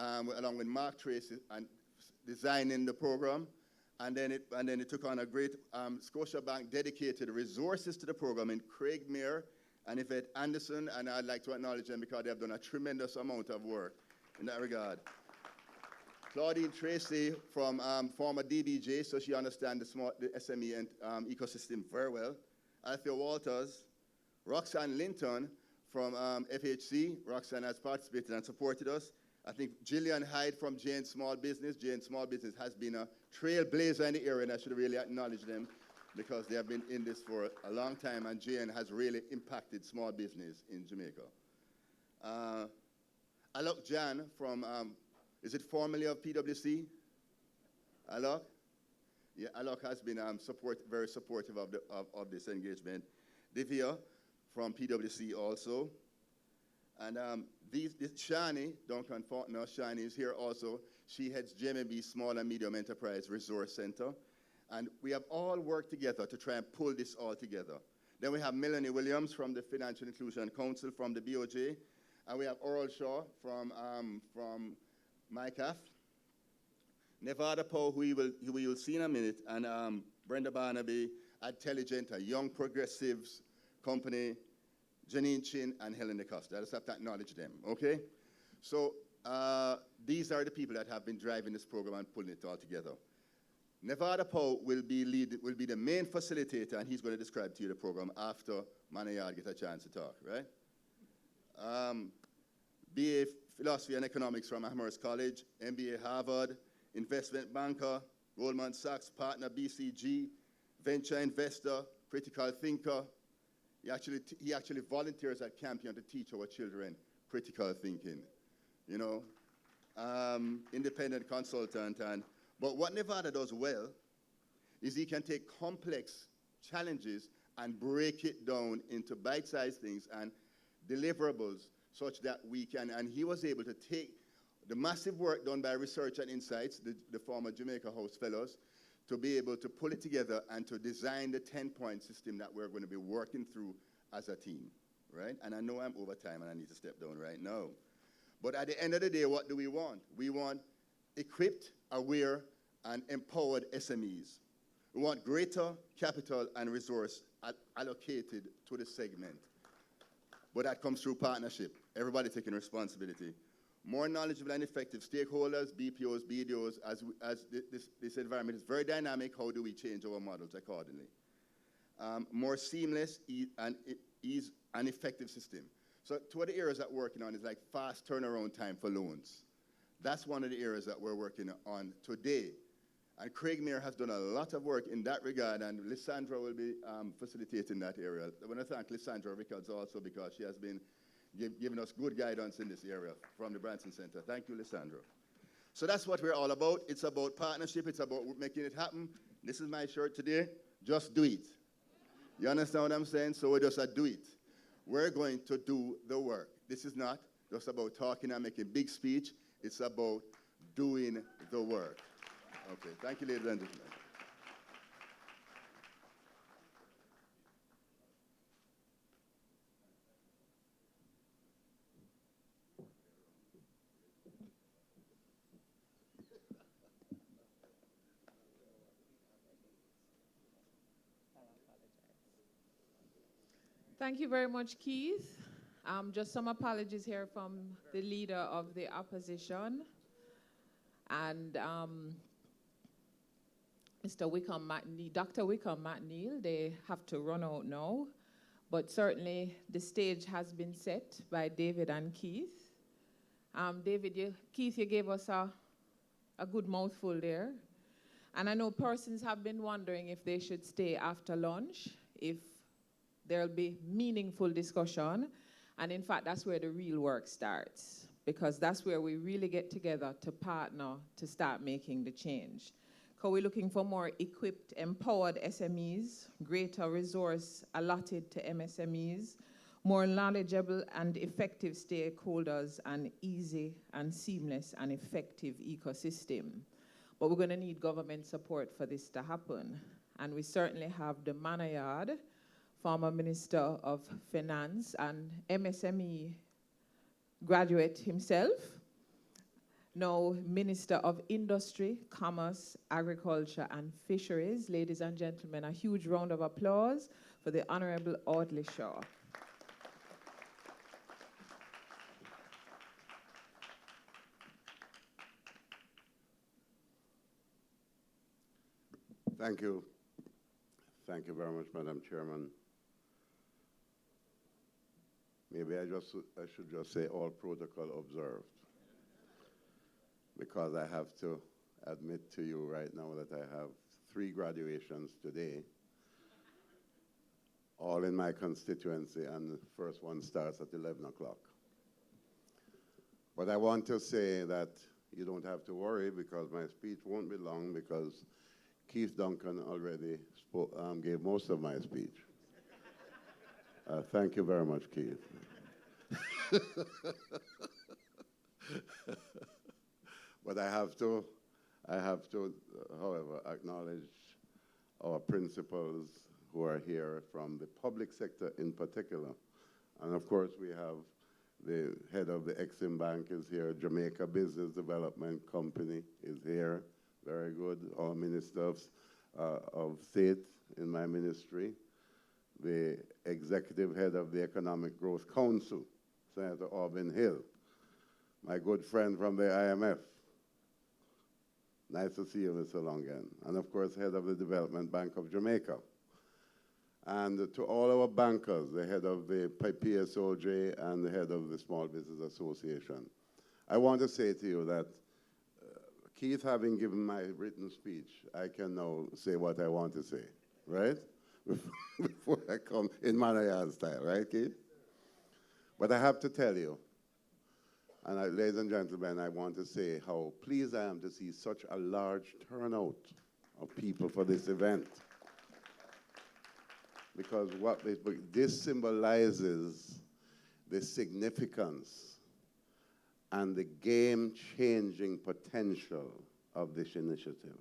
along with Mark Tracy, and designing the program. And then it took on a great Scotiabank dedicated resources to the program in Craig Mayer and Yvette Anderson, and I'd like to acknowledge them because they have done a tremendous amount of work in that regard. Claudine Tracy from former DBJ, so she understands the SME and ecosystem very well. Althea Walters, Roxanne Linton from FHC. Roxanne has participated and supported us. I think Gillian Hyde from Jane Small Business. Jane Small Business has been a trailblazer in the area, and I should really acknowledge them because they have been in this for a long time, and Jane has really impacted small business in Jamaica. Alok Jan from, is it formerly of PwC? Alok? Yeah, Alok has been very supportive of this engagement. Divya from PwC also. And Shani, Duncan Faulkner, Shani is here also. She heads JMB Small and Medium Enterprise Resource Center. And we have all worked together to try and pull this all together. Then we have Melanie Williams from the Financial Inclusion Council from the BOJ. And we have Oral Shaw from MICAF. Nevada Poe, who we will see in a minute, and Brenda Barnaby, Intelligent, a young progressives company, Janine Chin, and Helen DeCosta. I just have to acknowledge them, okay? So these are the people that have been driving this program and pulling it all together. Nevada Poe will be the main facilitator, and he's going to describe to you the program after Manayard gets a chance to talk, right? BA Philosophy and Economics from Amherst College, MBA Harvard, investment banker, Goldman Sachs partner, BCG, venture investor, critical thinker. He actually volunteers at Campion to teach our children critical thinking, you know. Independent consultant. But what Nevada does well is he can take complex challenges and break it down into bite-sized things and deliverables such that we can, and he was able to take the massive work done by Research and Insights, the former Jamaica House Fellows, to be able to pull it together and to design the 10-point system that we're going to be working through as a team, right? And I know I'm over time and I need to step down right now. But at the end of the day, what do we want? We want equipped, aware, and empowered SMEs. We want greater capital and resource allocated to the segment. But that comes through partnership, everybody taking responsibility. More knowledgeable and effective stakeholders, BPOs, BDOs, as this environment is very dynamic, how do we change our models accordingly? More seamless and effective system. So two of the areas that we're working on is like fast turnaround time for loans. That's one of the areas that we're working on today. And Craig Mayer has done a lot of work in that regard, and Lisandra will be facilitating that area. I want to thank Lisandra Rickards also because she has been giving us good guidance in this area from the Branson Center. Thank you, Lisandra. So that's what we're all about. It's about partnership. It's about making it happen. This is my shirt today. Just do it. You understand what I'm saying? So we just do it. We're going to do the work. This is not just about talking and making big speech. It's about doing the work. Okay, thank you, ladies and gentlemen. Thank you very much, Keith. Just some apologies here from the leader of the opposition. And Mr. Wickham McNeil, Dr. Wickham McNeil, they have to run out now. But certainly the stage has been set by David and Keith. Keith, you gave us a good mouthful there. And I know persons have been wondering if they should stay after lunch, if there'll be meaningful discussion. And in fact, that's where the real work starts, because that's where we really get together to partner to start making the change. Because we're looking for more equipped, empowered SMEs, greater resource allotted to MSMEs, more knowledgeable and effective stakeholders, and easy and seamless and effective ecosystem. But we're going to need government support for this to happen. And we certainly have the Manayard, former Minister of Finance and MSME graduate himself, Now, Minister of Industry, Commerce, Agriculture and Fisheries. Ladies and gentlemen, a huge round of applause for the Honorable Audley Shaw. Thank you. Thank you very much, Madam Chairman. Maybe I should just say all protocol observed, because I have to admit to you right now that I have 3 graduations today, all in my constituency, and the first one starts at 11 o'clock. But I want to say that you don't have to worry, because my speech won't be long, because Keith Duncan already gave most of my speech. Thank you very much, Keith. But I have to, however, acknowledge our principals who are here from the public sector in particular. And of course, we have the head of the Exim Bank is here, Jamaica Business Development Company is here, very good. Our Minister of State in my ministry, the executive head of the Economic Growth Council, Senator Auburn Hill, my good friend from the IMF. Nice to see you, Mr. Longan. And of course, head of the Development Bank of Jamaica. And to all our bankers, the head of the PSOJ and the head of the Small Business Association. I want to say to you that Keith, having given my written speech, I can now say what I want to say, right? Before I come in Manayard style, right, Keith? But I have to tell you, and ladies and gentlemen, I want to say how pleased I am to see such a large turnout of people for this event. Because this symbolizes the significance and the game-changing potential of this initiative.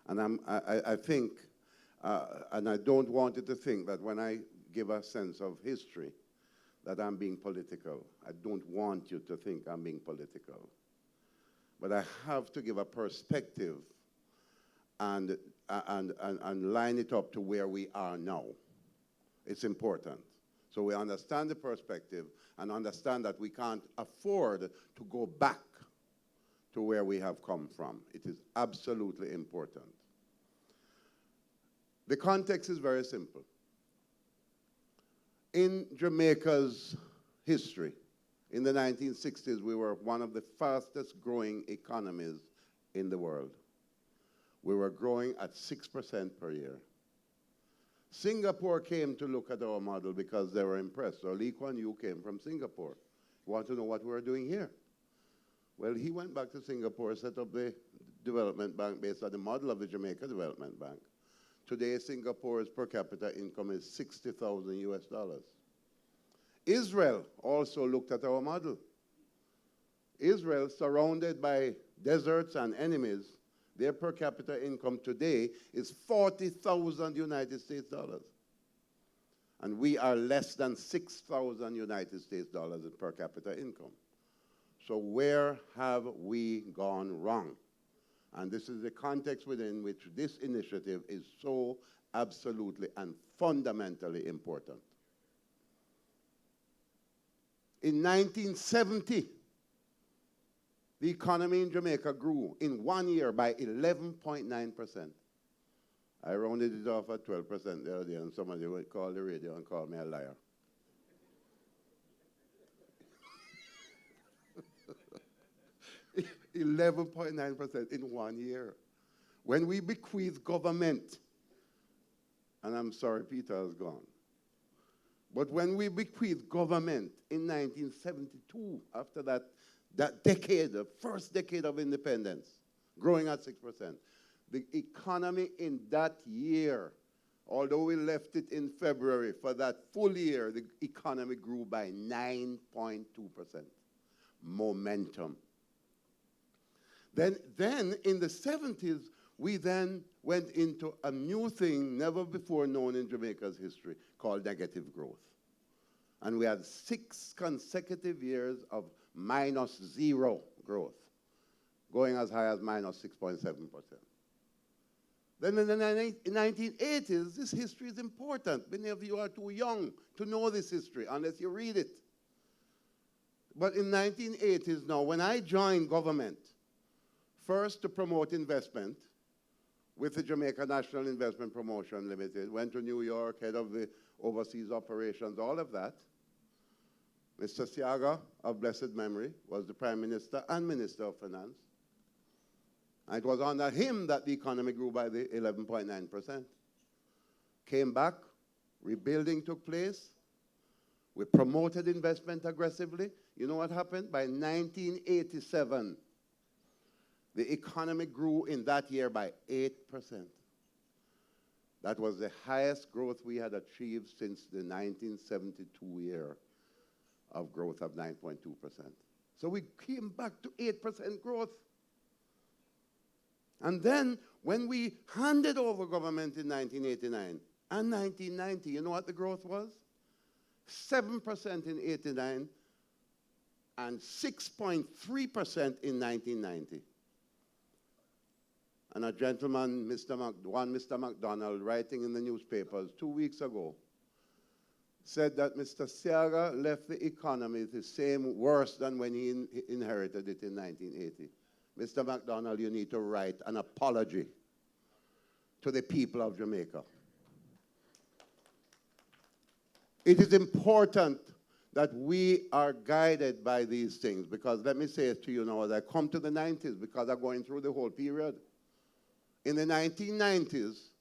And I think, and I don't want you to think that when I give a sense of history, that I'm being political. I don't want you to think I'm being political. But I have to give a perspective and line it up to where we are now. It's important. So we understand the perspective and understand that we can't afford to go back to where we have come from. It is absolutely important. The context is very simple. In Jamaica's history, in the 1960s, we were one of the fastest growing economies in the world. We were growing at 6% per year. Singapore came to look at our model because they were impressed. So Lee Kuan Yew came from Singapore. He wanted to know what we were doing here. Well, he went back to Singapore, set up the development bank based on the model of the Jamaica Development Bank. Today, Singapore's per capita income is $60,000 US. Israel also looked at our model. Israel, surrounded by deserts and enemies, their per capita income today is $40,000 United States dollars. And we are less than $6,000 United States dollars in per capita income. So where have we gone wrong? And this is the context within which this initiative is so absolutely and fundamentally important. In 1970, the economy in Jamaica grew in 1 year by 11.9%. I rounded it off at 12% the other day, and somebody would call the radio and call me a liar. $11.9% in 1 year. When we bequeath government, and I'm sorry Peter has gone, but when we bequeathed government in 1972, after that decade, the first decade of independence, growing at 6%, the economy in that year, although we left it in February, for that full year, the economy grew by 9.2%. Momentum. Then in the 70s, we then went into a new thing never before known in Jamaica's history called negative growth. And we had 6 consecutive years of -0 growth. going as high as minus 6.7%. Then in the 1980s, this history is important. Many of you are too young to know this history unless you read it. But in 1980s now, when I joined government, first to promote investment with the Jamaica National Investment Promotion Limited, went to New York, head of the overseas operations, all of that. Mr. Siaga, of blessed memory, was the Prime Minister and Minister of Finance. And it was under him that the economy grew by the 11.9%. Came back, rebuilding took place. We promoted investment aggressively. You know what happened? By 1987, the economy grew in that year by 8%. That was the highest growth we had achieved since the 1972 year of growth of 9.2%. So we came back to 8% growth. And then when we handed over government in 1989 and 1990, you know what the growth was? 7% in 89 and 6.3% in 1990. And a gentleman, Mr. McDonald, writing in the newspapers 2 weeks ago, said that Mr. Siaga left the economy the same, worse than when he inherited it in 1980. Mr. McDonald, you need to write an apology to the people of Jamaica. It is important that we are guided by these things, because let me say it to you now, as I come to the 90s, because I'm going through the whole period. In the 1990s,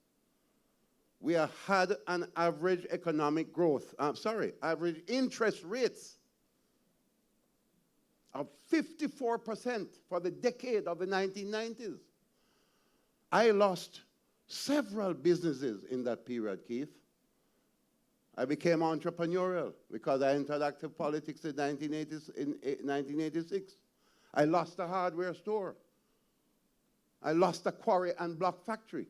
we had an average economic growth, average interest rates of 54% for the decade of the 1990s. I lost several businesses in that period, Keith. I became entrepreneurial because I entered active politics in 1986. I lost a hardware store. I lost a quarry and block factory.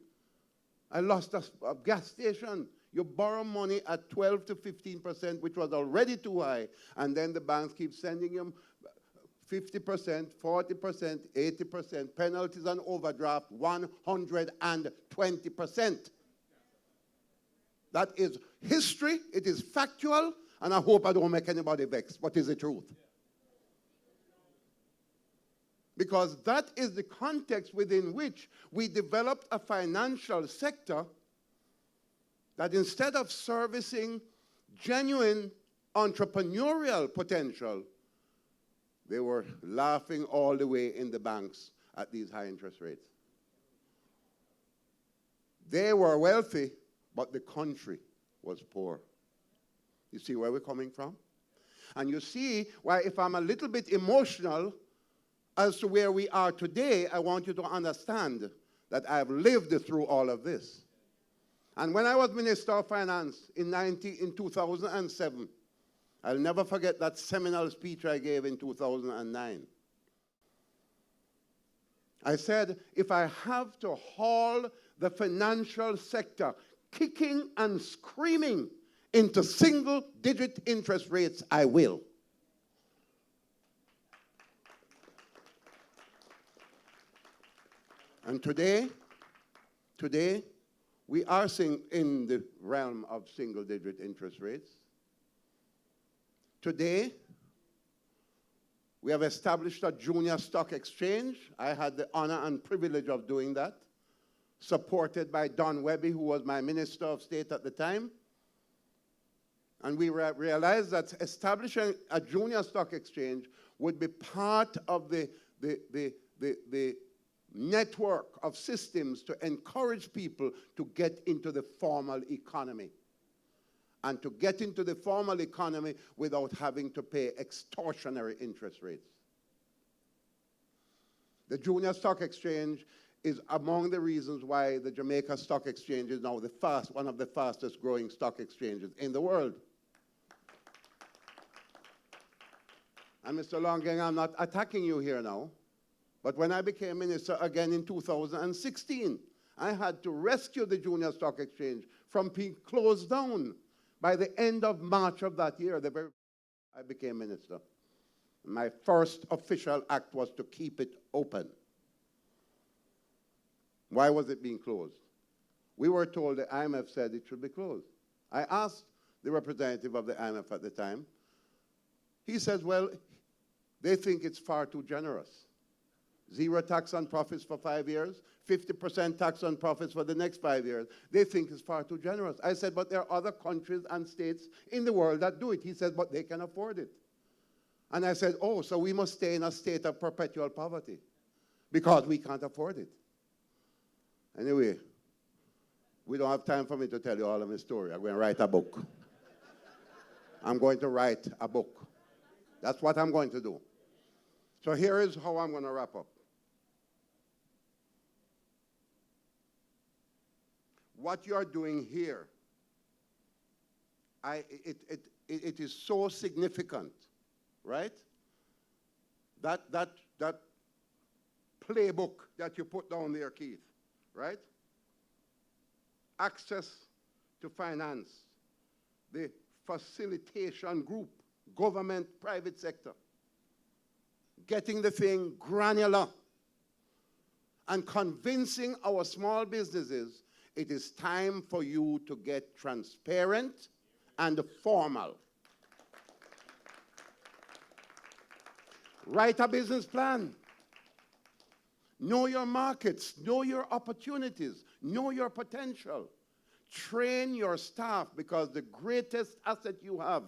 I lost a gas station. You borrow money at 12 to 15%, which was already too high, and then the banks keep sending you 50%, 40%, 80%, penalties on overdraft, 120%. That is history, it is factual, and I hope I don't make anybody vexed, but it's the truth. Because that is the context within which we developed a financial sector that, instead of servicing genuine entrepreneurial potential, they were laughing all the way in the banks at these high interest rates. They were wealthy, but the country was poor. You see where we're coming from? And you see why, if I'm a little bit emotional as to where we are today, I want you to understand that I've lived through all of this. And when I was Minister of Finance in 2007, I'll never forget that seminal speech I gave in 2009. I said, if I have to haul the financial sector kicking and screaming into single-digit interest rates, I will. And today, we are in the realm of single-digit interest rates. Today, we have established a junior stock exchange. I had the honor and privilege of doing that, supported by Don Webby, who was my Minister of State at the time. And we realized that establishing a junior stock exchange would be part of the network of systems to encourage people to get into the formal economy, and to get into the formal economy without having to pay extortionary interest rates. The junior stock exchange is among the reasons why the Jamaica Stock Exchange is now one of the fastest growing stock exchanges in the world. And Mr. Longing, I'm not attacking you here now, but when I became minister again in 2016, I had to rescue the junior stock exchange from being closed down. By the end of March of that year, I became minister. My first official act was to keep it open Why was it being closed? We were told the IMF said it should be closed. I asked the representative of the IMF at the time. He says, well, they think it's far too generous. 0 tax on profits for 5 years, 50% tax on profits for the next 5 years. They think it's far too generous. I said, but there are other countries and states in the world that do it. He said, but they can afford it. And I said, oh, so we must stay in a state of perpetual poverty because we can't afford it. Anyway, we don't have time for me to tell you all of my story. I'm going to write a book. I'm going to write a book. That's what I'm going to do. So here is how I'm going to wrap up. What you are doing here, it is so significant, right? That playbook that you put down there, Keith, right? Access to finance, the facilitation group, government, private sector, getting the thing granular and convincing our small businesses it is time for you to get transparent and formal. Write a business plan. Know your markets, know your opportunities, know your potential. Train your staff, because the greatest asset you have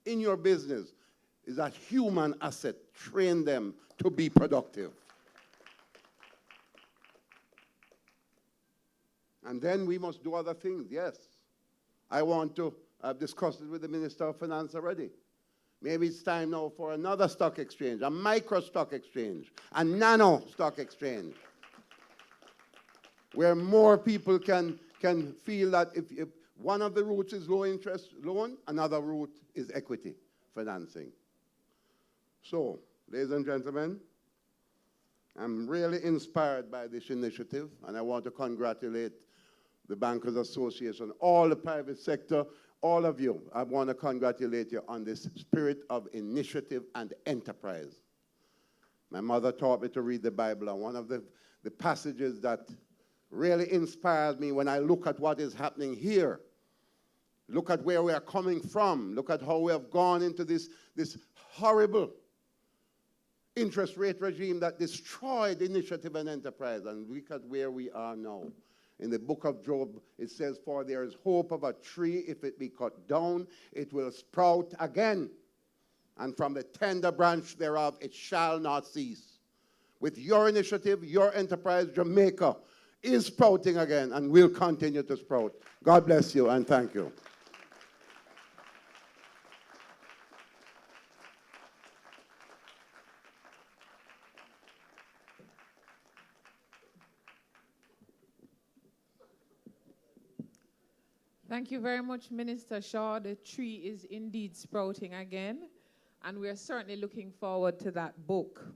in your business is a human asset. Train them to be productive. And then we must do other things, yes. I've discussed it with the Minister of Finance already. Maybe it's time now for another stock exchange, a micro stock exchange, a nano stock exchange, where more people can feel that if one of the routes is low interest loan, another route is equity financing. So, ladies and gentlemen, I'm really inspired by this initiative, and I want to congratulate the Bankers Association, all the private sector, all of you. I want to congratulate you on this spirit of initiative and enterprise. My mother taught me to read the Bible, and one of the passages that really inspires me when I look at what is happening here, look at where we are coming from, look at how we have gone into this horrible interest rate regime that destroyed initiative and enterprise, and look at where we are now. In the book of Job, it says, for there is hope of a tree, if it be cut down, it will sprout again. And from the tender branch thereof, it shall not cease. With your initiative, your enterprise, Jamaica is sprouting again and will continue to sprout. God bless you and thank you. Thank you very much, Minister Shaw. The tree is indeed sprouting again, and we are certainly looking forward to that book.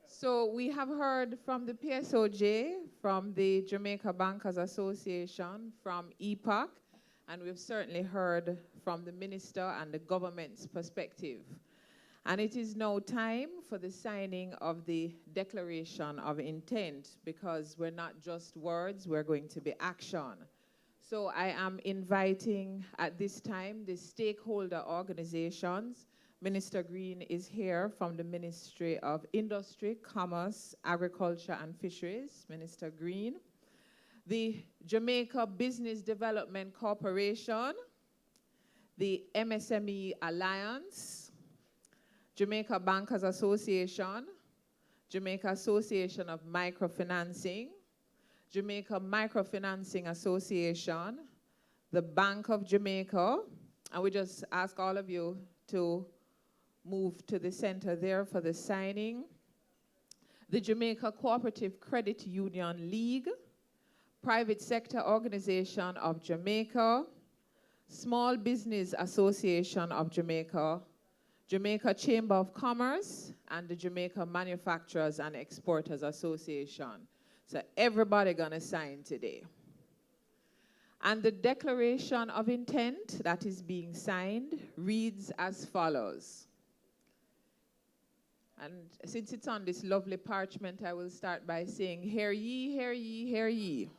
So we have heard from the PSOJ, from the Jamaica Bankers Association, from EPAC, and we've certainly heard from the minister and the government's perspective. And it is now time for the signing of the Declaration of Intent, because we're not just words, we're going to be action. So I am inviting at this time the stakeholder organizations. Minister Green is here from the Ministry of Industry, Commerce, Agriculture and Fisheries, Minister Green. The Jamaica Business Development Corporation, the MSME Alliance, Jamaica Bankers Association, Jamaica Association of Microfinancing, Jamaica Microfinancing Association, the Bank of Jamaica, and we just ask all of you to move to the center there for the signing, the Jamaica Cooperative Credit Union League, Private Sector Organization of Jamaica, Small Business Association of Jamaica, Jamaica Chamber of Commerce, and the Jamaica Manufacturers and Exporters Association. So everybody gonna sign today. And the Declaration of Intent that is being signed reads as follows. And since it's on this lovely parchment, I will start by saying, hear ye, hear ye, hear ye.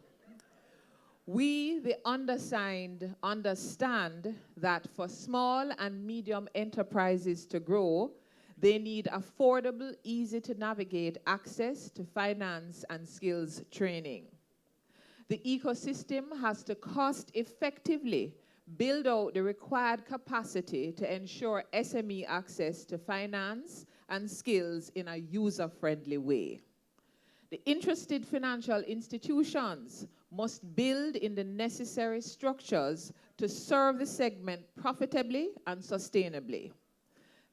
We, the undersigned, understand that for small and medium enterprises to grow, they need affordable, easy to navigate access to finance and skills training. The ecosystem has to cost effectively build out the required capacity to ensure SME access to finance and skills in a user-friendly way. The interested financial institutions must build in the necessary structures to serve the segment profitably and sustainably.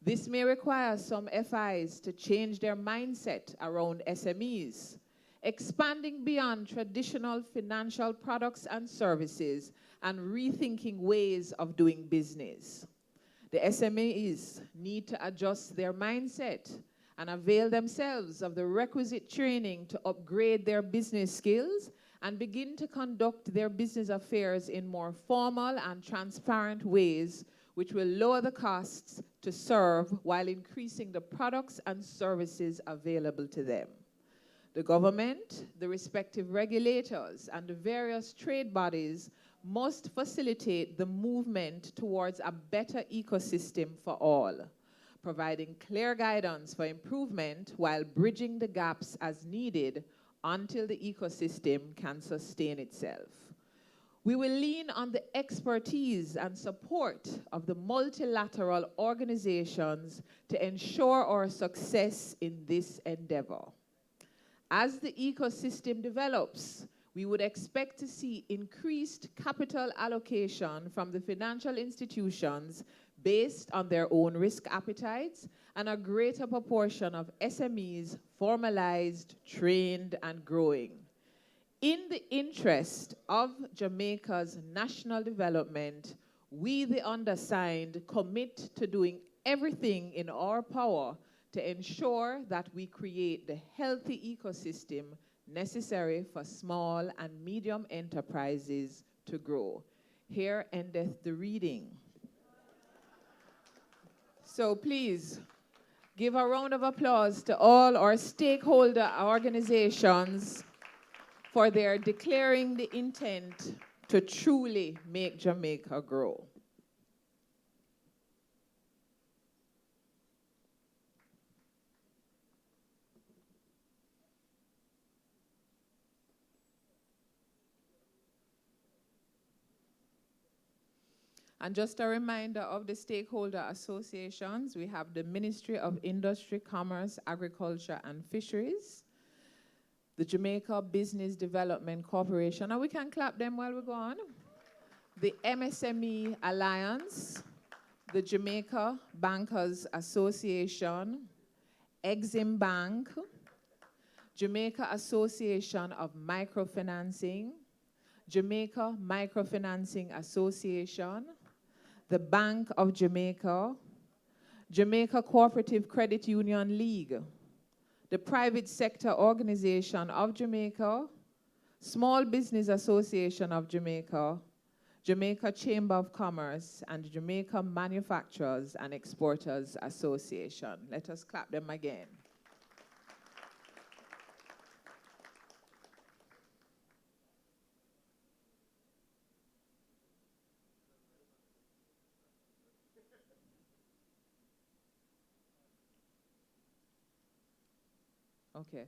This may require some FIs to change their mindset around SMEs, expanding beyond traditional financial products and services and rethinking ways of doing business. The SMEs need to adjust their mindset and avail themselves of the requisite training to upgrade their business skills and begin to conduct their business affairs in more formal and transparent ways, which will lower the costs to serve while increasing the products and services available to them. The government, the respective regulators, and the various trade bodies must facilitate the movement towards a better ecosystem for all, providing clear guidance for improvement while bridging the gaps as needed until the ecosystem can sustain itself. We will lean on the expertise and support of the multilateral organizations to ensure our success in this endeavor. As the ecosystem develops, we would expect to see increased capital allocation from the financial institutions based on their own risk appetites and a greater proportion of SMEs formalized, trained, and growing. In the interest of Jamaica's national development, we, the undersigned, commit to doing everything in our power to ensure that we create the healthy ecosystem necessary for small and medium enterprises to grow. Here endeth the reading. So please, give a round of applause to all our stakeholder organizations for their declaring the intent to truly make Jamaica grow. And just a reminder of the stakeholder associations, we have the Ministry of Industry, Commerce, Agriculture, and Fisheries, the Jamaica Business Development Corporation, and we can clap them while we go on, the MSME Alliance, the Jamaica Bankers Association, Exim Bank, Jamaica Association of Microfinancing, Jamaica Microfinancing Association, the Bank of Jamaica, Jamaica Cooperative Credit Union League, the Private Sector Organization of Jamaica, Small Business Association of Jamaica, Jamaica Chamber of Commerce, and Jamaica Manufacturers and Exporters Association. Let us clap them again. Okay.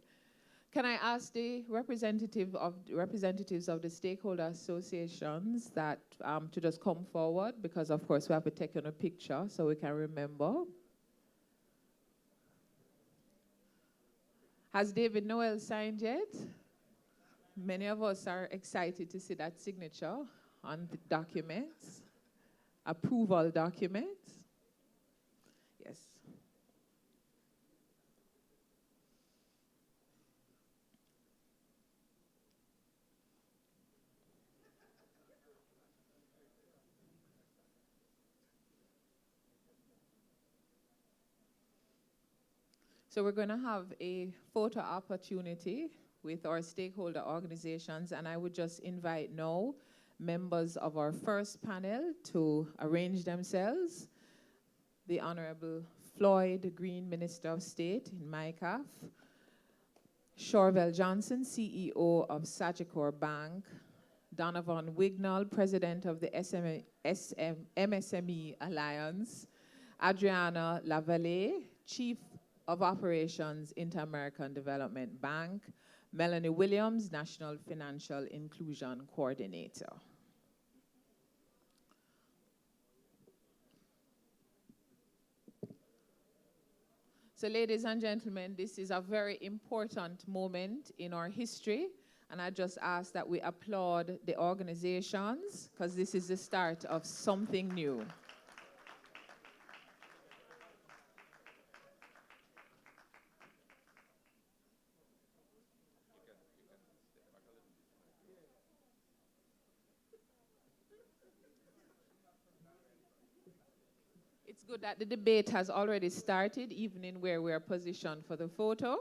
Can I ask the representatives of the stakeholder associations that to just come forward, because of course we have to take a picture so we can remember. Has David Noel signed yet? Many of us are excited to see that signature on the documents, approval documents. Yes. So we're going to have a photo opportunity with our stakeholder organizations, and I would just invite now members of our first panel to arrange themselves. The Honorable Floyd Green, Minister of State in MICAF, Chorvelle Johnson, CEO of Sagicor Bank, Donovan Wignall, President of the MSME Alliance, Adriana Lavallée, Chief of Operations, Inter-American Development Bank, Melanie Williams, National Financial Inclusion Coordinator. So ladies and gentlemen, this is a very important moment in our history, and I just ask that we applaud the organizations, because this is the start of something new. It's good that the debate has already started, even in where we're positioned for the photo.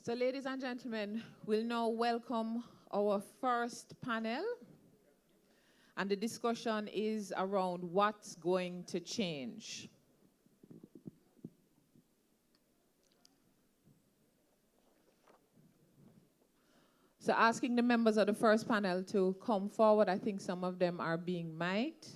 So ladies and gentlemen, we'll now welcome our first panel. And the discussion is around what's going to change. So asking the members of the first panel to come forward. I think some of them are being mic'd.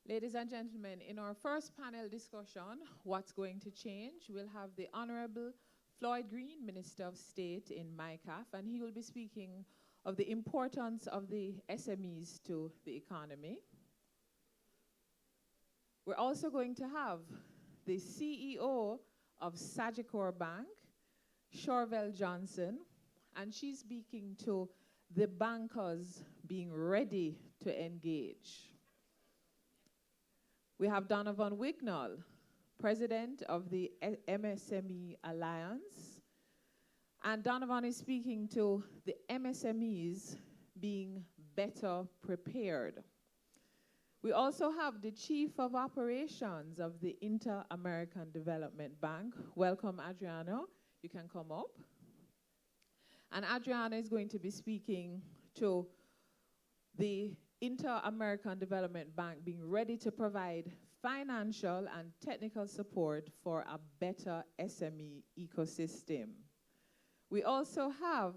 Ladies and gentlemen, in our first panel discussion, what's going to change, we'll have the Honorable Floyd Green, Minister of State in MICAF, and he will be speaking of the importance of the SMEs to the economy. We're also going to have the CEO of Sagicor Bank, Chorvelle Johnson, and she's speaking to the bankers being ready to engage. We have Donovan Wignall, President of the MSME Alliance. And Donovan is speaking to the MSMEs being better prepared. We also have the Chief of Operations of the Inter-American Development Bank. Welcome, Adriana. You can come up. And Adriana is going to be speaking to the Inter-American Development Bank being ready to provide financial and technical support for a better SME ecosystem. We also have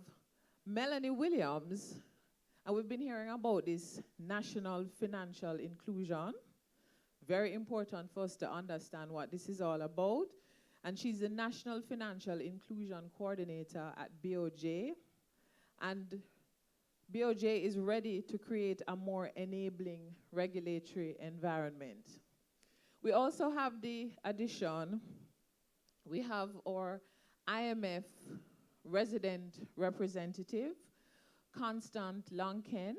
Melanie Williams, and we've been hearing about this national financial inclusion. Very important for us to understand what this is all about. And she's the National Financial Inclusion Coordinator at BOJ. And BOJ is ready to create a more enabling regulatory environment. We also have the addition We have our IMF resident representative, Constant Lonken.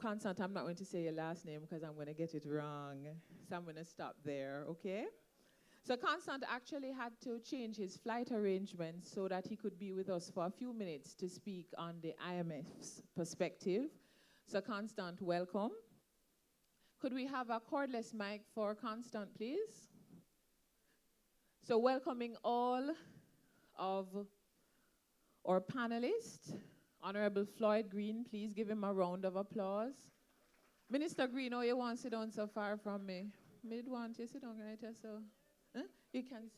Constant, I'm not going to say your last name because I'm going to get it wrong. So I'm going to stop there, okay? So Constant actually had to change his flight arrangements so that he could be with us for a few minutes to speak on the IMF's perspective. So Constant, welcome. Could we have a cordless mic for Constant, please? So welcoming all of our panelists. Honorable Floyd Green, please give him a round of applause. Minister Green, oh, you want to sit down so far from me? Mid want you sit down, right? So, huh? You can,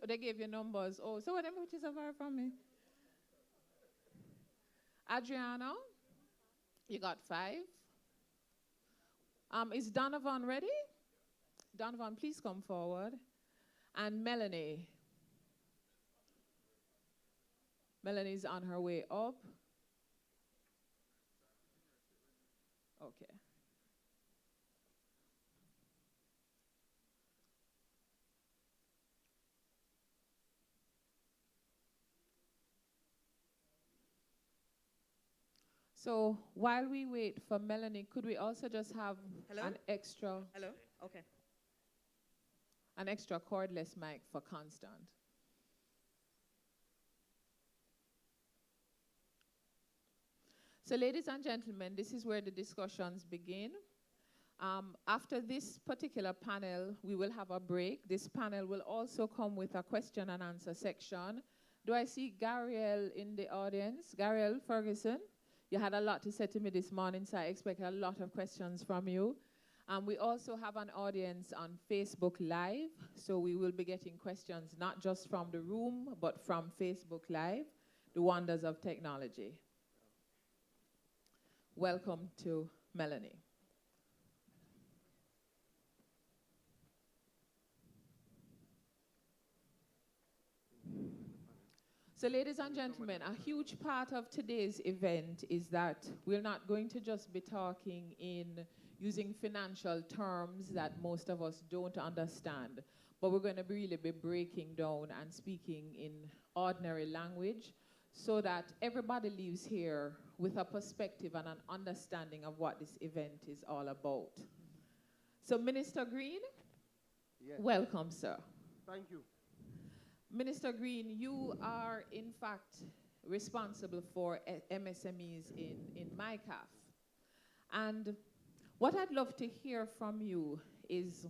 they gave you numbers. Oh, so whatever which is so far from me. Adriano, you got 5. Is Donovan ready? Donovan, please come forward. And Melanie. Melanie's on her way up. Okay. So while we wait for Melanie, could we also just have an extra cordless mic for Constant? So ladies and gentlemen, this is where the discussions begin. After this particular panel, we will have a break. This panel will also come with a question and answer section. Do I see Gariel in the audience? Gariel Ferguson, you had a lot to say to me this morning, so I expect a lot of questions from you. We also have an audience on Facebook Live, so we will be getting questions not just from the room, but from Facebook Live, the wonders of technology. Welcome to Melanie. So ladies and gentlemen, a huge part of today's event is that we're not going to just be talking in using financial terms that most of us don't understand, but we're going to really be breaking down and speaking in ordinary language so that everybody leaves here with a perspective and an understanding of what this event is all about. So Minister Green, yes. Welcome, sir. Thank you. Minister Green, you are in fact responsible for MSMEs in MyCAF. And what I'd love to hear from you is,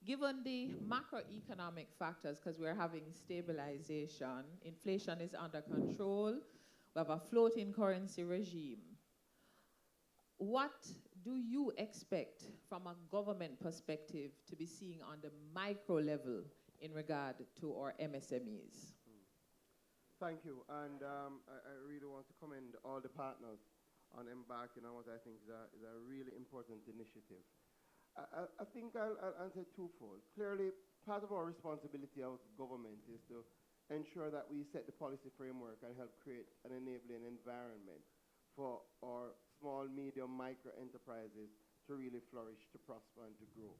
given the macroeconomic factors, because we're having stabilization, inflation is under control, we have a floating currency regime. What do you expect from a government perspective to be seeing on the micro level in regard to our MSMEs? Thank you, and I really want to commend all the partners on embarking on what I think is a really important initiative. I think I'll answer twofold. Clearly, part of our responsibility as government is to ensure that we set the policy framework and help create an enabling environment for our small, medium, micro enterprises to really flourish, to prosper, and to grow.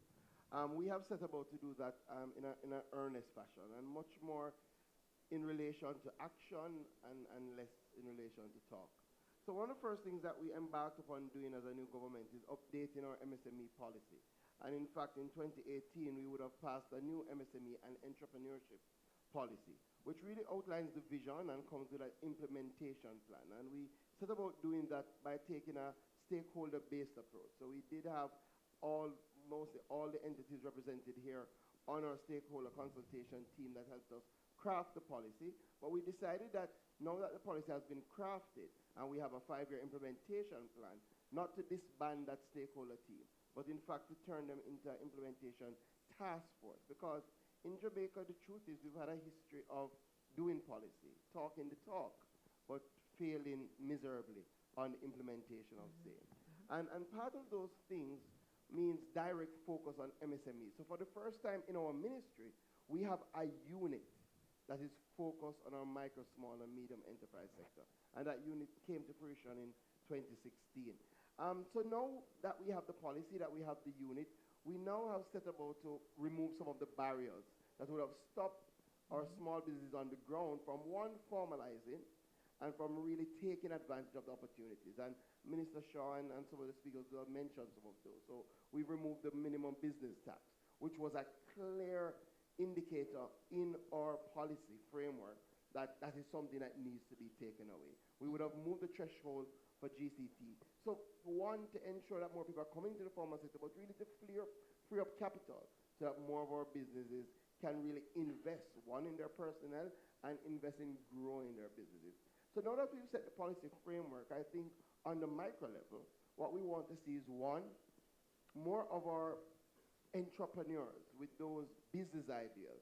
We have set about to do that in an earnest fashion, and much more in relation to action and less in relation to talk. So one of the first things that we embarked upon doing as a new government is updating our MSME policy. And in fact, in 2018, we would have passed a new MSME and entrepreneurship policy, which really outlines the vision and comes with an implementation plan. And we set about doing that by taking a stakeholder-based approach. So we did have mostly all the entities represented here on our stakeholder consultation team that helped us craft the policy. But we decided that now that the policy has been crafted and we have a 5-year implementation plan, not to disband that stakeholder team, but in fact to turn them into an implementation task force. Because in Jamaica, the truth is we've had a history of doing policy, talking the talk, but failing miserably on the implementation of same. And part of those things means direct focus on MSMEs. So for the first time in our ministry, we have a unit that is focused on our micro, small, and medium enterprise sector. And that unit came to fruition in 2016. So now that we have the policy, that we have the unit, we now have set about to remove some of the barriers that would have stopped our small businesses on the ground from, one, formalizing, and from really taking advantage of the opportunities. And Minister Shaw and some of the speakers have mentioned some of those. So we've removed the minimum business tax, which was a clear indicator in our policy framework that that is something that needs to be taken away. We would have moved the threshold for GCT. So one, to ensure that more people are coming to the formal sector, but really to free up capital so that more of our businesses can really invest, one, in their personnel and invest in growing their businesses. So now that we've set the policy framework, I think on the micro level, what we want to see is, one, more of our entrepreneurs with those business ideas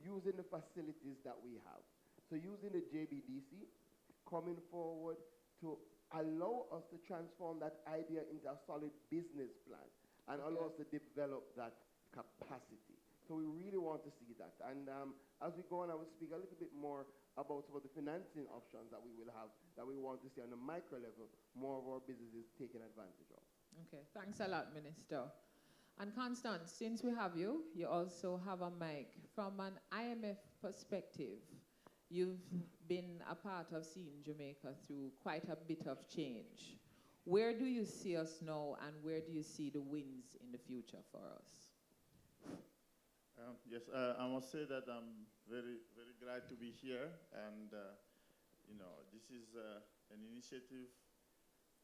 using the facilities that we have. So using the JBDC, coming forward to allow us to transform that idea into a solid business plan and allow us to develop that capacity. So we really want to see that. And as we go on, I will speak a little bit more about some of the financing options that we will have, that we want to see on the micro level, more of our businesses taking advantage of. Okay, thanks a lot, Minister. And Constance, since we have you, you also have a mic. From an IMF perspective, you've been a part of seeing Jamaica through quite a bit of change. Where do you see us now, and where do you see the wins in the future for us? Yes, I must say that I'm very, very glad to be here. And, you know, this is an initiative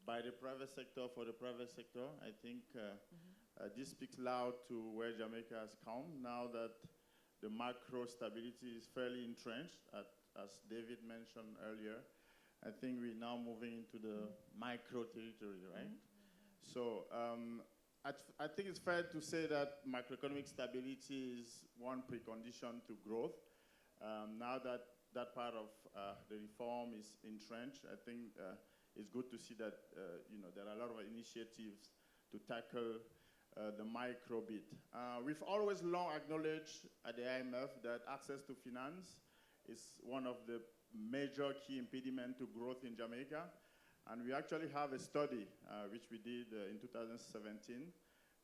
by the private sector for the private sector. I think this speaks loud to where Jamaica has come now that the macro stability is fairly entrenched, as David mentioned earlier. I think we're now moving into the micro territory, right? So I think it's fair to say that macroeconomic stability is one precondition to growth. Now that that part of the reform is entrenched, I think it's good to see that you know, there are a lot of initiatives to tackle the micro bit. We've always long acknowledged at the IMF that access to finance is one of the major key impediments to growth in Jamaica. And we actually have a study, which we did in 2017,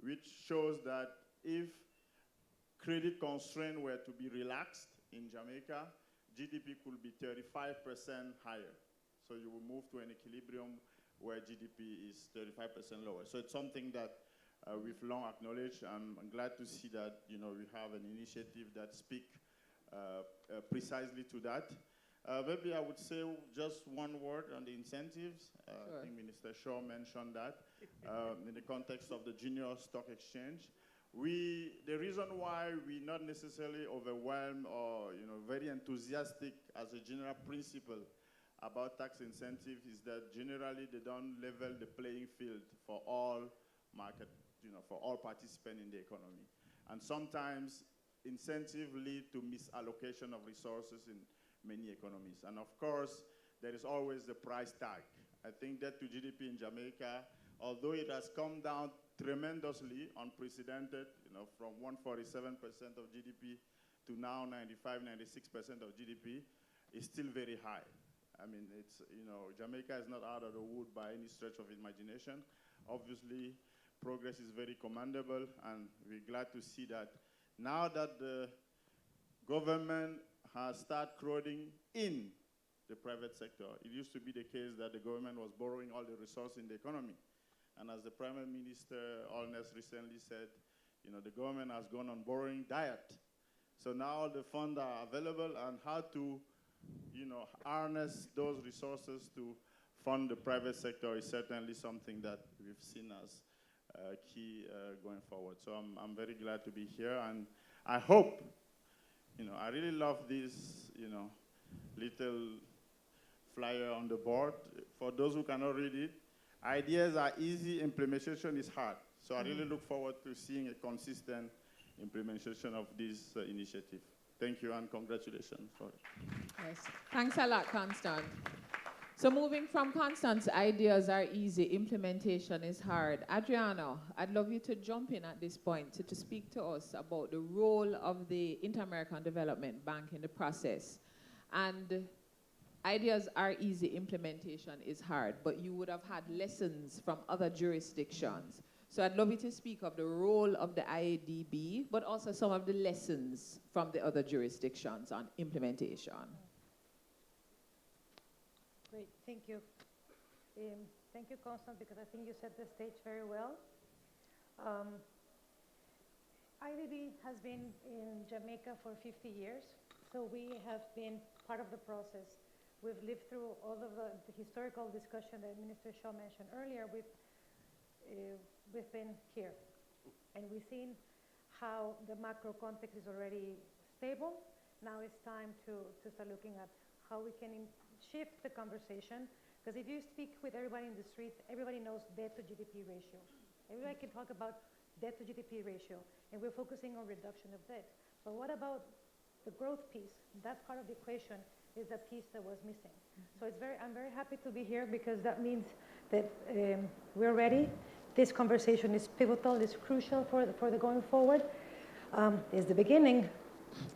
which shows that if credit constraints were to be relaxed in Jamaica, GDP could be 35% higher. So you will move to an equilibrium where GDP is 35% lower. So it's something that we've long acknowledged, and I'm glad to see that, you know, we have an initiative that speaks precisely to that. Maybe I would say just one word on the incentives. Sure. I think Minister Shaw mentioned that in the context of the junior stock exchange. The reason why we're not necessarily overwhelmed or, you know, very enthusiastic as a general principle about tax incentives is that generally they don't level the playing field for all market, you know, for all participants in the economy. And sometimes incentives lead to misallocation of resources in many economies. And of course, there is always the price tag. I think debt to GDP in Jamaica, although it has come down tremendously, unprecedented, you know, from 147% of GDP to now 95, 96% of GDP, is still very high. I mean, it's, you know, Jamaica is not out of the wood by any stretch of imagination. Obviously, progress is very commendable, and we're glad to see that now that the government has started crowding in the private sector. It used to be the case that the government was borrowing all the resources in the economy. And as the Prime Minister Holness recently said, you know, the government has gone on borrowing diet. So now the funds are available, and how to, you know, harness those resources to fund the private sector is certainly something that we've seen as key going forward. So I'm very glad to be here, and I hope, you know, I really love this, you know, little flyer on the board. For those who cannot read it, ideas are easy, implementation is hard. So I really look forward to seeing a consistent implementation of this initiative. Thank you, and congratulations for it. Yes. Thanks a lot, Constance. So moving from Constance, ideas are easy, implementation is hard. Adriano, I'd love you to jump in at this point to speak to us about the role of the Inter-American Development Bank in the process. And ideas are easy, implementation is hard, but you would have had lessons from other jurisdictions. So I'd love you to speak of the role of the IADB, but also some of the lessons from the other jurisdictions on implementation. Great, thank you. Thank you, Constance, because I think you set the stage very well. IADB has been in Jamaica for 50 years, so we have been part of the process. We've lived through all of the historical discussion that Minister Shaw mentioned earlier. We've been here, and we've seen how the macro context is already stable. Now it's time to start looking at how we can shift the conversation, because if you speak with everybody in the street, everybody knows debt to GDP ratio. Everybody can talk about debt to GDP ratio, and we're focusing on reduction of debt. But what about the growth piece? That part of the equation is the piece that was missing. So I'm very happy to be here, because that means that we're ready. This conversation is pivotal, it's crucial for the going forward. It's the beginning,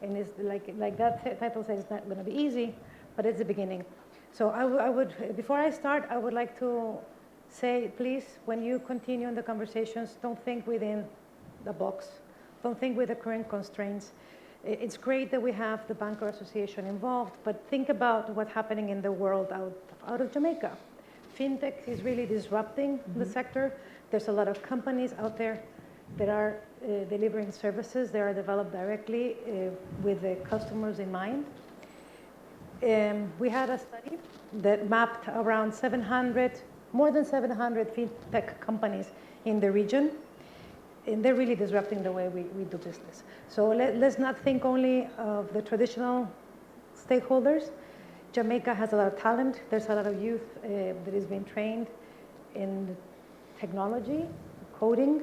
and it's like that title says, it's not going to be easy, but it's the beginning. So I would, before I start, I would like to say, please, when you continue in the conversations, don't think within the box. Don't think with the current constraints. It's great that we have the Banker Association involved, but think about what's happening in the world out of Jamaica. Fintech is really disrupting the sector. There's a lot of companies out there that are delivering services that are developed directly with the customers in mind. We had a study that mapped around more than 700 fintech companies in the region, and they're really disrupting the way we do business. So let's not think only of the traditional stakeholders. Jamaica has a lot of talent. There's a lot of youth that is being trained in technology, coding.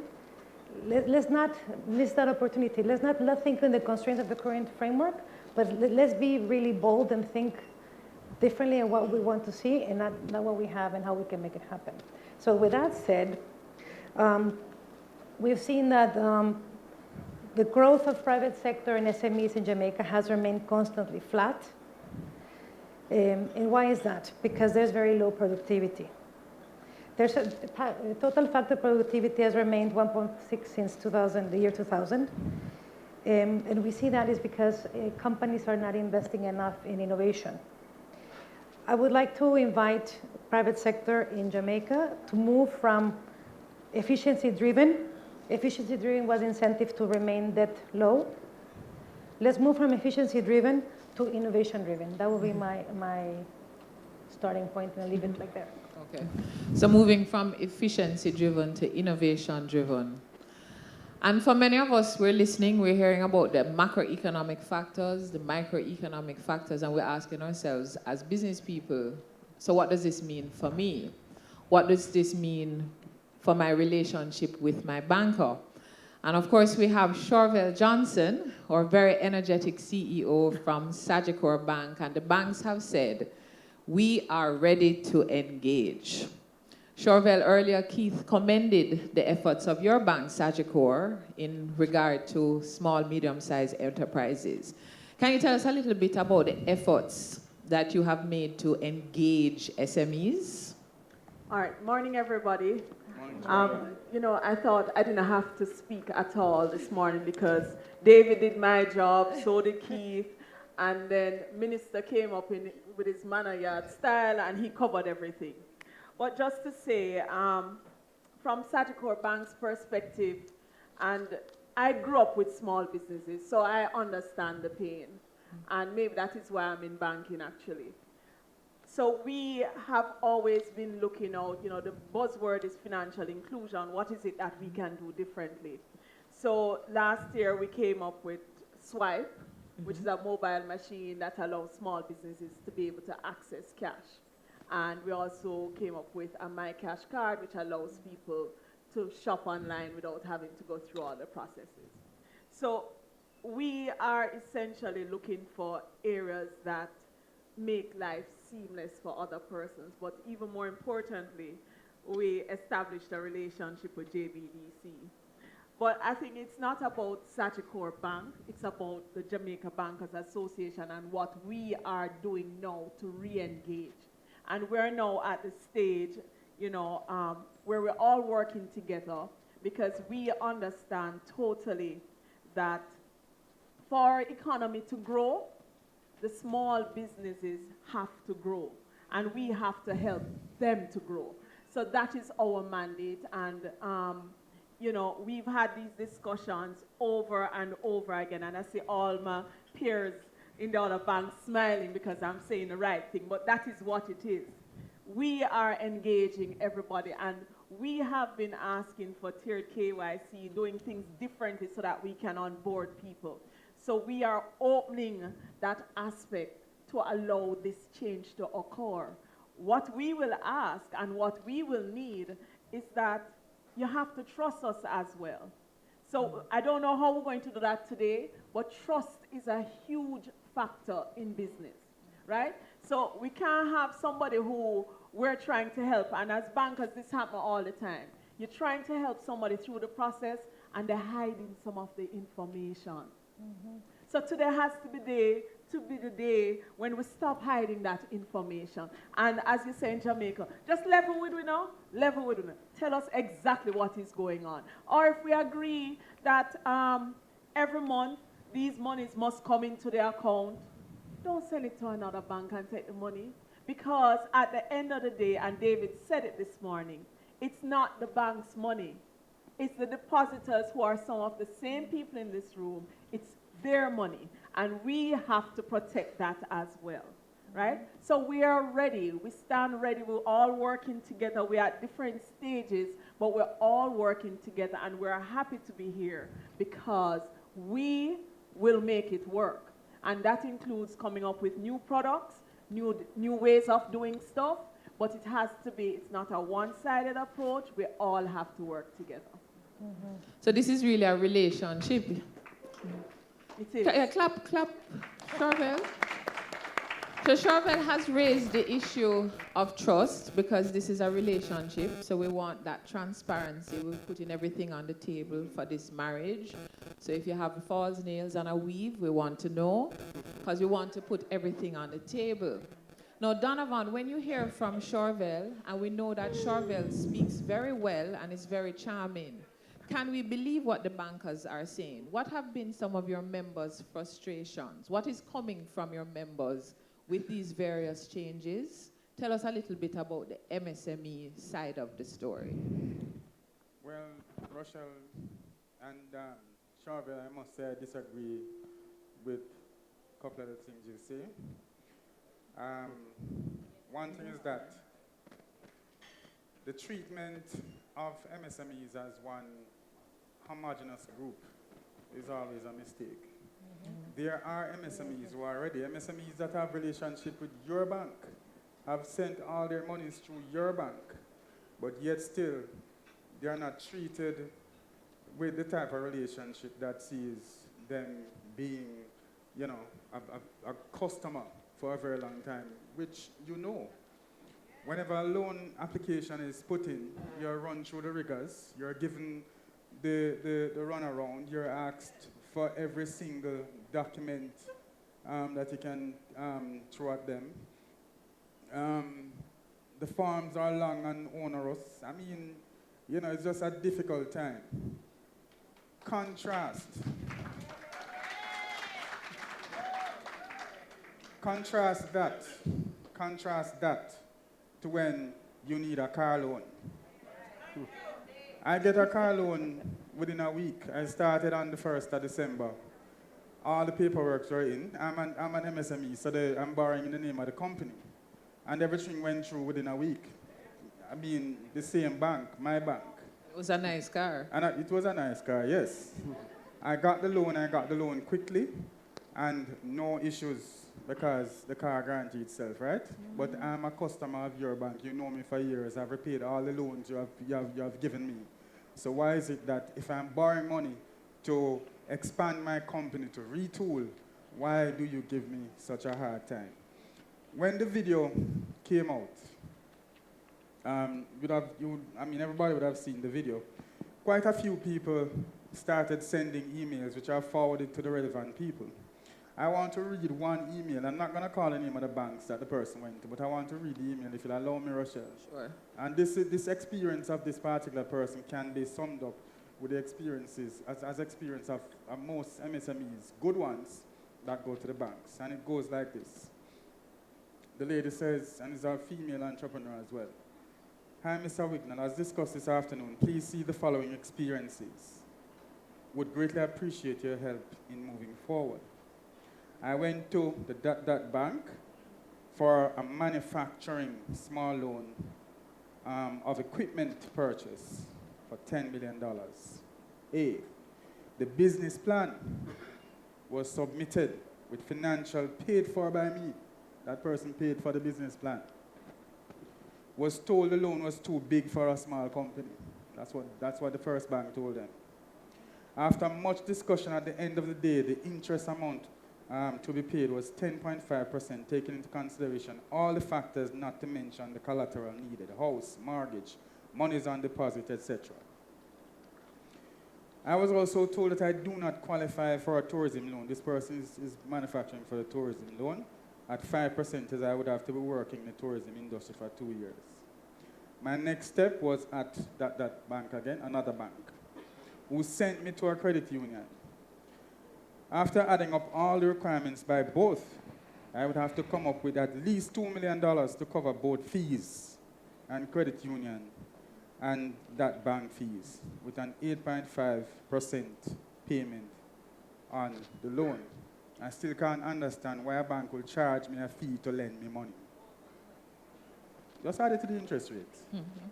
Let's not miss that opportunity. Let's not think in the constraints of the current framework, but let's be really bold and think differently in what we want to see, and not what we have and how we can make it happen. So with that said, we've seen that the growth of private sector and SMEs in Jamaica has remained constantly flat. And why is that? Because there's very low productivity. There's total factor productivity has remained 1.6 since the year 2000. And we see that is because companies are not investing enough in innovation. I would like to invite private sector in Jamaica to move from efficiency-driven was incentive to remain debt low. Let's move from efficiency-driven to innovation-driven. That will be my starting point, and I'll leave it like that. Okay. So moving from efficiency-driven to innovation-driven. And for many of us, we're listening, we're hearing about the macroeconomic factors, the microeconomic factors, and we're asking ourselves, as business people, so what does this mean for me? What does this mean for my relationship with my banker? And of course, we have Chorvelle Johnson, our very energetic CEO from Sagicor Bank, and the banks have said, we are ready to engage. Chorvelle, earlier Keith commended the efforts of your bank, Sagicor, in regard to small, medium-sized enterprises. Can you tell us a little bit about the efforts that you have made to engage SMEs? All right, morning everybody. You know, I thought I didn't have to speak at all this morning because David did my job, so did Keith, and then Minister came up with his manor yard style and he covered everything. But just to say, from Sagicor Bank's perspective, and I grew up with small businesses, so I understand the pain, and maybe that is why I'm in banking actually. So we have always been looking out, you know, the buzzword is financial inclusion. What is it that we can do differently? So last year we came up with Swipe, which is a mobile machine that allows small businesses to be able to access cash. And we also came up with a My Cash card, which allows people to shop online without having to go through all the processes. So we are essentially looking for areas that make life seamless for other persons, but even more importantly, we established a relationship with JBDC. But I think it's not about Sagicor Bank, it's about the Jamaica Bankers Association and what we are doing now to re-engage. And we're now at the stage, you know, where we're all working together. because we understand totally that for our economy to grow, the small businesses have to grow, and we have to help them to grow. So that is our mandate, and you know, we've had these discussions over and over again, and I see all my peers in the other bank smiling because I'm saying the right thing, but that is what it is. We are engaging everybody, and we have been asking for tiered KYC, doing things differently so that we can onboard people. So we are opening that aspect to allow this change to occur. What we will ask and what we will need is that you have to trust us as well. So I don't know how we're going to do that today, but trust is a huge factor in business, right? So we can't have somebody who we're trying to help, and as bankers, this happens all the time. You're trying to help somebody through the process, and they're hiding some of the information. So today has to be the day when we stop hiding that information. And as you say in Jamaica, just level with we now, level with we. Tell us exactly what is going on. Or if we agree that every month these monies must come into the account, don't send it to another bank and take the money. Because at the end of the day, and David said it this morning, it's not the bank's money. It's the depositors who are some of the same people in this room. It's their money, and we have to protect that as well, right? So we are ready. We stand ready. We're all working together. We're at different stages, but we're all working together, and we're happy to be here because we will make it work. And that includes coming up with new products, new ways of doing stuff, but it has to be, it's not a one-sided approach. We all have to work together. So this is really a relationship. It is. Yeah, clap, Chorvelle. So Chorvelle has raised the issue of trust because this is a relationship. So we want that transparency. We're putting everything on the table for this marriage. So if you have false nails and a weave, we want to know because we want to put everything on the table. Now, Donovan, when you hear from Chorvelle, and we know that Chorvelle speaks very well and is very charming, can we believe what the bankers are saying? What have been some of your members' frustrations? What is coming from your members with these various changes? Tell us a little bit about the MSME side of the story. Well, Rochelle and Chorvelle, I must say I disagree with a couple of the things you say. One thing is that the treatment of MSMEs as one homogeneous group is always a mistake. There are MSMEs who are ready, MSMEs that have relationship with your bank, have sent all their monies through your bank, but yet still they are not treated with the type of relationship that sees them being, you know, a customer for a very long time, which you know. Whenever a loan application is put in, you're run through the rigors, you're given the runaround, you're asked for every single document that you can throw at them. The forms are long and onerous. I mean, you know, it's just a difficult time. Contrast that to when you need a car loan. I get a car loan within a week. I started on the 1st of December. All the paperwork are in. I'm an MSME, so I'm borrowing in the name of the company. And everything went through within a week. I mean, the same bank, my bank. It was a nice car. And it was a nice car, yes. I got the loan quickly, and no issues because the car guaranteed itself, right? But I'm a customer of your bank. You know me for years. I've repaid all the loans you have given me. So why is it that if I'm borrowing money to expand my company, to retool, why do you give me such a hard time? When the video came out, everybody would have seen the video. Quite a few people started sending emails which are forwarded to the relevant people. I want to read one email. I'm not going to call the name of the banks that the person went to, but I want to read the email if you'll allow me, Rochelle. Sure. And this experience of this particular person can be summed up with the experiences, as experience of most MSMEs, good ones, that go to the banks. And it goes like this. The lady says, and is a female entrepreneur as well. Hi, Mr. Wignall, as discussed this afternoon, please see the following experiences. Would greatly appreciate your help in moving forward. I went to the bank for a manufacturing small loan of equipment purchase for $10 million. A, the business plan was submitted with financial paid for by me. That person paid for the business plan. Was told the loan was too big for a small company. That's what the first bank told them. After much discussion at the end of the day, the interest amount to be paid was 10.5%, taking into consideration all the factors, not to mention the collateral needed, house, mortgage, monies on deposit, etc. I was also told that I do not qualify for a tourism loan. This person is manufacturing for the tourism loan. At 5%, as I would have to be working in the tourism industry for 2 years. My next step was at that bank again, another bank, who sent me to a credit union. After adding up all the requirements by both, I would have to come up with at least $2 million to cover both fees and credit union and that bank fees, with an 8.5% payment on the loan. I still can't understand why a bank will charge me a fee to lend me money. Just add it to the interest rate. Mm-hmm.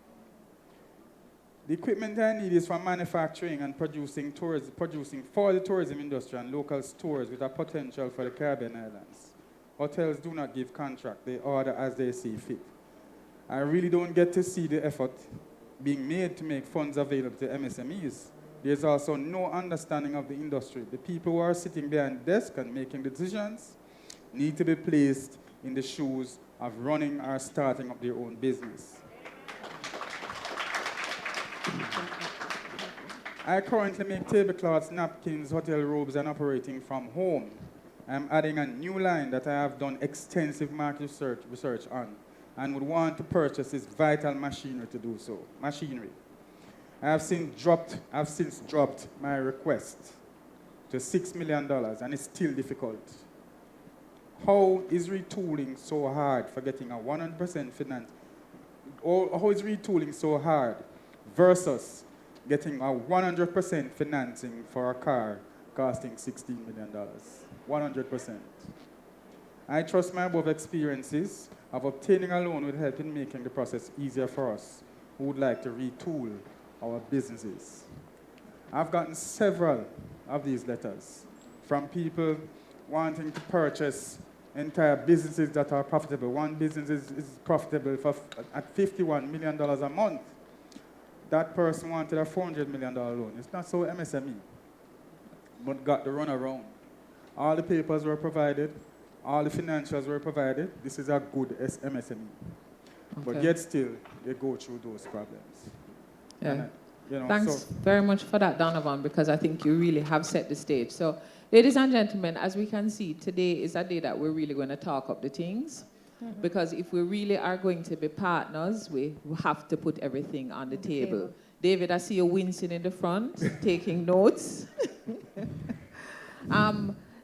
The equipment I need is for manufacturing and producing for the tourism industry and local stores with a potential for the Caribbean islands. Hotels do not give contract, they order as they see fit. I really don't get to see the effort being made to make funds available to MSMEs. There's also no understanding of the industry. The people who are sitting behind the desk and making the decisions need to be placed in the shoes of running or starting up their own business. I currently make tablecloths, napkins, hotel robes, and operating from home. I'm adding a new line that I have done extensive market research on and would want to purchase this vital machinery to do so. I have since dropped my request to $6 million, and it's still difficult. How is retooling so hard for getting a 100% finance? Or how is retooling so hard versus getting a 100% financing for a car costing $16 million? 100%. I trust my above experiences of obtaining a loan would help in making the process easier for us who would like to retool our businesses. I've gotten several of these letters from people wanting to purchase entire businesses that are profitable. One business is profitable at $51 million a month. That person wanted a $400 million loan. It's not so MSME, but got the runaround. All the papers were provided, all the financials were provided. This is a good MSME. Okay. But yet still, they go through those problems. Yeah. And, thanks very much for that, Donovan, because I think you really have set the stage. So, ladies and gentlemen, as we can see, today is a day that we're really going to talk up the things. Mm-hmm. Because if we really are going to be partners, we have to put everything on the table. David, I see you wincing in the front, taking notes.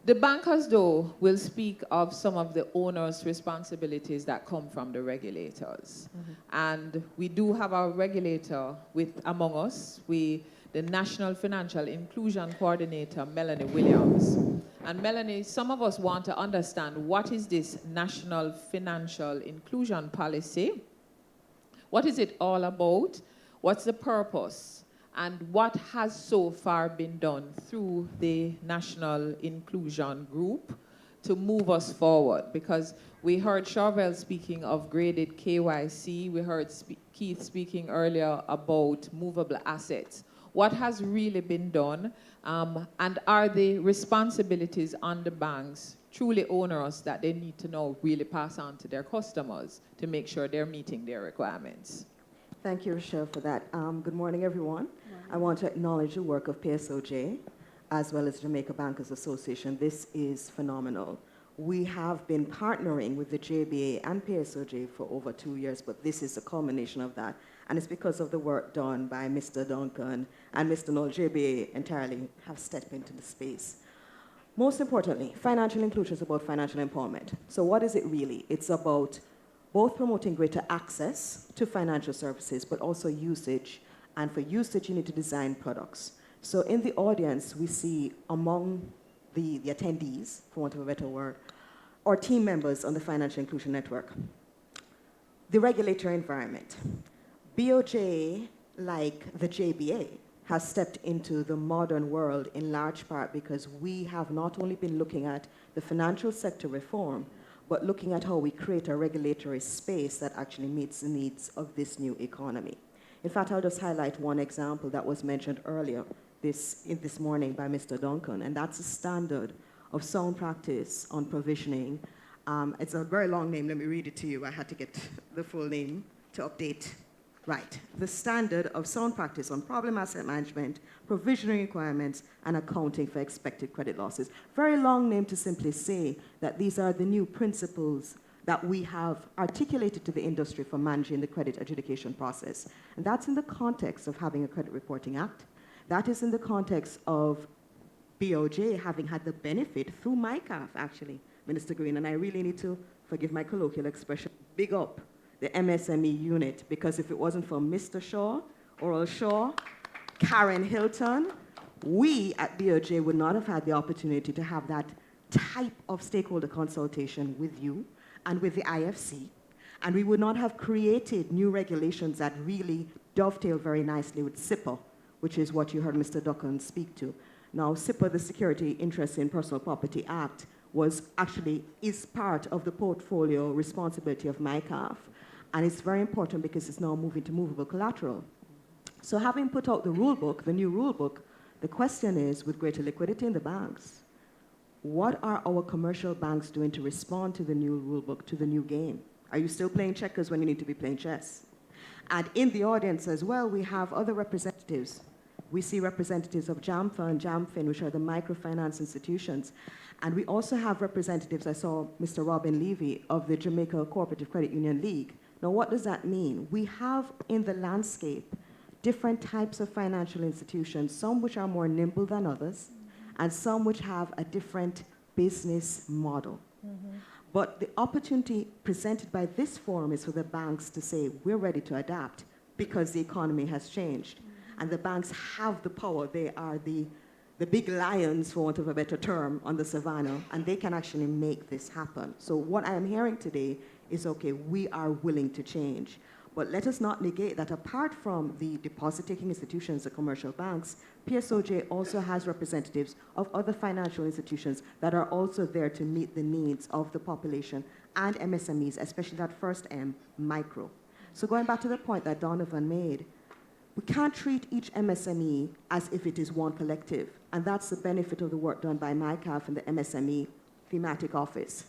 The bankers, though, will speak of some of the onerous responsibilities that come from the regulators. Mm-hmm. And we do have our regulator among us, the National Financial Inclusion Coordinator, Melanie Williams. And Melanie, some of us want to understand, what is this National Financial Inclusion Policy? What is it all about? What's the purpose? And what has so far been done through the National Inclusion Group to move us forward? Because we heard Chorvelle speaking of graded KYC. We heard Keith speaking earlier about movable assets. What has really been done? And are the responsibilities on the banks truly onerous that they need to now really pass on to their customers to make sure they're meeting their requirements? Thank you, Rochelle, for that. Good morning, everyone. I want to acknowledge the work of PSOJ as well as Jamaica Bankers Association. This is phenomenal. we have been partnering with the JBA and PSOJ for over 2 years, but this is a culmination of that. And it's because of the work done by Mr. Duncan and Mr. Noel. JBA entirely have stepped into the space. Most importantly, financial inclusion is about financial empowerment. So what is it really? It's about both promoting greater access to financial services, but also usage. And for usage, you need to design products. So in the audience, we see among the attendees, for want of a better word, or team members on the Financial Inclusion Network, the regulatory environment. BOJ, like the JBA, has stepped into the modern world in large part because we have not only been looking at the financial sector reform, but looking at how we create a regulatory space that actually meets the needs of this new economy. In fact, I'll just highlight one example that was mentioned earlier this morning by Mr. Duncan, and that's a standard of sound practice on provisioning. It's a very long name. Let me read it to you. I had to get the full name to update. Right. The standard of sound practice on problem asset management, provisioning requirements, and accounting for expected credit losses. Very long name to simply say that these are the new principles that we have articulated to the industry for managing the credit adjudication process. And that's in the context of having a Credit Reporting Act. That is in the context of BOJ having had the benefit through MICAF, actually, Minister Green, and I really need to, forgive my colloquial expression, big up the MSME unit, because if it wasn't for Mr. Shaw, Oral Shaw, Karen Hilton, we at BOJ would not have had the opportunity to have that type of stakeholder consultation with you and with the IFC, and we would not have created new regulations that really dovetail very nicely with SIPA, which is what you heard Mr. Duncan speak to. Now, SIPA, the Security Interest in Personal Property Act, is part of the portfolio responsibility of MICAF. And it's very important because it's now moving to movable collateral. So having put out the rule book, the new rule book, the question is, with greater liquidity in the banks, what are our commercial banks doing to respond to the new rule book, to the new game? Are you still playing checkers when you need to be playing chess? And in the audience as well, we have other representatives. We see representatives of JAMFA and JAMFIN, which are the microfinance institutions. And we also have representatives, I saw Mr. Robin Levy of the Jamaica Cooperative Credit Union League. Now, what does that mean? We have in the landscape different types of financial institutions, some which are more nimble than others, and some which have a different business model. But the opportunity presented by this forum is for the banks to say, we're ready to adapt because the economy has changed. And the banks have the power. They are the big lions, for want of a better term, on the savannah, and they can actually make this happen. So what I am hearing today is, okay, we are willing to change. But let us not negate that apart from the deposit-taking institutions, the commercial banks, PSOJ also has representatives of other financial institutions that are also there to meet the needs of the population and MSMEs, especially that first M, micro. So going back to the point that Donovan made, we can't treat each MSME as if it is one collective, and that's the benefit of the work done by MICAF and the MSME thematic office.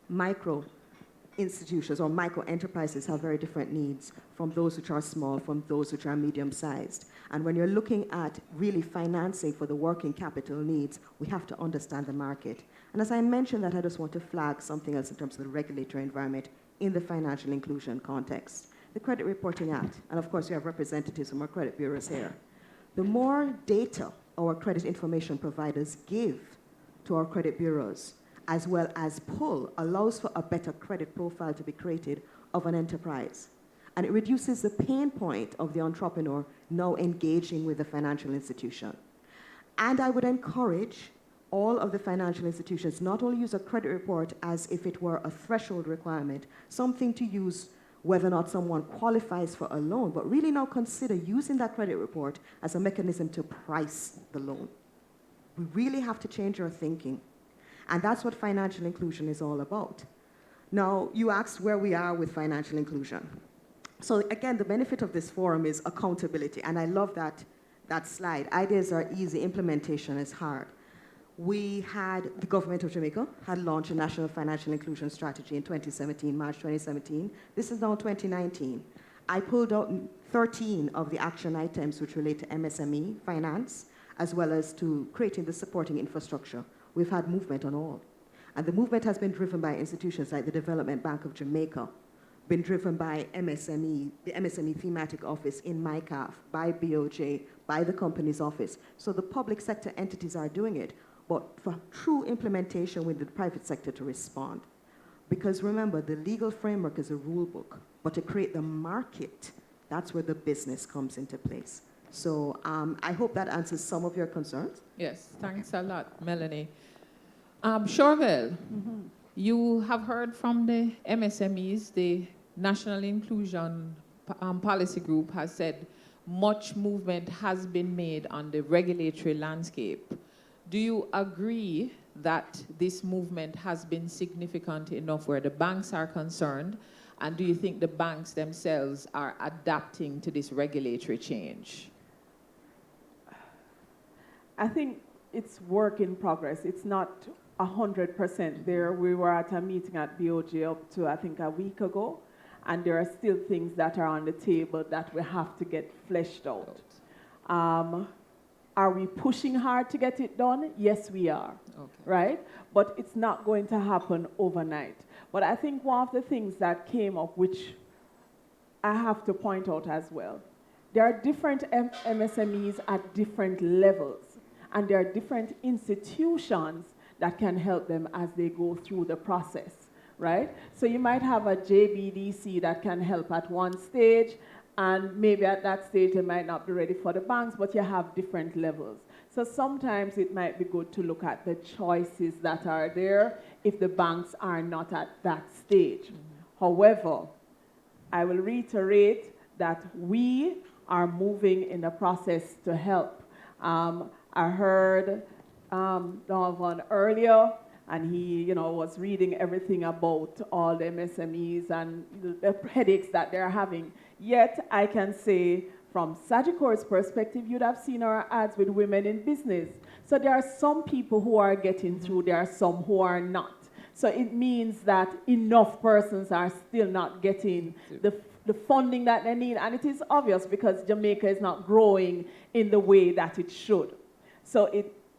Micro institutions or micro enterprises have very different needs from those which are small, from those which are medium-sized. And when you're looking at really financing for the working capital needs, we have to understand the market. And as I mentioned that, I just want to flag something else in terms of the regulatory environment in the financial inclusion context. The Credit Reporting Act, and of course we have representatives from our credit bureaus here. The more data our credit information providers give to our credit bureaus, as well as pull, allows for a better credit profile to be created of an enterprise. And it reduces the pain point of the entrepreneur now engaging with the financial institution. And I would encourage all of the financial institutions not only use a credit report as if it were a threshold requirement, something to use whether or not someone qualifies for a loan, but really now consider using that credit report as a mechanism to price the loan. We really have to change our thinking. And that's what financial inclusion is all about. Now, you asked where we are with financial inclusion. So again, the benefit of this forum is accountability, and I love that slide. Ideas are easy, implementation is hard. The government of Jamaica had launched a national financial inclusion strategy in 2017, March 2017. This is now 2019. I pulled out 13 of the action items which relate to MSME finance, as well as to creating the supporting infrastructure. We've had movement on all. And the movement has been driven by institutions like the Development Bank of Jamaica, been driven by MSME, the MSME Thematic Office in MICAF, by BOJ, by the Companies Office. So the public sector entities are doing it, but for true implementation, we need the private sector to respond. Because remember, the legal framework is a rule book, but to create the market, that's where the business comes into place. So I hope that answers some of your concerns. Yes, thanks a lot, Melanie. Chorvelle, you have heard from the MSMEs, the National Inclusion Policy Group has said much movement has been made on the regulatory landscape. Do you agree that this movement has been significant enough where the banks are concerned? And do you think the banks themselves are adapting to this regulatory change? I think it's work in progress. It's not 100% there. We were at a meeting at BOJ up to, I think, a week ago, and there are still things that are on the table that we have to get fleshed out. Are we pushing hard to get it done? Yes, we are, right? But it's not going to happen overnight. But I think one of the things that came up, which I have to point out as well, there are different MSMEs at different levels, and there are different institutions that can help them as they go through the process, right? So you might have a JBDC that can help at one stage, and maybe at that stage they might not be ready for the banks, but you have different levels. So sometimes it might be good to look at the choices that are there if the banks are not at that stage. However, I will reiterate that we are moving in the process to help. I heard Noel earlier, and he, was reading everything about all the MSMEs and the headaches that they're having. Yet, I can say, from Sagicor's perspective, you'd have seen our ads with women in business. So there are some people who are getting through, there are some who are not. So it means that enough persons are still not getting the funding that they need. And it is obvious because Jamaica is not growing in the way that it should. So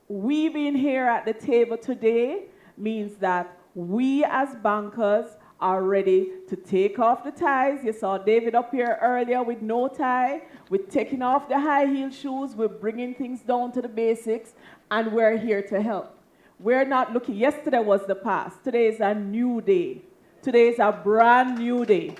we being here at the table today means that we as bankers are ready to take off the ties. You saw David up here earlier with no tie. We're taking off the high heel shoes. We're bringing things down to the basics, and we're here to help. We're not looking, yesterday was the past. Today is a new day. Today is a brand new day.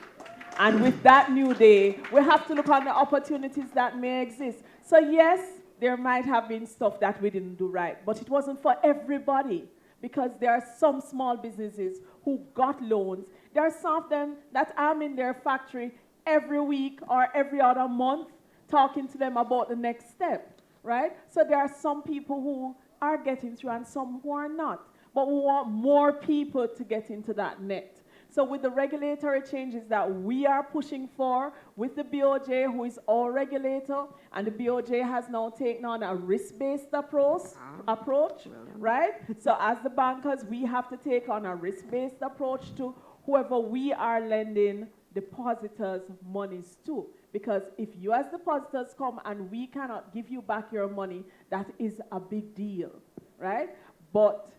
And with that new day, we have to look on the opportunities that may exist. So yes, there might have been stuff that we didn't do right, but it wasn't for everybody, because there are some small businesses who got loans. There are some of them that I'm in their factory every week or every other month talking to them about the next step, right? So there are some people who are getting through and some who are not. But we want more people to get into that net. So with the regulatory changes that we are pushing for, with the BOJ, who is our regulator, and the BOJ has now taken on a risk-based approach, right? So as the bankers, we have to take on a risk-based approach to whoever we are lending depositors monies to. Because if you as depositors come and we cannot give you back your money, that is a big deal, right? But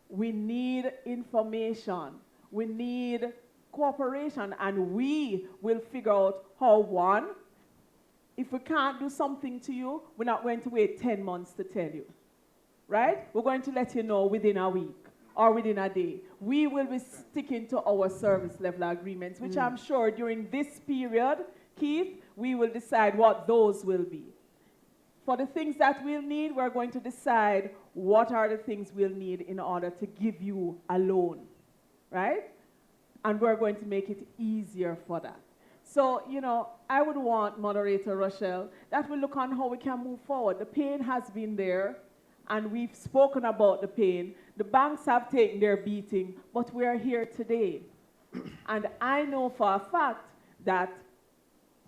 we need information. We need cooperation, and we will figure out how, one, if we can't do something to you, we're not going to wait 10 months to tell you, right? We're going to let you know within a week or within a day. We will be sticking to our service level agreements, which I'm sure during this period, Keith, we will decide what those will be. For the things that we'll need, we're going to decide what are the things we'll need in order to give you a loan, right? And we're going to make it easier for that. So, I would want, Moderator Rochelle, that we look on how we can move forward. The pain has been there, and we've spoken about the pain. The banks have taken their beating, but we are here today. And I know for a fact that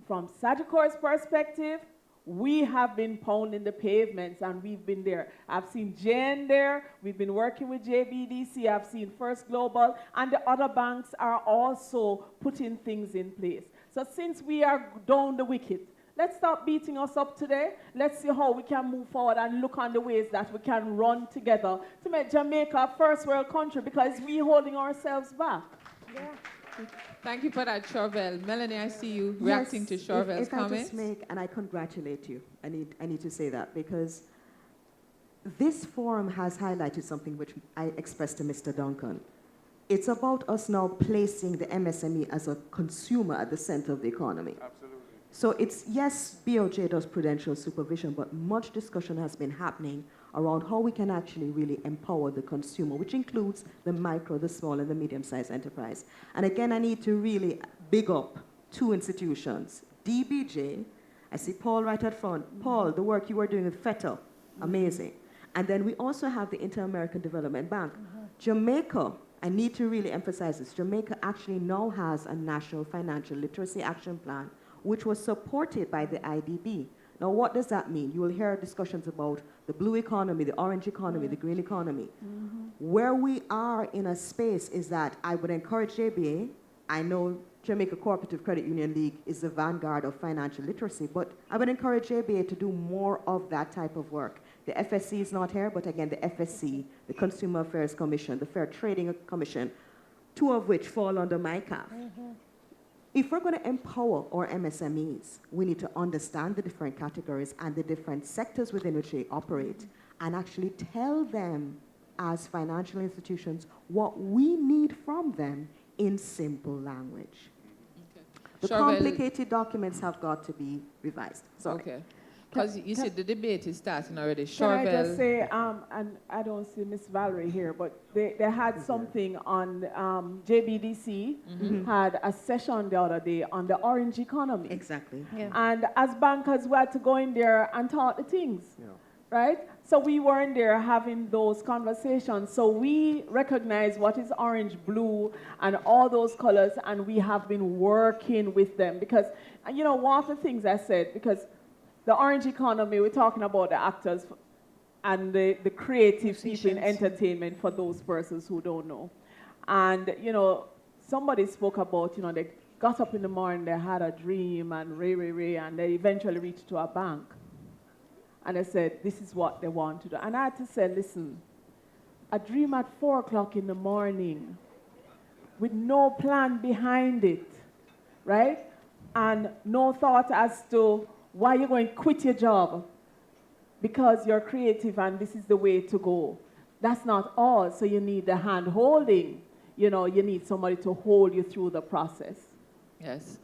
from Sagicor's perspective, we have been pounding the pavements, and we've been there. I've seen Jane there. We've been working with JBDC. I've seen First Global, and the other banks are also putting things in place. So since we are down the wicket, Let's stop beating us up today. Let's see how we can move forward and look on the ways that we can run together to make Jamaica a first world country, because we're holding ourselves back. Yeah. Thank you for that, Chorvelle. Melanie, I see you reacting to Chorvelle's if I comments. just make, and I congratulate you, I need to say that, because this forum has highlighted something which I expressed to Mr. Duncan. It's about us now placing the MSME as a consumer at the center of the economy. Absolutely. So it's, yes, BOJ does prudential supervision, but much discussion has been happening around how we can actually really empower the consumer, which includes the micro, the small, and the medium-sized enterprise. And again, I need to really big up two institutions. DBJ, I see Paul right at front. Paul, the work you are doing with FETA, amazing. And then we also have the Inter-American Development Bank. Jamaica, I need to really emphasize this, Jamaica actually now has a national financial literacy action plan, which was supported by the IDB. Now, what does that mean? You will hear discussions about the blue economy, the orange economy, the green economy. Where we are in a space is that I would encourage JBA, I know Jamaica Cooperative Credit Union League is the vanguard of financial literacy, but I would encourage JBA to do more of that type of work. The FSC is not here, but again, the FSC, the Consumer Affairs Commission, the Fair Trading Commission, two of which fall under my CAF. If we're going to empower our MSMEs, we need to understand the different categories and the different sectors within which they operate, and actually tell them as financial institutions what we need from them in simple language. The complicated documents have got to be revised. Sorry. Okay. Because you said the debate is starting already. Can I just Chorvelle. say, and I don't see Miss Valerie here, but they had something on JBDC, had a session the other day on the orange economy. Exactly. Yeah. And as bankers, we had to go in there and talk the things, right? So we were in there having those conversations. So we recognize what is orange, blue, and all those colors, and we have been working with them. Because, you know, one of the things I said, because the orange economy, we're talking about the actors and the creative people in entertainment for those persons who don't know. And, you know, somebody spoke about, you know, they got up in the morning, they had a dream, and and they eventually reached to a bank. And they said, this is what they want to do. And I had to say, listen, a dream at 4 o'clock in the morning with no plan behind it, right? And no thought as to why you're going to quit your job because you're creative and this is the way to go. That's not all. So you need the hand holding. You know, you need somebody to hold you through the process. Yes.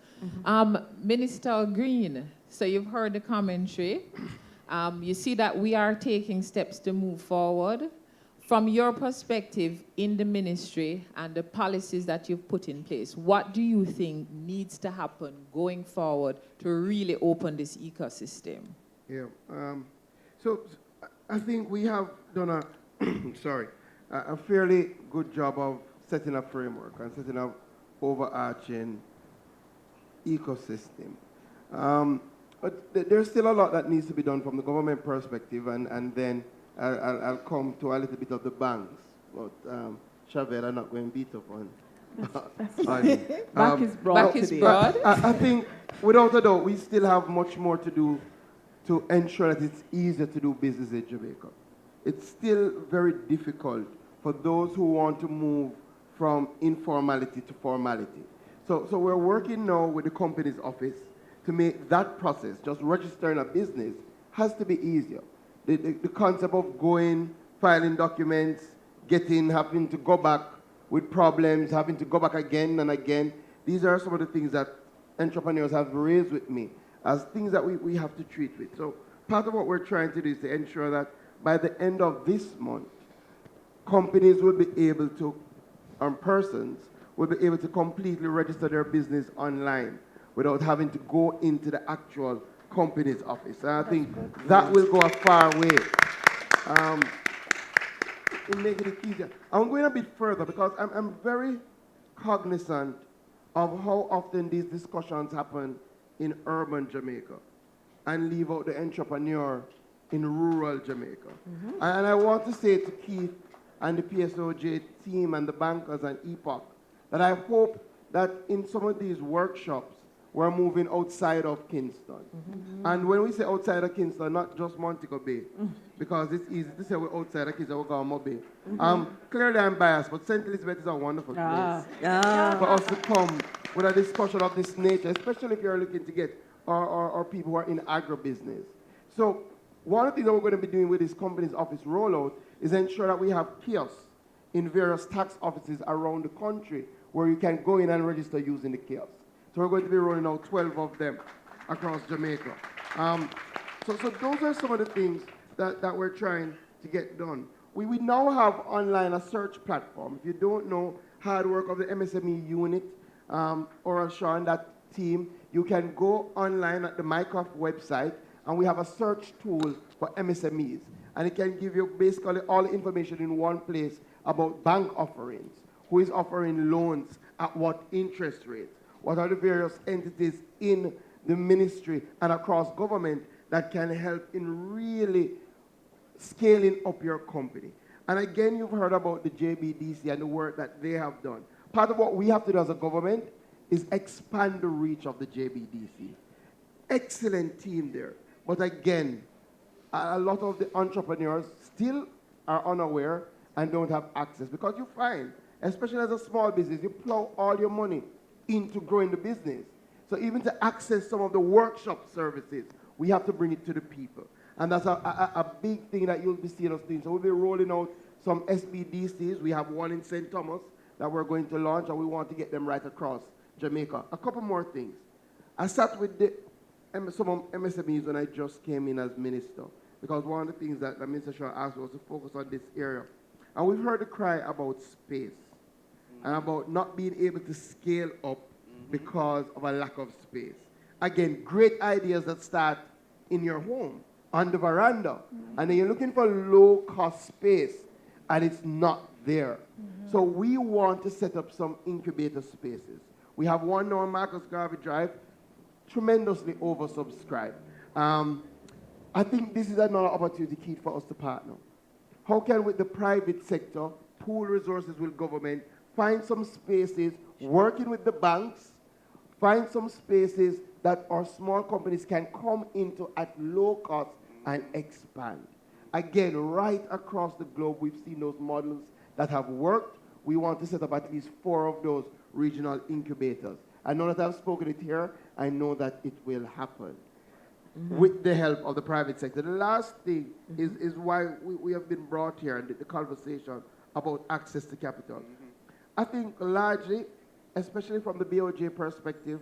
Minister Green, so you've heard the commentary. You see that we are taking steps to move forward. From your perspective in the ministry and the policies that you've put in place, what do you think needs to happen going forward to really open this ecosystem? Yeah. So I think we have done a, a fairly good job of setting a framework and setting up overarching ecosystem. But there's still a lot that needs to be done from the government perspective, and then I'll come to a little bit of the banks. But Chorvelle, I'm not going to beat up on. Back is broad. Back is broad. I think, without a doubt, we still have much more to do to ensure that it's easier to do business in Jamaica. It's still very difficult for those who want to move from informality to formality. So we're working now with the Companies Office to make that process, just registering a business, has to be easier. The concept of going, filing documents, having to go back with problems, having to go back again and again, these are some of the things that entrepreneurs have raised with me as things that we have to treat with. So part of what we're trying to do is to ensure that by the end of this month, companies will be able to, persons will be able to completely register their business online without having to go into the actual Companies Office. And I think that will go a far way in making it easier. I'm going a bit further because I'm very cognizant of how often these discussions happen in urban Jamaica and leave out the entrepreneur in rural Jamaica. And I want to say to Keith and the PSOJ team and the bankers and EPOC that I hope that in some of these workshops, we're moving outside of Kingston. And when we say outside of Kingston, not just Montego Bay, because it's easy to say we're outside of Kingston, we're going to Bay. Clearly I'm biased, but St. Elizabeth is a wonderful place for us to come with a discussion of this nature, especially if you're looking to get our people who are in agribusiness. So one of the things that we're going to be doing with this company's office rollout is ensure that we have kiosks in various tax offices around the country where you can go in and register using the kiosks. So we're going to be rolling out 12 of them across Jamaica. So those are some of the things that we're trying to get done. We now have online a search platform. If you don't know hard work of the MSME unit or Sean, that team, you can go online at the Mycroft website, and we have a search tool for MSMEs. And it can give you basically all the information in one place about bank offerings, who is offering loans, at what interest rates, what are the various entities in the ministry and across government that can help in really scaling up your company. And again, you've heard about the JBDC and the work that they have done. Part of what we have to do as a government is expand the reach of the JBDC. Excellent team there. But again, a lot of the entrepreneurs still are unaware and don't have access, because you find, especially as a small business, you plow all your money into growing the business. So even to access some of the workshop services, we have to bring it to the people. And that's a big thing that you'll be seeing us doing. So we'll be rolling out some SBDCs. We have one in St. Thomas that we're going to launch, and we want to get them right across Jamaica. A couple more things. I sat with some MSMEs when I just came in as minister, because one of the things that Minister Shaw asked was to focus on this area. And we've heard the cry about space and about not being able to scale up because of a lack of space. Again, great ideas that start in your home, on the veranda, and then you're looking for low-cost space, and it's not there. So we want to set up some incubator spaces. We have one now on Marcus Garvey Drive, tremendously oversubscribed. I think this is another opportunity, Keith, for us to partner. How can, with the private sector, pool resources with government, find some spaces, working with the banks, find some spaces that our small companies can come into at low cost and expand. Again, right across the globe, we've seen those models that have worked. We want to set up at least 4 of those regional incubators. I know that I've spoken it here. I know that it will happen with the help of the private sector. The last thing is why we have been brought here, and the conversation about access to capital. I think largely, especially from the BOJ perspective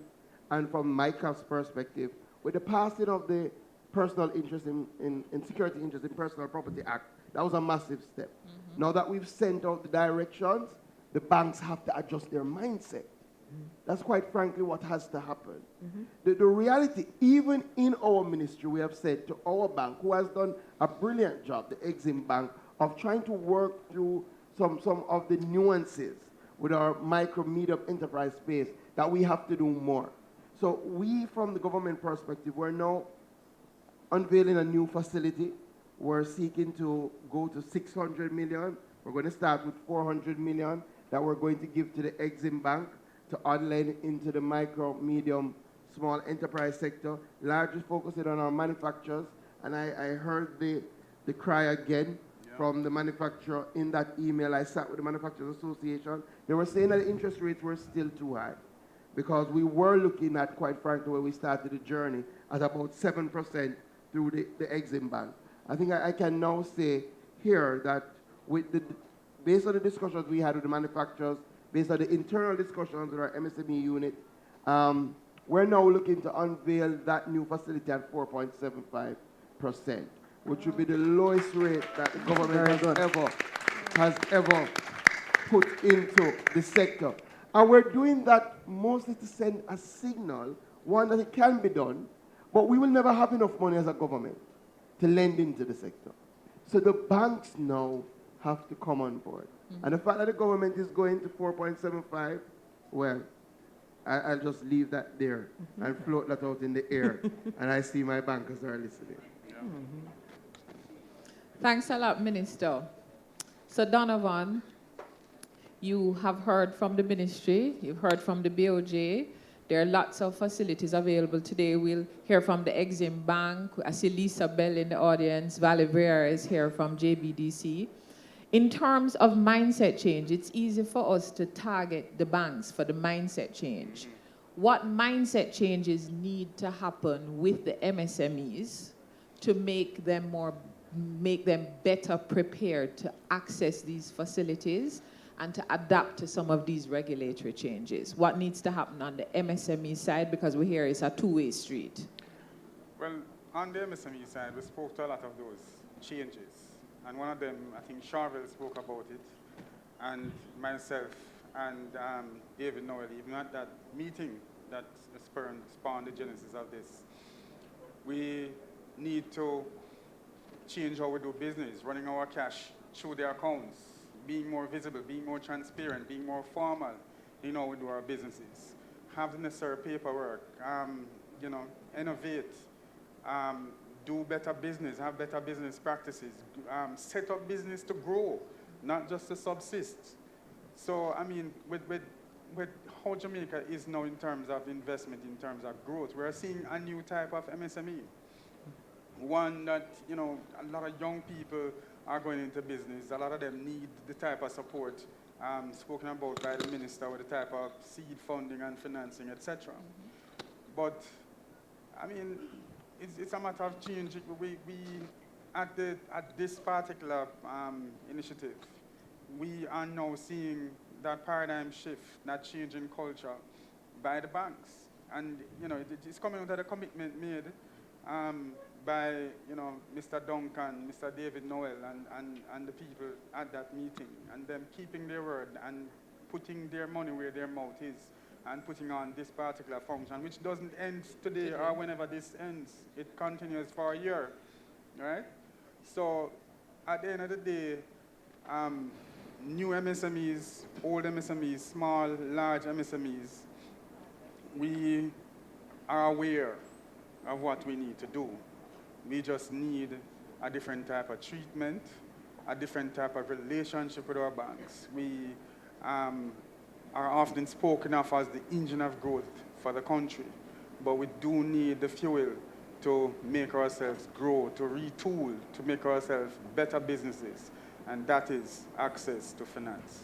and from Mycroft's perspective, with the passing of the Personal Interest in Security Interest in Personal Property Act, that was a massive step. Now that we've sent out the directions, the banks have to adjust their mindset. That's quite frankly what has to happen. The reality, even in our ministry, we have said to our bank, who has done a brilliant job, the Exim Bank, of trying to work through some of the nuances with our micro, medium enterprise space, that we have to do more. So we, from the government perspective, we're now unveiling a new facility. We're seeking to go to 600 million. We're going to start with 400 million that we're going to give to the Exim Bank to online into the micro, medium, small enterprise sector, largely focusing on our manufacturers. And I heard the cry again from the manufacturer in that email. I sat with the Manufacturers Association. They were saying that the interest rates were still too high, because we were looking at, quite frankly, when we started the journey, at about 7% through the Exim Bank. I think I can now say here that based on the discussions we had with the manufacturers, based on the internal discussions with our MSME unit, we're now looking to unveil that new facility at 4.75%, which would be the lowest rate that the government has ever put into the sector. And we're doing that mostly to send a signal, one, that it can be done, but we will never have enough money as a government to lend into the sector. So the banks now have to come on board. And the fact that the government is going to 4.75, well, I'll just leave that there and float that out in the air. And I see my bankers are listening. Thanks a lot, Minister. So Donovan, you have heard from the ministry, you've heard from the BOJ. There are lots of facilities available today. We'll hear from the Exim Bank. I see Lisa Bell in the audience. Valley Vera is here from JBDC. In terms of mindset change, it's easy for us to target the banks for the mindset change. What mindset changes need to happen with the MSMEs to make them better prepared to access these facilities and to adapt to some of these regulatory changes? What needs to happen on the MSME side? Because we hear it's a two-way street. Well, on the MSME side, we spoke to a lot of those changes. And one of them, I think Chorvelle spoke about it, and myself and David Noel, even at that meeting that spawned the genesis of this. We need to change how we do business, running our cash through the accounts, being more visible, being more transparent, being more formal in how we do our businesses, have the necessary paperwork, innovate, do better business, have better business practices, set up business to grow, not just to subsist. So, I mean, with how Jamaica is now in terms of investment, in terms of growth, we're seeing a new type of MSME. One that, a lot of young people are going into business. A lot of them need the type of support spoken about by the minister with the type of seed funding and financing, etc. But, I mean, it's a matter of change. We at this particular initiative, we are now seeing that paradigm shift, that change in culture by the banks. And, it's coming out of the commitment made by, Mr. Duncan, Mr. David Noel, and the people at that meeting, and them keeping their word and putting their money where their mouth is, and putting on this particular function, which doesn't end today or whenever this ends. It continues for a year, right? So at the end of the day, new MSMEs, old MSMEs, small, large MSMEs, we are aware of what we need to do. We just need a different type of treatment, a different type of relationship with our banks. We are often spoken of as the engine of growth for the country, but we do need the fuel to make ourselves grow, to retool, to make ourselves better businesses, and that is access to finance.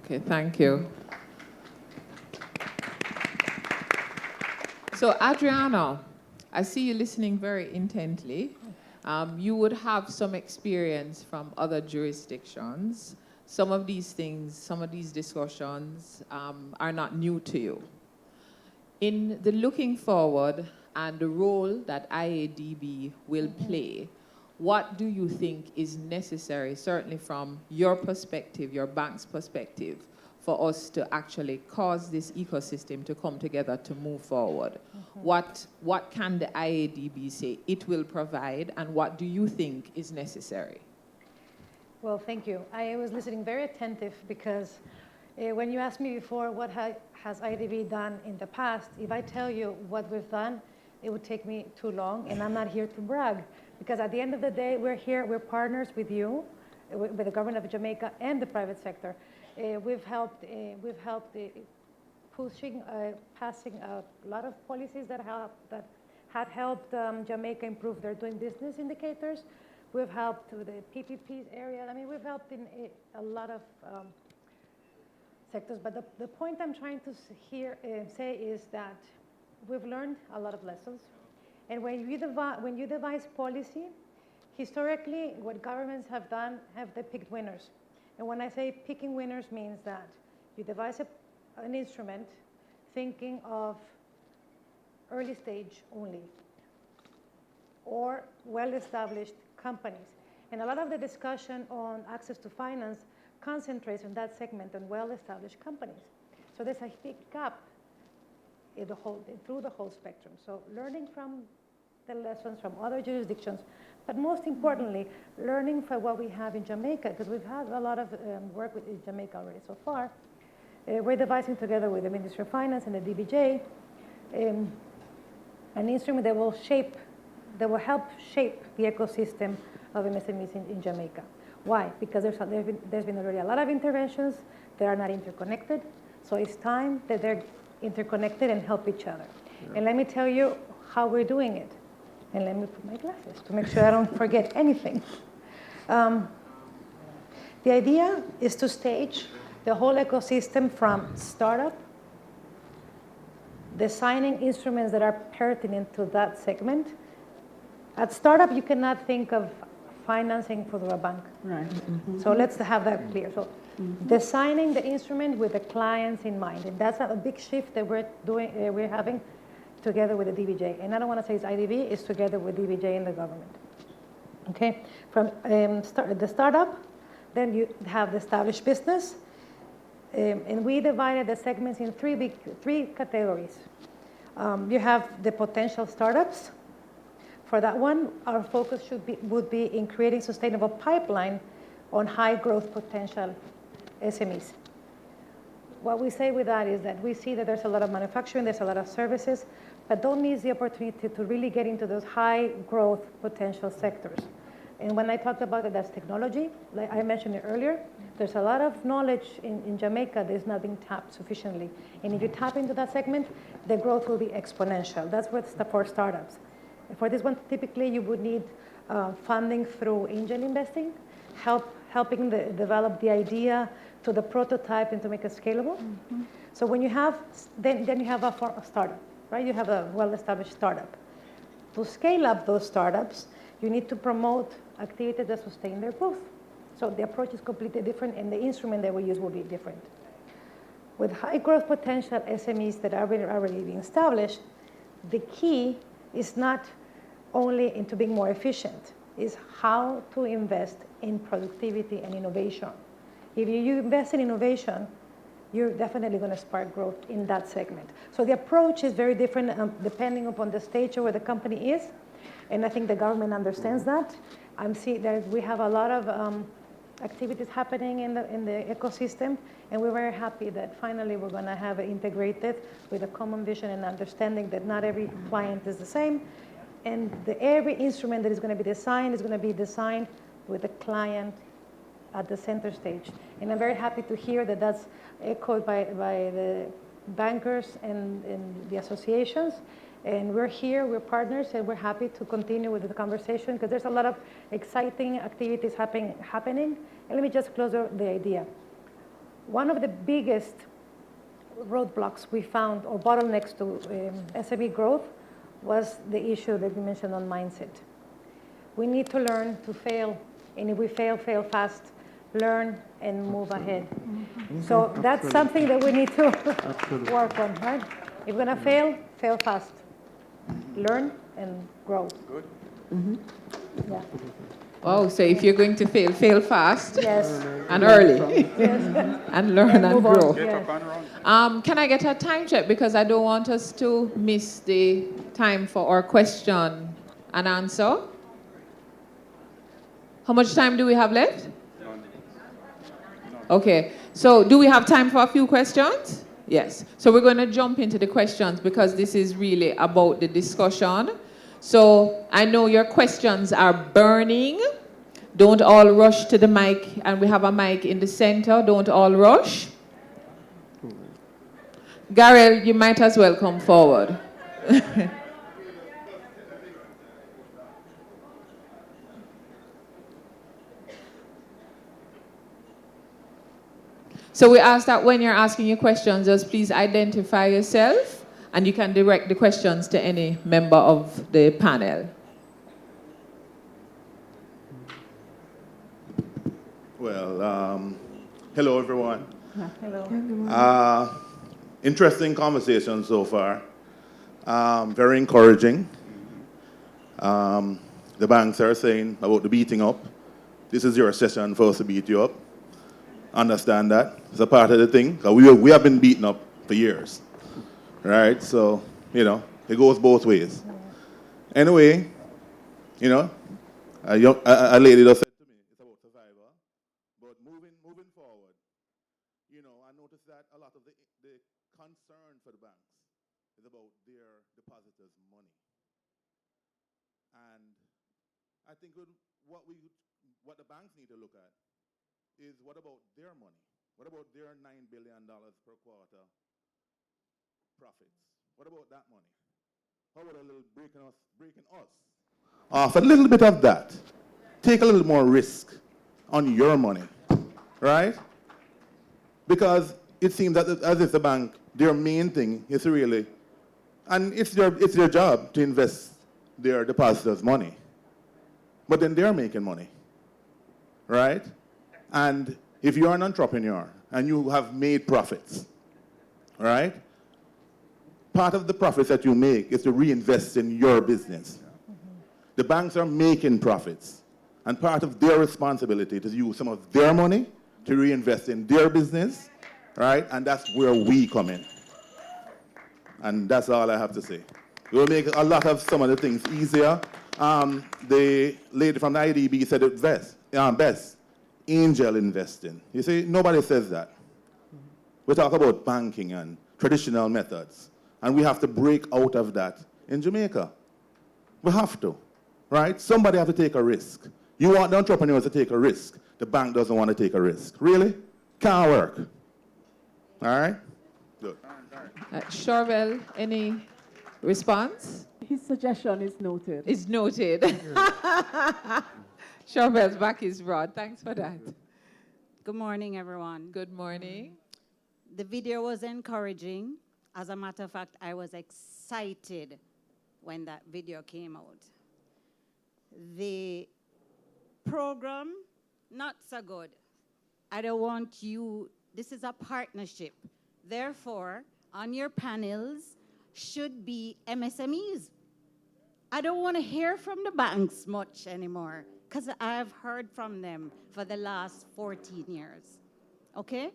Okay, thank you. So, Adriana, I see you listening very intently. You would have some experience from other jurisdictions. Some of these things, some of these discussions are not new to you. In the looking forward and the role that IADB will play, what do you think is necessary, certainly from your perspective, your bank's perspective, for us to actually cause this ecosystem to come together to move forward? What can the IADB say it will provide, and what do you think is necessary? Well, thank you. I was listening very attentive because when you asked me before what has IADB done in the past, if I tell you what we've done, it would take me too long, and I'm not here to brag. Because at the end of the day, we're here, we're partners with you, with the government of Jamaica and the private sector. We've helped passing a lot of policies that had helped Jamaica improve their doing business indicators. We've helped with the PPP area. I mean, we've helped in a lot of sectors. But the point I'm trying to say is that we've learned a lot of lessons. And when you devise policy, historically, what governments have done, they picked winners. And when I say picking winners means that you devise an instrument thinking of early stage only or well-established companies. And a lot of the discussion on access to finance concentrates on that segment on well-established companies. So there's a big gap through the whole spectrum. So learning from the lessons from other jurisdictions, but most importantly, learning from what we have in Jamaica, because we've had a lot of work with Jamaica already so far. We're devising together with the Ministry of Finance and the DBJ an instrument that will help shape the ecosystem of MSMEs in Jamaica. Why? Because there's been already a lot of interventions that are not interconnected. So it's time that they're interconnected and help each other. And let me tell you how we're doing it. And let me put my glasses to make sure I don't forget anything. The idea is to stage the whole ecosystem from startup, designing instruments that are pertinent to that segment. At startup, you cannot think of financing for a bank. Right. So let's have that clear. So designing the instrument with the clients in mind. And that's a big shift that we're doing, we're having together with the DBJ. And I don't want to say it's IDB, it's together with DBJ and the government. Okay, from the startup, then you have the established business. And we divided the segments in three categories. You have the potential startups. For that one, our focus would be in creating sustainable pipeline on high growth potential SMEs. What we say with that is that we see that there's a lot of manufacturing, there's a lot of services, but don't miss the opportunity to really get into those high growth potential sectors. And when I talked about it, that's technology. Like I mentioned it earlier, there's a lot of knowledge in Jamaica that is not being tapped sufficiently. And if you tap into that segment, the growth will be exponential. That's for startups. For this one, typically you would need funding through angel investing, helping develop the idea to the prototype and to make it scalable. So when you have, then you have a startup, right? You have a well-established startup. To scale up those startups, you need to promote activities that sustain their growth. So the approach is completely different, and the instrument that we use will be different. With high growth potential SMEs that are already being established, the key is not only into being more efficient, is how to invest in productivity and innovation. If you invest in innovation, you're definitely going to spark growth in that segment. So the approach is very different depending upon the stage of where the company is. And I think the government understands that. I'm seeing that we have a lot of activities happening in the ecosystem, and we're very happy that finally we're going to have it integrated with a common vision and understanding that not every client is the same, and every instrument that is going to be designed is going to be designed with the client at the center stage. And I'm very happy to hear that that's echoed by the bankers and the associations. And we're here, we're partners, and we're happy to continue with the conversation because there's a lot of exciting activities happening. And let me just close the idea. One of the biggest roadblocks we found, or bottlenecks to SME growth, was the issue that you mentioned on mindset. We need to learn to fail, and if we fail fast, learn and move ahead. So that's something that we need to work on, right? If we're going to fail fast. Learn and grow. Good. Yeah. Oh, so if you're going to fail fast. Yes. And early. Yes. And learn and grow. Get up and run. Can I get a time check? Because I don't want us to miss the time for our question and answer. How much time do we have left? Okay. So do we have time for a few questions? Yes. So we're going to jump into the questions because this is really about the discussion. So I know your questions are burning. Don't all rush to the mic, and we have a mic in the center. Don't all rush. Garel, you might as well come forward. So we ask that when you're asking your questions, just please identify yourself, and you can direct the questions to any member of the panel. Well, hello everyone. Hello. Interesting conversation so far. Very encouraging. The banks are saying about the beating up. This is your session for us to beat you up. Understand that. It's a part of the thing. We have been beaten up for years. Right? So, you know, it goes both ways. Anyway, you know, a lady just said to me, it's about survivor. But moving forward, you know, I noticed that a lot of the concern for the banks is about their depositors' money. And I think what the banks need to look at is what about their money? What about their $9 billion per quarter profits. What about that money? How about a little breaking us off a little bit of that? Take a little more risk on your money, right? Because it seems that as if the bank, their main thing is really, and it's their job to invest their depositors' money. But then they're making money, right? And if you're an entrepreneur and you have made profits, right? Part of the profits that you make is to reinvest in your business. The banks are making profits, and part of their responsibility is to use some of their money to reinvest in their business, right? And that's where we come in. And that's all I have to say. We'll make a lot of some of the things easier. The lady from the IDB said it best, angel investing. You see, nobody says that. We talk about banking and traditional methods, and we have to break out of that in Jamaica. We have to, right? Somebody have to take a risk. You want the entrepreneurs to take a risk. The bank doesn't want to take a risk. Really? Can't work. All right? Good. Chorvelle, any response? His suggestion is noted. Is noted. Chorvelle's back is broad. Thanks for that. Good morning, everyone. Good morning. The video was encouraging. As a matter of fact, I was excited when that video came out. The program, not so good. I don't want you, this is a partnership. Therefore, on your panels should be MSMEs. I don't want to hear from the banks much anymore because I've heard from them for the last 14 years, okay?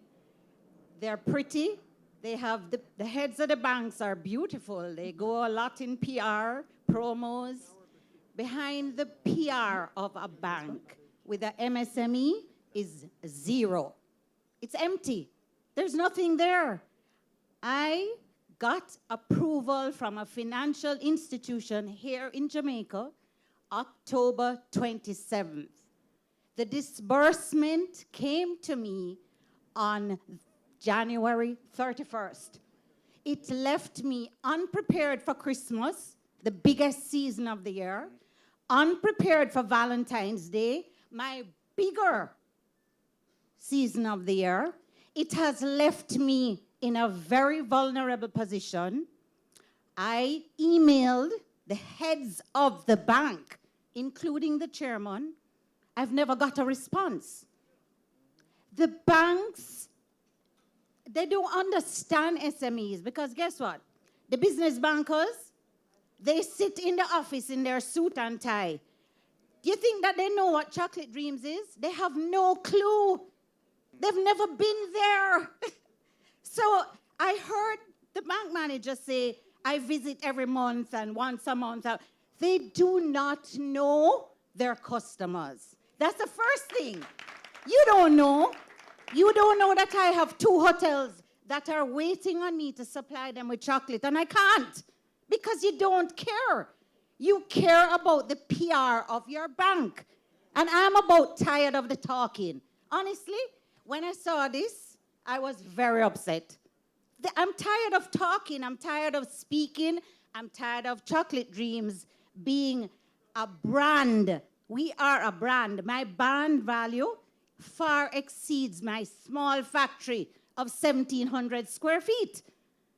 They're pretty. They have the heads of the banks are beautiful. They go a lot in PR, promos. Behind the PR of a bank with a MSME is zero. It's empty. There's nothing there. I got approval from a financial institution here in Jamaica, October 27th. The disbursement came to me on January 31st. It left me unprepared for Christmas, the biggest season of the year, unprepared for Valentine's Day, my bigger season of the year. It has left me in a very vulnerable position. I emailed the heads of the bank, including the chairman. I've never got a response. The banks, they don't understand SMEs because guess what? The business bankers, they sit in the office in their suit and tie. Do you think that they know what chocolate dreams is? They have no clue. They've never been there. So I heard the bank manager say, I visit every month and once a month. They do not know their customers. That's the first thing. You don't know. You don't know that I have 2 hotels that are waiting on me to supply them with chocolate, and I can't because you don't care. You care about the PR of your bank. And I'm about tired of the talking. Honestly, when I saw this, I was very upset. I'm tired of talking. I'm tired of speaking. I'm tired of Chocolate Dreams being a brand. We are a brand. My brand value far exceeds my small factory of 1,700 square feet.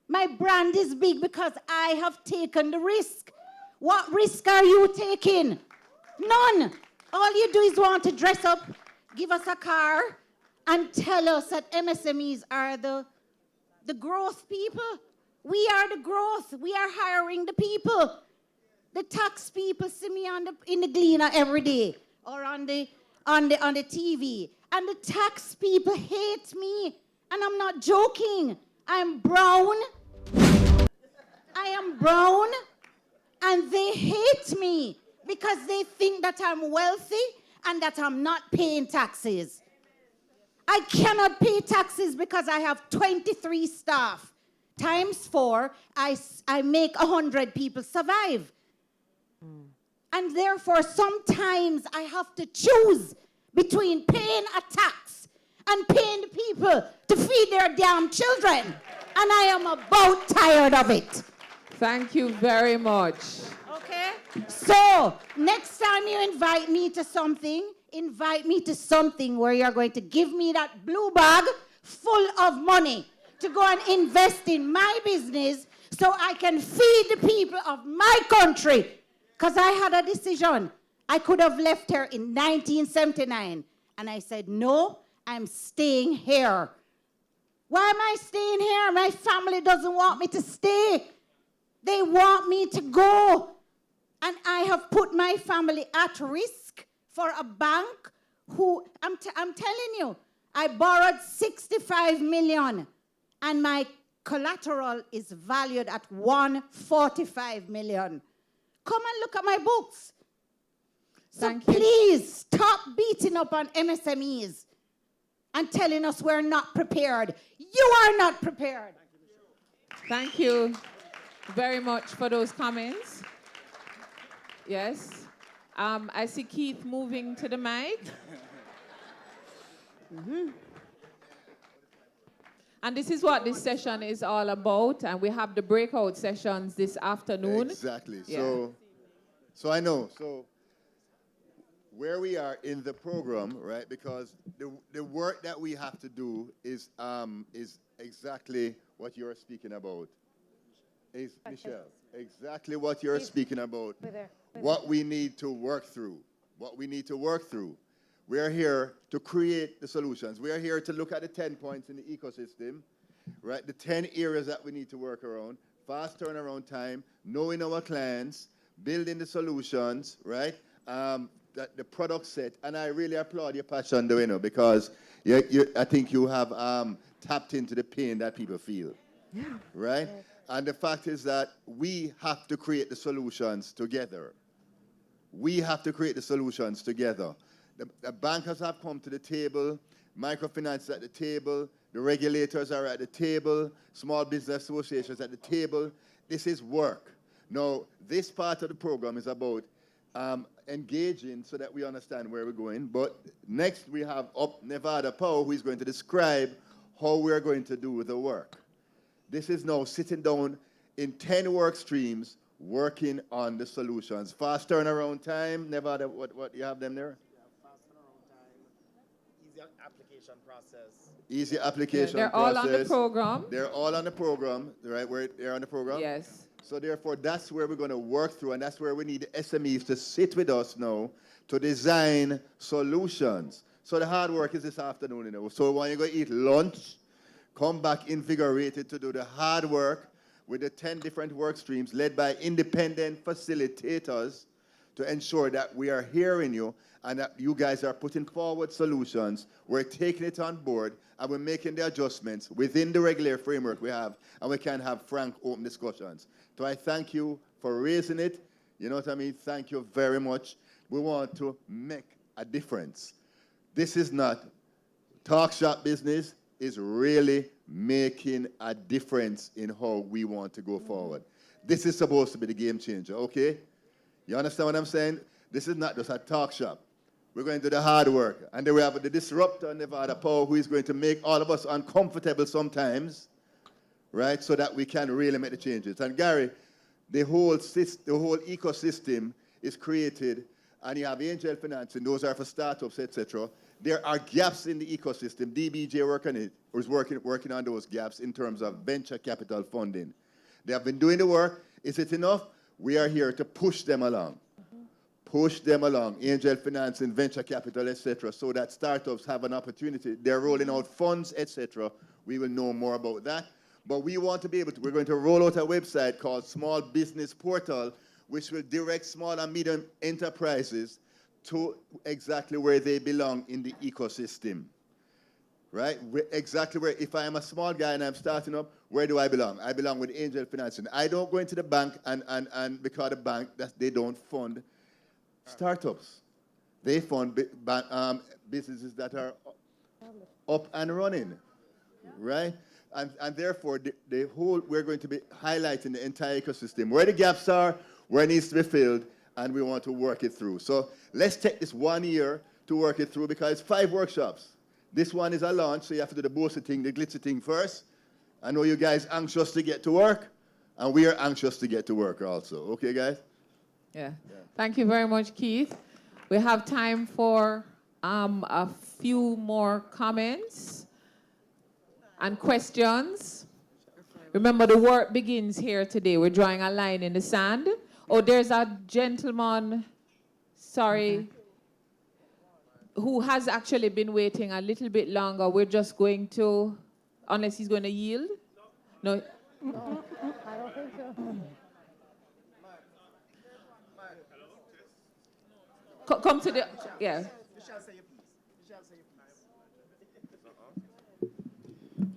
My brand is big because I have taken the risk. What risk are you taking? None. All you do is want to dress up, give us a car, and tell us that MSMEs are the growth people. We are the growth. We are hiring the people. The tax people see me in the Gleaner every day or on the TV. And the tax people hate me. And I'm not joking. I'm brown. I am brown. And they hate me because they think that I'm wealthy and that I'm not paying taxes. I cannot pay taxes because I have 23 staff. Times 4, I make 100 people survive. And therefore, sometimes I have to choose between paying a tax and paying the people to feed their damn children. And I am about tired of it. Thank you very much. Okay? So, next time you invite me to something where you're going to give me that blue bag full of money to go and invest in my business so I can feed the people of my country. Because I had a decision. I could have left here in 1979. And I said, no, I'm staying here. Why am I staying here? My family doesn't want me to stay. They want me to go. And I have put my family at risk for a bank who, I'm telling you, I borrowed 65 million and my collateral is valued at 145 million. Come and look at my books. So please stop beating up on MSMEs and telling us we're not prepared. You are not prepared. Thank you very much for those comments. Yes. I see Keith moving to the mic. And this is what this session is all about. And we have the breakout sessions this afternoon. Exactly. Yeah. So I know. So where we are in the program, right? Because the work that we have to do is exactly what you're speaking about. Michelle, exactly what you're speaking about. What we need to work through. What we need to work through. We are here to create the solutions. We are here to look at the 10 points in the ecosystem, right? The 10 areas that we need to work around. Fast turnaround time, knowing our clients, building the solutions, right? The product set. And I really applaud your passion, because I think you have tapped into the pain that people feel, right? And the fact is that we have to create the solutions together. We have to create the solutions together. The bankers have come to the table, microfinance is at the table, the regulators are at the table, small business associations at the table. This is work. Now, this part of the program is about engaging so that we understand where we're going. But next we have up Nevada Power, who is going to describe how we're going to do the work. This is now sitting down in 10 work streams, working on the solutions. Fast turnaround time, Nevada, what you have them there? Application process. Easy application they're process. all on the program. They're all on the program, right? They're on the program? Yes. So therefore, that's where we're going to work through, and that's where we need the SMEs to sit with us now to design solutions. So the hard work is this afternoon, So when you go eat lunch, come back invigorated to do the hard work with the 10 different work streams led by independent facilitators to ensure that we are hearing you and that you guys are putting forward solutions. We're taking it on board and we're making the adjustments within the regular framework we have, and we can have frank, open discussions. So I thank you for raising it. You know what I mean? Thank you very much. We want to make a difference. This is not talk shop business. Is really making a difference in how we want to go forward. This is supposed to be the game changer, okay? You understand what I'm saying? This is not just a talk shop. We're going to do the hard work. And then we have the disruptor, Nevada Power, who is going to make all of us uncomfortable sometimes, right, so that we can really make the changes. And Gary, the whole ecosystem is created, and you have angel financing. Those are for startups, etc. There are gaps in the ecosystem. DBJ is working on those gaps in terms of venture capital funding. They have been doing the work. Is it enough? We are here to push them along. Push them along, angel financing, venture capital, etc., so that startups have an opportunity. They're rolling out funds, etc. We will know more about that. But we want to be able to, we're going to roll out a website called Small Business Portal, which will direct small and medium enterprises to exactly where they belong in the ecosystem, right? Exactly where, if I am a small guy and I'm starting up, where do I belong? I belong with angel financing. I don't go into the bank and because the bank, they don't fund startups. They fund businesses that are up and running, right? And therefore, we're going to be highlighting the entire ecosystem, where the gaps are, where it needs to be filled, and we want to work it through. So let's take this 1 year to work it through, because it's 5 workshops. This one is a launch, so you have to do the bossy thing, the glitzy thing first, I know you guys anxious to get to work, and we are anxious to get to work also. Okay, guys? Yeah. Thank you very much, Keith. We have time for a few more comments and questions. Remember, the work begins here today. We're drawing a line in the sand. Oh, there's a gentleman, sorry, who has actually been waiting a little bit longer. We're just going to, unless he's going to yield? No. I don't think so. Come to the, yeah.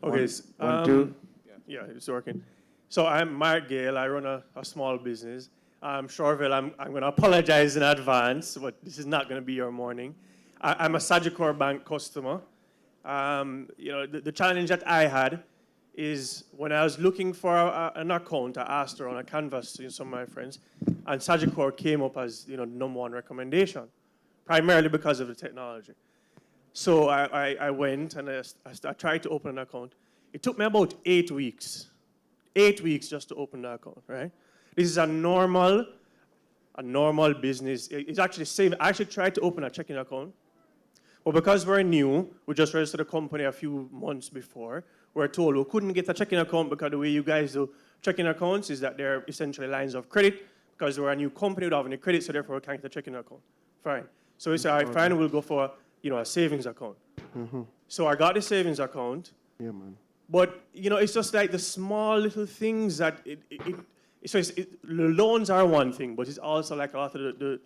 Okay, One, two. Yeah, it's working. So I'm Mark Gale. I run a small business. Chorvelle, I'm going to apologize in advance, but this is not going to be your morning. I'm a Sagicor Bank customer. The challenge that I had is when I was looking for an account, I asked around, I canvassed some of my friends, and Sagicor came up as the number one recommendation, primarily because of the technology. So I went and I tried to open an account. It took me about 8 weeks. 8 weeks just to open the account, right? This is a normal business. It's actually same. I actually tried to open a checking account, but because we're new, we just registered a company a few months before. We're told we couldn't get a checking account because the way you guys do checking accounts is that they're essentially lines of credit. Because we're a new company, we don't have any credit, so therefore we can't get a checking account. Fine. So we said, all right, fine, we'll go for a savings account. So I got the savings account. Yeah, man. But it's just like the small little things that the loans are one thing, but it's also like a lot of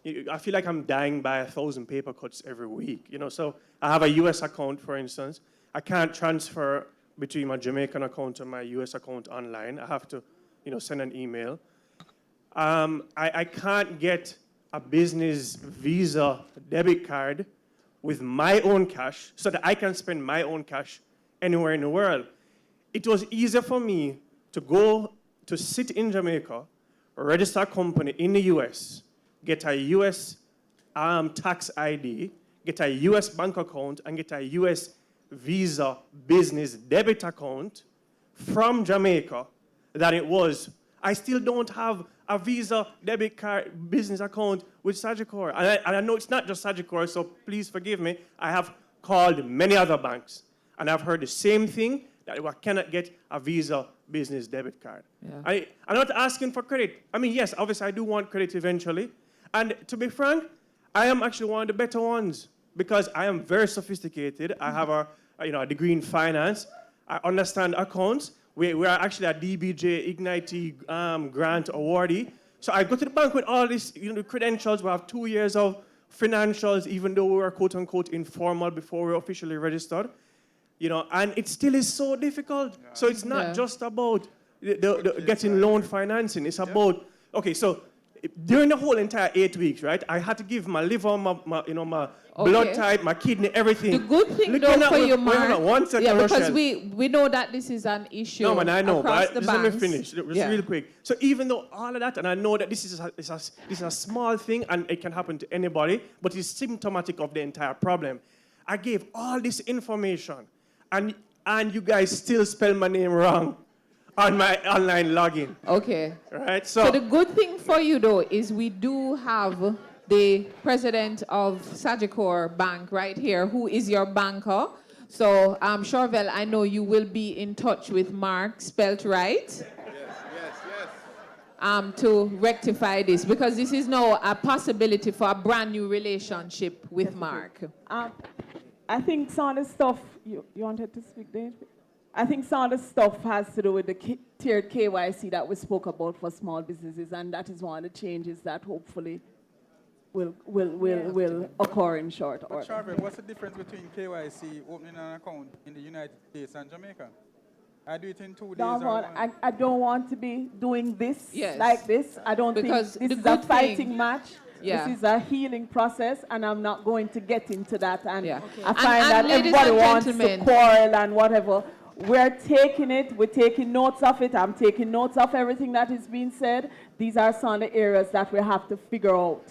I feel like I'm dying by 1,000 paper cuts every week. So I have a U.S. account, for instance. I can't transfer between my Jamaican account and my U.S. account online. I have to, send an email. I can't get a business Visa debit card with my own cash so that I can spend my own cash anywhere in the world. It was easier for me to go to sit in Jamaica, register a company in the U.S., get a U.S. tax ID, get a U.S. bank account, and get a U.S. Visa business debit account from Jamaica than it was. I still don't have a Visa debit card business account with Sagicor. And I know it's not just Sagicor, so please forgive me. I have called many other banks, and I've heard the same thing, that I cannot get a Visa business debit card. Yeah. I'm not asking for credit. I mean, yes, obviously I do want credit eventually. And to be frank, I am actually one of the better ones because I am very sophisticated. I have a degree in finance. I understand accounts. We are actually a DBJ Ignite grant awardee. So I go to the bank with all these credentials. We have 2 years of financials, even though we were quote unquote informal before we were officially registered. And it still is so difficult. Yeah. So it's not just about the getting loan financing. It's about, okay, so during the whole entire 8 weeks, right, I had to give my liver, my blood type, my kidney, everything. The good thing, though, for you, Mark, one second, because we know that this is an issue. No, man, I know, but just let me finish. Just real quick. So even though all of that, and I know that this is a small thing and it can happen to anybody, but it's symptomatic of the entire problem. I gave all this information, and you guys still spell my name wrong on my online login. Okay. Right. So the good thing for you, though, is we do have the president of Sagicor Bank right here, who is your banker. So, Chorvelle, I know you will be in touch with Mark, spelt right. Yes. To rectify this, because this is now a possibility for a brand new relationship with Mark. I think some of the stuff, you wanted to speak, Dave? I think some of the stuff has to do with the tiered KYC that we spoke about for small businesses, and that is one of the changes that hopefully will occur in short order. Chorvelle, what's the difference between KYC, opening an account in the United States and Jamaica? I do it in 2 days. I don't want to be doing this like this. I don't because think this is a fighting match. Yeah. This is a healing process, and I'm not going to get into that. And I find that everybody wants to quarrel and whatever. We're taking it. We're taking notes of it. I'm taking notes of everything that is being said. These are some of the areas that we have to figure out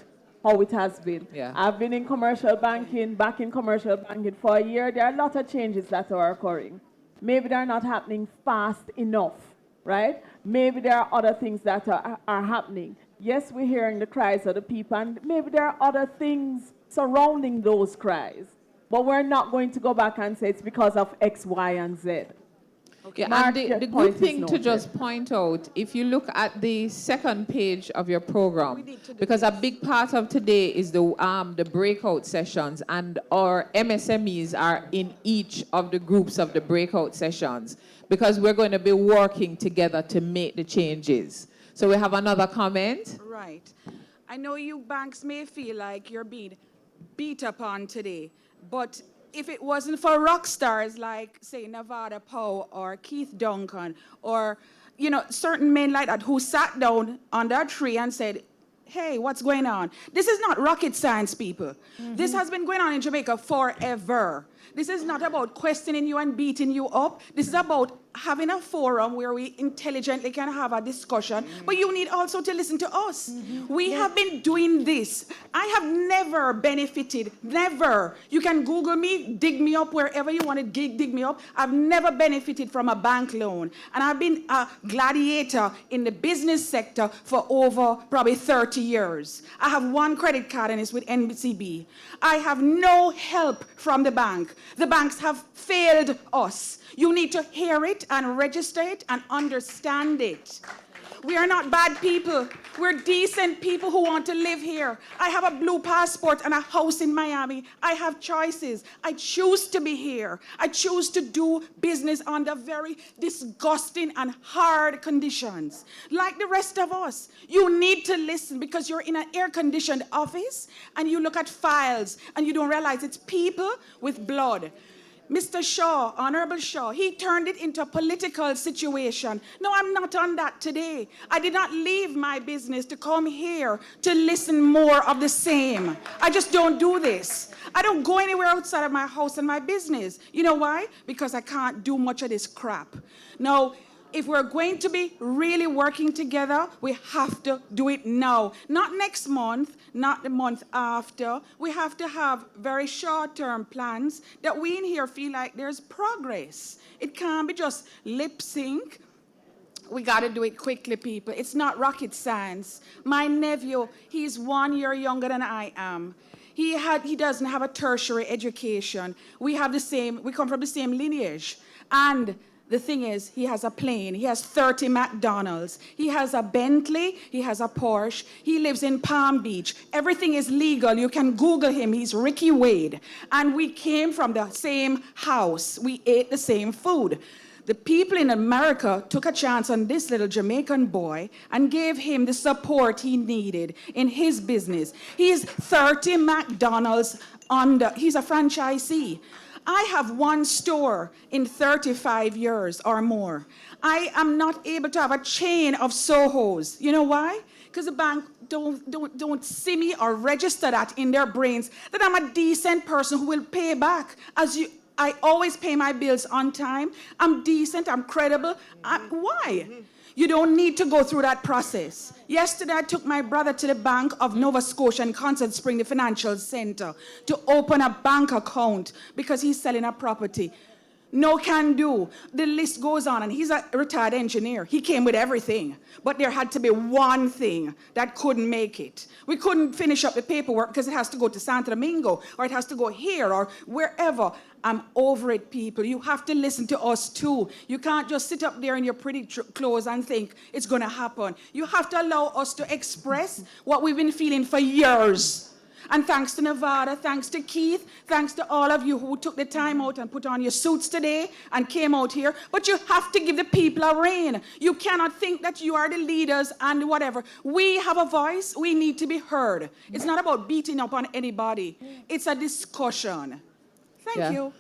how it has been. Yeah. I've been in commercial banking, back in commercial banking for a year. There are a lot of changes that are occurring. maybe they're not happening fast enough, right? Maybe there are other things that are happening. Yes, we're hearing the cries of the people, and maybe there are other things surrounding those cries. But we're not going to go back and say it's because of X, Y, and Z. Okay, and the good thing to just point out, if you look at the second page of your program, because a big part of today is the breakout sessions, and our MSMEs are in each of the groups of the breakout sessions, because we're going to be working together to make the changes. So we have another comment. Right. I know you banks may feel like you're being beat upon today, but if it wasn't for rock stars like, say, Nevada Poe or Keith Duncan or, you know, certain men like that who sat down under a tree and said, hey, what's going on? This is not rocket science, people. This has been going on in Jamaica forever. This is not about questioning you and beating you up. This is about having a forum where we intelligently can have a discussion, but you need also to listen to us. We have been doing this. I have never benefited, never. You can Google me, dig me up wherever you want to dig me up. I've never benefited from a bank loan. And I've been a gladiator in the business sector for over probably 30 years. I have one credit card and it's with NCB. I have no help from the bank. The banks have failed us. You need to hear it and register it and understand it. We are not bad people. We're decent people who want to live here. I have a blue passport and a house in Miami. I have choices. I choose to be here. I choose to do business under very disgusting and hard conditions. Like the rest of us, you need to listen because you're in an air-conditioned office and you look at files and you don't realize it's people with blood. Mr. Shaw, Honorable Shaw, he turned it into a political situation. No, I'm not on that today. I did not leave my business to come here to listen more of the same. I just don't do this. I don't go anywhere outside of my house and my business. You know why? Because I can't do much of this crap. Now, if we're going to be really working together, we have to do it now. Not next month, not the month after. We have to have very short-term plans that we in here feel like there's progress. It can't be just lip sync. We got to do it quickly, people. It's not rocket science. My nephew, he's 1 year younger than I am. He doesn't have a tertiary education. We come from the same lineage. And the thing is, he has a plane, he has 30 McDonald's, he has a Bentley, he has a Porsche, he lives in Palm Beach. Everything is legal. You can Google him. He's Ricky Wade. And we came from the same house. We ate the same food. The people in America took a chance on this little Jamaican boy and gave him the support he needed in his business. He's 30 McDonald's he's a franchisee. I have one store in 35 years or more. I am not able to have a chain of Sohos. You know why? Because the bank don't see me or register that in their brains that I'm a decent person who will pay back. I always pay my bills on time. I'm decent, I'm credible. Why? You don't need to go through that process. Yesterday, I took my brother to the Bank of Nova Scotia in Concert Spring, the financial center, to open a bank account because he's selling a property. No can do. The list goes on, and he's a retired engineer. He came with everything, but there had to be one thing that couldn't make it. We couldn't finish up the paperwork because it has to go to Santo Domingo, or it has to go here, or wherever. I'm over it, people. You have to listen to us, too. You can't just sit up there in your pretty clothes and think it's going to happen. You have to allow us to express what we've been feeling for years. And thanks to Nevada, thanks to Keith, thanks to all of you who took the time out and put on your suits today and came out here. But you have to give the people a rein. You cannot think that you are the leaders and whatever. We have a voice. We need to be heard. It's not about beating up on anybody. It's a discussion. Thank you.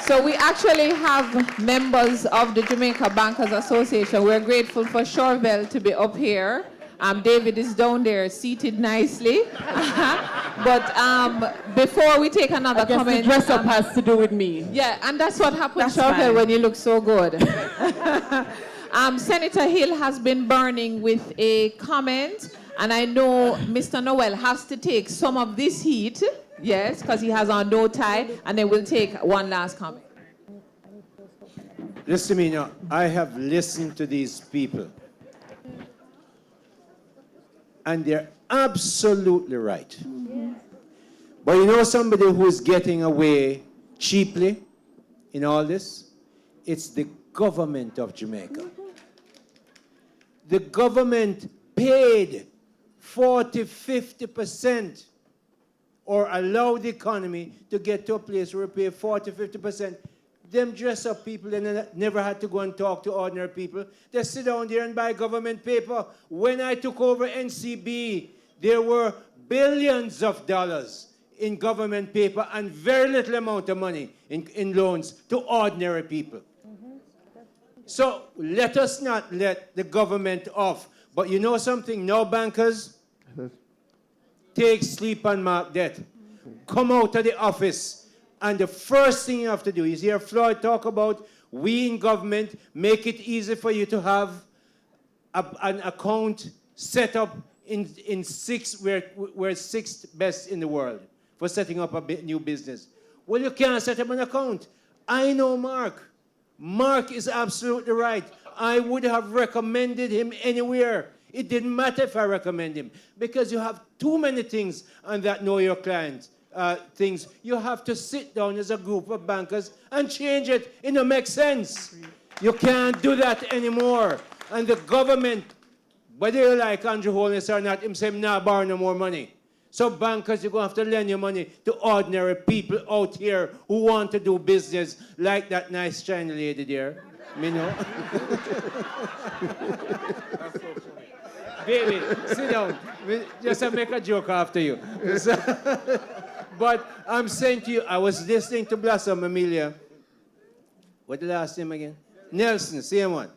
So we actually have members of the Jamaica Bankers Association. We're grateful for Chorvelle to be up here. David is down there seated nicely. But before we take another comment. The dress up has to do with me. Yeah, and that's what happens, Chorvelle, when you look so good. Senator Hill has been burning with a comment, and I know Mr. Noel has to take some of this heat. Yes, because he has on no tie, and then we'll take one last comment. Listen to me now. I have listened to these people. And they're absolutely right. But you know somebody who is getting away cheaply in all this? It's the government of Jamaica. The government paid 40–50% or allowed the economy to get to a place where we pay 40–50%. Them dress-up people, they never had to go and talk to ordinary people. They sit down there and buy government paper. When I took over NCB, there were billions of dollars in government paper and very little amount of money in loans to ordinary people. So let us not let the government off. But you know something? No bankers take sleep and mark debt. Come out of the office. And the first thing you have to do is hear Floyd talk about we in government make it easy for you to have an account set up in six, we're sixth best in the world for setting up a new business. Well, you can't set up an account. I know Mark. Mark is absolutely right. I would have recommended him anywhere. It didn't matter if I recommend him because you have too many things on that know your client things. You have to sit down as a group of bankers and change it. It don't make sense. You can't do that anymore. And the government, whether you like Andrew Holness or not, him say, nah, borrow no more money. So bankers, you're going to have to lend your money to ordinary people out here who want to do business like that nice China lady there. Me know. That's so funny. Baby, sit down. Just to make a joke after you. But I'm saying to you, I was listening to Blossom Amelia. What the last name again? Nelson, same one.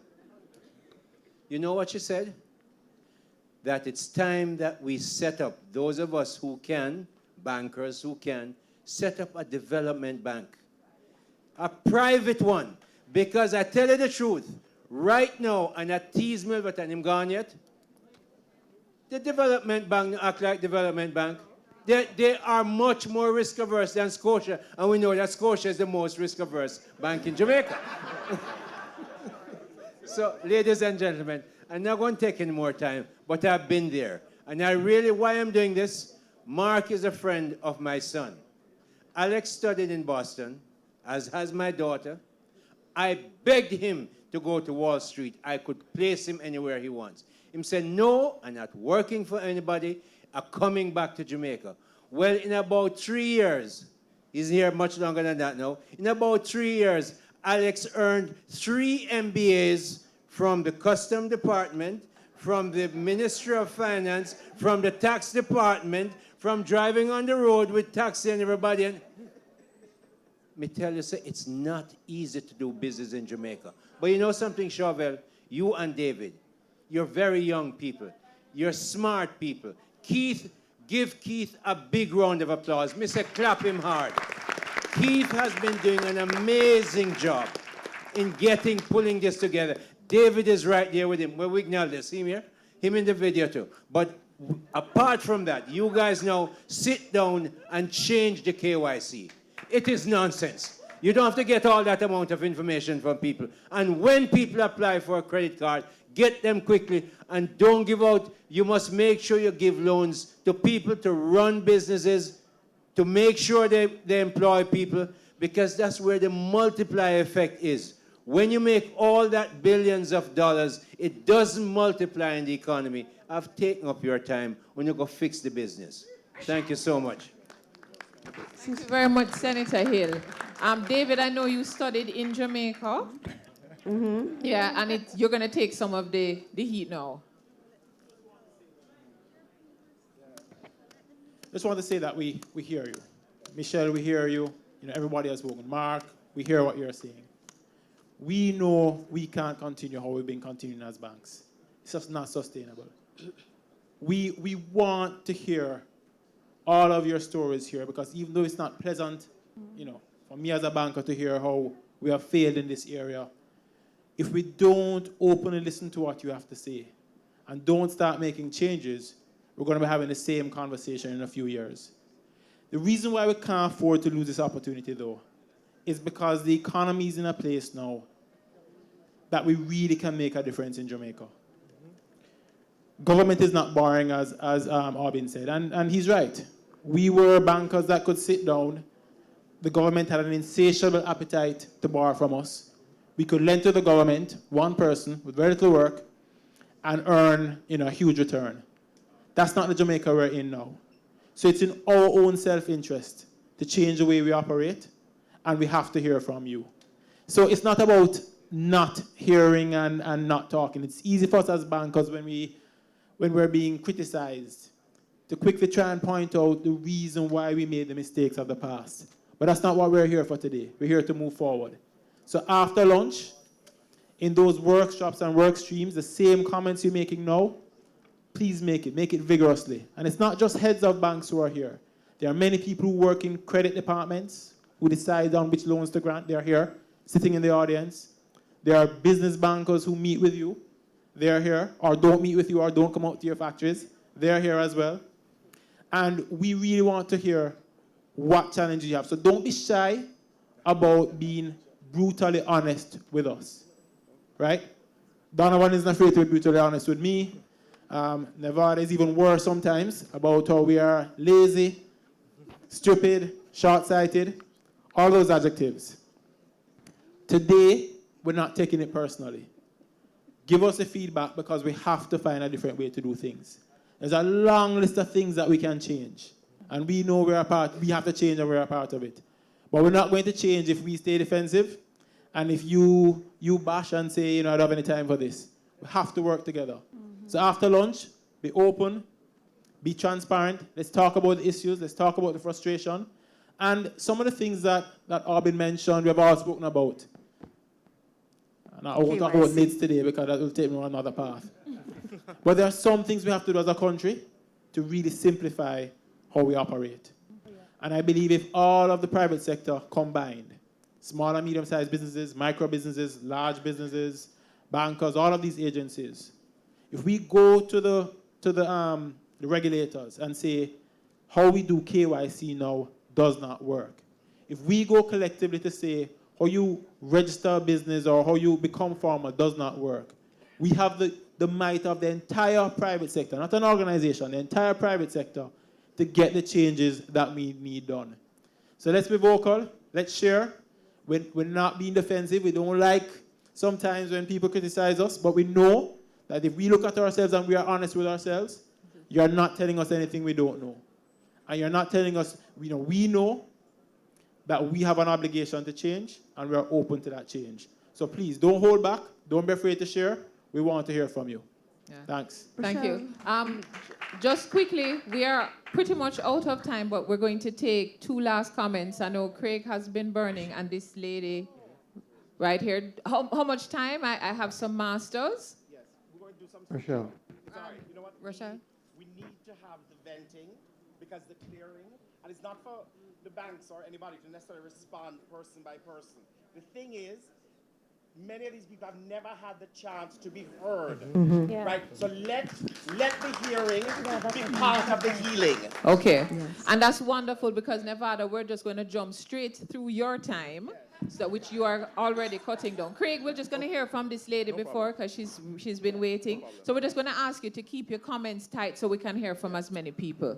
You know what she said? That it's time that we set up, those of us who can, bankers who can, set up a development bank. A private one. Because I tell you the truth, right now, and I tease me, but I'm gone yet, the development bank act like development bank. They are much more risk-averse than Scotia, and we know that Scotia is the most risk-averse bank in Jamaica. So, ladies and gentlemen, I'm not going to take any more time, but I've been there. And why I'm doing this, Mark is a friend of my son. Alex studied in Boston, as has my daughter. I begged him to go to Wall Street. I could place him anywhere he wants. He said, no, I'm not working for anybody. I'm coming back to Jamaica. Well, in about 3 years, he's here much longer than that now. In about 3 years, Alex earned 3 MBAs from the Custom Department, from the Ministry of Finance, from the Tax Department, from driving on the road with taxi and everybody. And me tell you, say, it's not easy to do business in Jamaica. But you know something, Chorvelle? You and David, you're very young people. You're smart people. Keith, give Keith a big round of applause. Mr. Clap him hard. Keith has been doing an amazing job in pulling this together. David is right there with him. Well, we acknowledge this. See him here? Him in the video too. But apart from that, you guys now sit down and change the KYC. It is nonsense. You don't have to get all that amount of information from people. And when people apply for a credit card, get them quickly and don't give out. You must make sure you give loans to people to run businesses, to make sure they employ people, because that's where the multiplier effect is. When you make all that billions of dollars, it doesn't multiply in the economy. I've taken up your time when you go fix the business. Thank you so much. Thank you very much, Senator Hill. David, I know you studied in Jamaica. Mm-hmm. Yeah, and you're going to take some of the heat now. Just want to say that we hear you. Michelle, we hear you. Everybody has spoken. Mark, we hear what you're saying. We know we can't continue how we've been continuing as banks. It's just not sustainable. We want to hear all of your stories here, because even though it's not pleasant, for me as a banker to hear how we have failed in this area, if we don't openly listen to what you have to say and don't start making changes, we're going to be having the same conversation in a few years. The reason why we can't afford to lose this opportunity, though, is because the economy is in a place now that we really can make a difference in Jamaica. Government is not boring, as Albin said, and he's right. We were bankers that could sit down. The government had an insatiable appetite to borrow from us. We could lend to the government, one person with very little work, and earn a huge return. That's not the Jamaica we're in now. So it's in our own self-interest to change the way we operate, and we have to hear from you. So it's not about not hearing and not talking. It's easy for us as bankers when we're being criticized to quickly try and point out the reason why we made the mistakes of the past. But that's not what we're here for today. We're here to move forward. So after lunch, in those workshops and work streams, the same comments you're making now, please make it vigorously. And it's not just heads of banks who are here. There are many people who work in credit departments who decide on which loans to grant. They're here, sitting in the audience. There are business bankers who meet with you. They're here, or don't meet with you, or don't come out to your factories. They're here as well. And we really want to hear what challenges you have. So don't be shy about being brutally honest with us, right? Donovan isn't afraid to be brutally honest with me. Nevada is even worse sometimes about how we are lazy, stupid, short-sighted, all those adjectives. Today, we're not taking it personally. Give us the feedback because we have to find a different way to do things. There's a long list of things that we can change. And we know we have to change and we're a part of it. But we're not going to change if we stay defensive and if you bash and say, I don't have any time for this. We have to work together. So after lunch, be open, be transparent. Let's talk about the issues. Let's talk about the frustration. And some of the things that Albin mentioned, we have all spoken about. And I won't talk about NIDS today because that will take me on another path. But there are some things we have to do as a country to really simplify how we operate. And I believe if all of the private sector combined, small and medium-sized businesses, micro businesses, large businesses, bankers, all of these agencies, if we go to the regulators and say, how we do KYC now does not work. If we go collectively to say, how you register a business or how you become formal does not work, we have the might of the entire private sector, not an organization, the entire private sector, to get the changes that we need done. So let's be vocal, let's share. We're not being defensive. We don't like sometimes when people criticize us, but we know that if we look at ourselves and we are honest with ourselves, you're not telling us anything we don't know. And you're not telling us, we know that we have an obligation to change and we are open to that change. So please, don't hold back. Don't be afraid to share. We want to hear from you. Yeah. Thanks. Thank you. Just quickly, we are pretty much out of time, but we're going to take two last comments. I know Craig has been burning, and this lady right here. How much time? I have some masters. Yes, we're going to do some. Rochelle. Sorry, you know what? Rochelle? We need to have the venting because the clearing, and it's not for the banks or anybody to necessarily respond person by person. The thing is, many of these people have never had the chance to be heard, Yeah. right? So let the hearing be part of the healing. Okay, and that's wonderful because Nevada, we're just going to jump straight through your time, so which you are already cutting down. Craig, we're just going to hear from this lady before because she's been waiting. So we're just going to ask you to keep your comments tight so we can hear from as many people.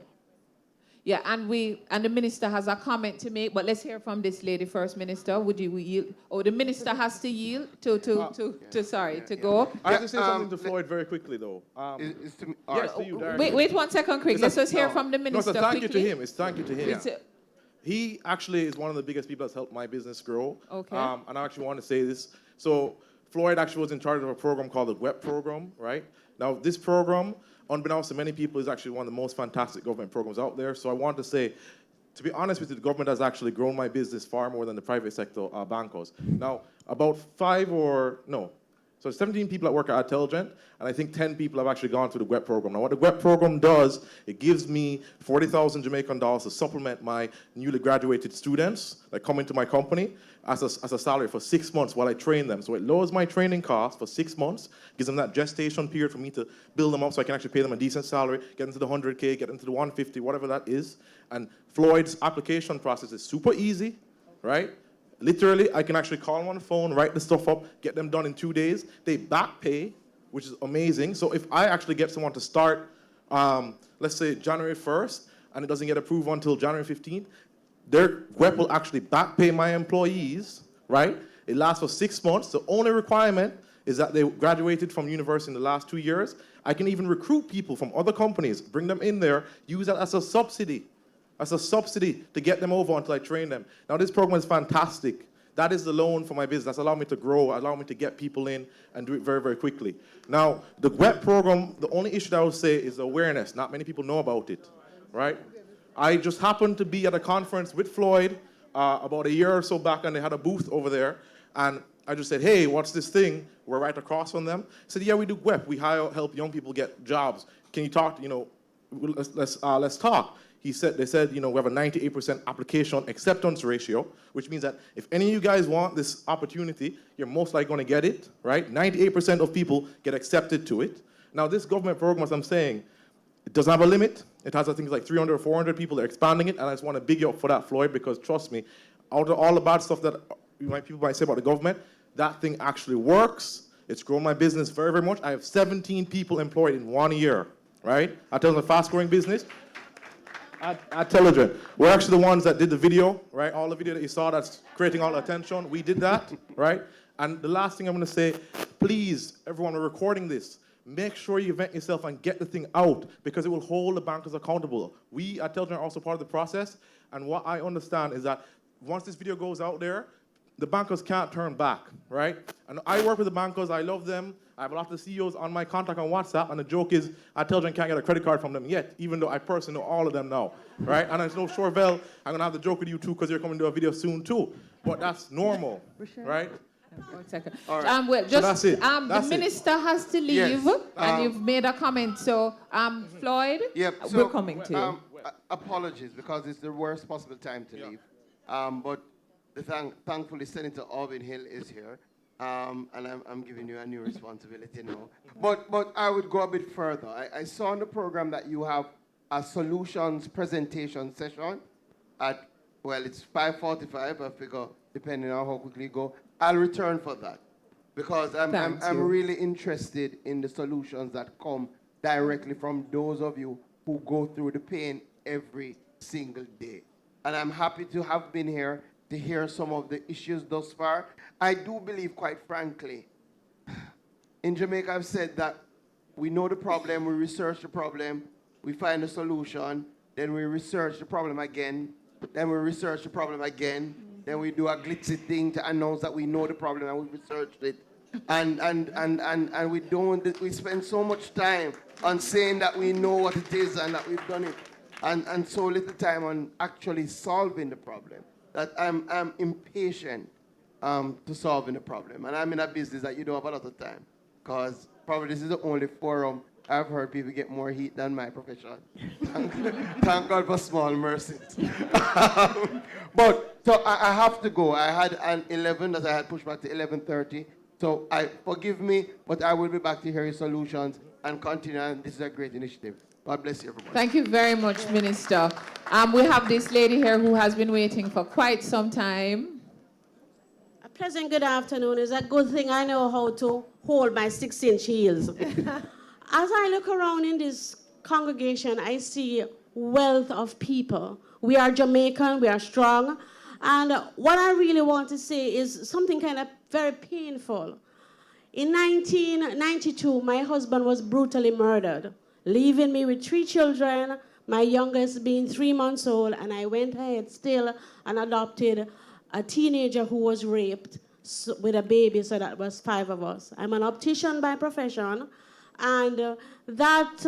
Yeah, and the minister has a comment to make, but let's hear from this lady first, Minister. Would you yield? Oh, the minister has to yield to go. I have to say something to Floyd very quickly, though. It's to you, Darren. Wait 1 second, Craig. Let's just hear from the minister. No, so thank quickly. you to him. It's thank you to him. He actually is one of the biggest people that's helped my business grow. Okay. And I actually want to say this. So Floyd actually was in charge of a program called the WEP program, right? Now, this program, unbeknownst to many people, is actually one of the most fantastic government programs out there. So I want to say, to be honest with you, the government has actually grown my business far more than the private sector bankers. Now, about 17 people that work at Intelligent, and I think 10 people have actually gone through the GWEP program. Now, what the GWEP program does, it gives me 40,000 Jamaican dollars to supplement my newly graduated students that come into my company as a salary for 6 months while I train them. So it lowers my training costs for 6 months, gives them that gestation period for me to build them up so I can actually pay them a decent salary, get into the 100K, get into the 150, whatever that is. And Floyd's application process is super easy, right? literally, I can actually call them on the phone, write the stuff up, get them done in 2 days. They back pay, which is amazing. So if I actually get someone to start, let's say January 1st, and it doesn't get approved until January 15th, their GWEP will actually back pay my employees, right? It lasts for 6 months. The only requirement is that they graduated from university in the last 2 years. I can even recruit people from other companies, bring them in there, use that as a subsidy to get them over until I train them. Now, this program is fantastic. That is the loan for my business. That's allowed me to grow, allowed me to get people in and do it very, very quickly. Now, the GWEP program, the only issue that I would say is awareness. Not many people know about it, right? I just happened to be at a conference with Floyd about a year or so back, and they had a booth over there, and I just said, hey, what's this thing? We're right across from them. I said, yeah, we do GWEP. We help young people get jobs. Can you talk, let's talk. They said, we have a 98% application acceptance ratio, which means that if any of you guys want this opportunity, you're most likely going to get it, right? 98% of people get accepted to it. Now, this government program, as I'm saying, it doesn't have a limit. It has, I think, like 300 or 400 people. They're expanding it, and I just want to big you up for that, Floyd, because trust me, out of all the bad stuff that people might say about the government, that thing actually works. It's grown my business very, very much. I have 17 people employed in 1 year, right? I tell them a fast-growing business. At Telegen. We're actually the ones that did the video, right? All the video that you saw that's creating all the attention, we did that, right? And the last thing I'm going to say, please, everyone, we're recording this. Make sure you vet yourself and get the thing out because it will hold the bankers accountable. We at Telegen are also part of the process. And what I understand is that once this video goes out there, the bankers can't turn back, right? And I work with the bankers. I love them. I have a lot of the CEOs on my contact on WhatsApp, and the joke is I tell them I can't get a credit card from them yet, even though I personally know all of them now, right? And I know, Chorvelle, I'm going to have the joke with you too because you're coming to do a video soon too. But that's normal, right? 1 second. All right. Well, So that's it. the That's it. minister has to leave, Yes. and you've made a comment. So, Floyd, we're coming to you. Apologies, because it's the worst possible time to leave. But thankfully, Senator Alvin Hill is here, and I'm giving you a new responsibility now. But I would go a bit further. I saw on the program that you have a solutions presentation session at, well, it's 5:45, I figure, depending on how quickly you go. I'll return for that because I'm really interested in the solutions that come directly from those of you who go through the pain every single day. And I'm happy to have been here to hear some of the issues thus far. I do believe, quite frankly, in Jamaica I've said that we know the problem, we research the problem, we find a solution, then we research the problem again, then we research the problem again, then we do a glitzy thing to announce that we know the problem and we researched it. And we spend so much time on saying that we know what it is and that we've done it, and so little time on actually solving the problem, that I'm impatient to solving the problem. And I'm in a business that you don't have a lot of time, because probably this is the only forum I've heard people get more heat than my profession. Thank God for small mercies. But so I have to go. I had an 11 that I had pushed back to 11:30. So forgive me, but I will be back to hear your solutions and continue. And this is a great initiative. God bless you, everybody. Thank you very much, Minister. We have this lady here who has been waiting for quite some time. A pleasant good afternoon. It's a good thing I know how to hold my 6-inch heels. As I look around in this congregation, I see wealth of people. We are Jamaican, we are strong. And what I really want to say is something kind of very painful. In 1992, my husband was brutally murdered, leaving me with 3 children, my youngest being 3 months old, and I went ahead still and adopted a teenager who was raped with a baby, so that was 5 of us. I'm an optician by profession, and that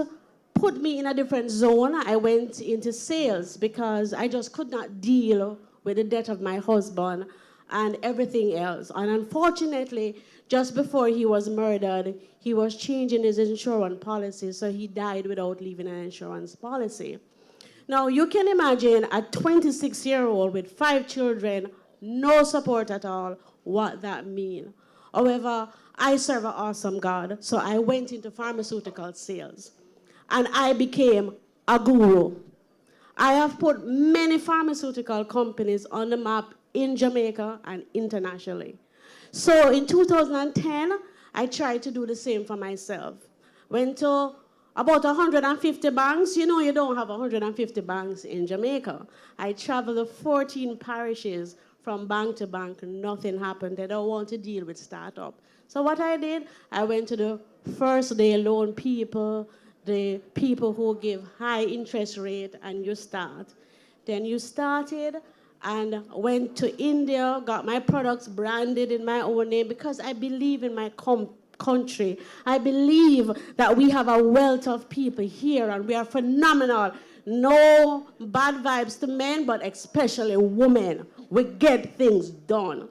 put me in a different zone. I went into sales because I just could not deal with the death of my husband and everything else. And unfortunately, just before he was murdered, he was changing his insurance policy, so he died without leaving an insurance policy. Now, you can imagine a 26-year-old with 5 children, no support at all, what that means. However, I serve an awesome God, so I went into pharmaceutical sales, and I became a guru. I have put many pharmaceutical companies on the map in Jamaica and internationally. So in 2010, I tried to do the same for myself. Went to about 150 banks. You know, you don't have 150 banks in Jamaica. I traveled to 14 parishes from bank to bank. Nothing happened. They don't want to deal with startup. So what I did, I went to the first day loan people, the people who give high interest rate, and you start. Then you started and went to India, got my products branded in my own name because I believe in my country. I believe that we have a wealth of people here and we are phenomenal. No bad vibes to men, but especially women. We get things done.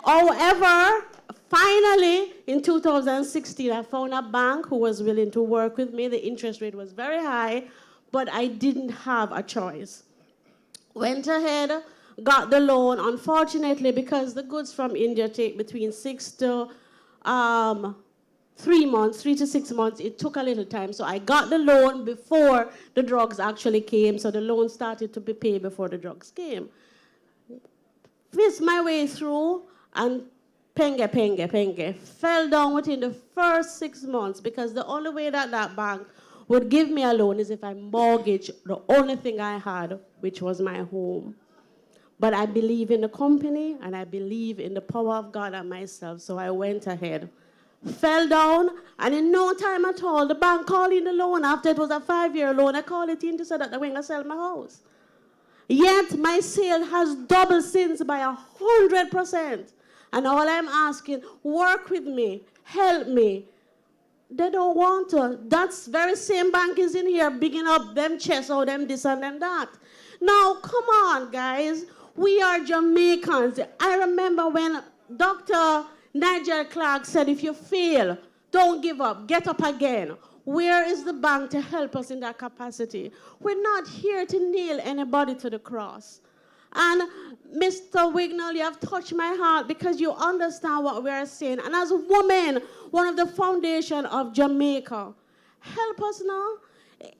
However, finally, in 2016, I found a bank who was willing to work with me. The interest rate was very high, but I didn't have a choice. Went ahead, got the loan. Unfortunately, because the goods from India take between 3 to 6 months, it took a little time. So I got the loan before the drugs actually came. So the loan started to be paid before the drugs came. Fist my way through and penge. Fell down within the first 6 months because the only way that that bank would give me a loan is if I mortgaged the only thing I had, which was my home. But I believe in the company and I believe in the power of God and myself, so I went ahead. Fell down, and in no time at all, the bank called in the loan. After it was a 5-year loan, I called it in to say that they were going to sell my house. Yet my sale has doubled since by 100%. And all I'm asking, work with me, help me. They don't want to. That very same bank is in here bigging up them chests, or them this and them that. Now, come on, guys. We are Jamaicans. I remember when Dr. Nigel Clark said, if you fail, don't give up, get up again. Where is the bank to help us in that capacity? We're not here to nail anybody to the cross. And Mr. Wignall, you have touched my heart because you understand what we are saying. And as a woman, one of the foundation of Jamaica, help us now.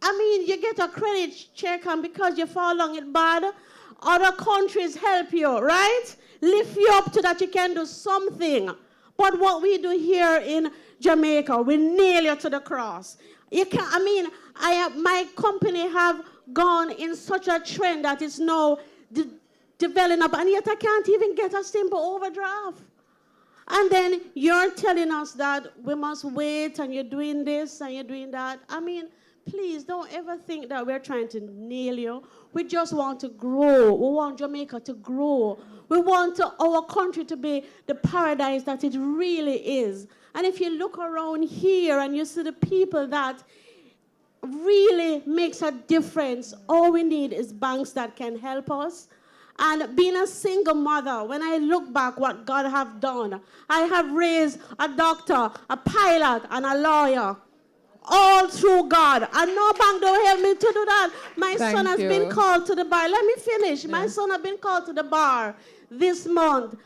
I mean, you get a credit check, and because you fall along it bad, other countries help you, right? Lift you up to that you can do something. But what we do here in Jamaica, we nail you to the cross. You can, I mean, my company have gone in such a trend that it's now developing up, and yet I can't even get a simple overdraft. And then you're telling us that we must wait, and you're doing this and you're doing that. I mean, please don't ever think that we're trying to nail you. We just want to grow. We want Jamaica to grow. We want our country to be the paradise that it really is. And if you look around here and you see the people that really makes a difference, all we need is banks that can help us. And being a single mother, when I look back what God have done, I have raised a doctor, a pilot, and a lawyer. All through God. And no bank don't help me to do that. My son has been called to the bar. Let me finish. My son has been called to the bar this month.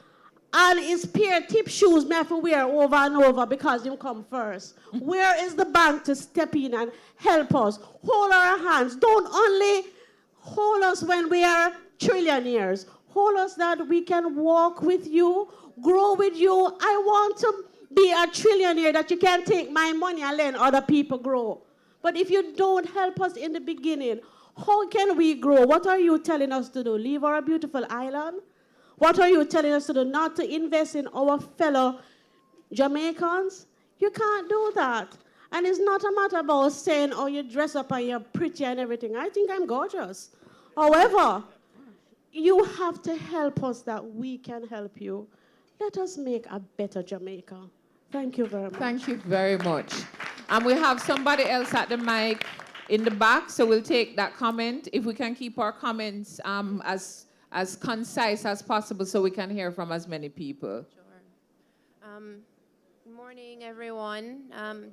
And his pair of tip shoes me have to wear over and over because him come first. Where is the bank to step in and help us? Hold our hands. Don't only hold us when we are trillionaires. Hold us that we can walk with you, grow with you. I want to be a trillionaire that you can take my money and let other people grow. But if you don't help us in the beginning, how can we grow? What are you telling us to do? Leave our beautiful island? What are you telling us to do? Not to invest in our fellow Jamaicans? You can't do that. And it's not a matter about saying, oh, you dress up and you're pretty and everything. I think I'm gorgeous. However, you have to help us that we can help you. Let us make a better Jamaica. Thank you very much. Thank you very much. And we have somebody else at the mic in the back, so we'll take that comment. If we can keep our comments as concise as possible so we can hear from as many people. Sure. Good morning, everyone.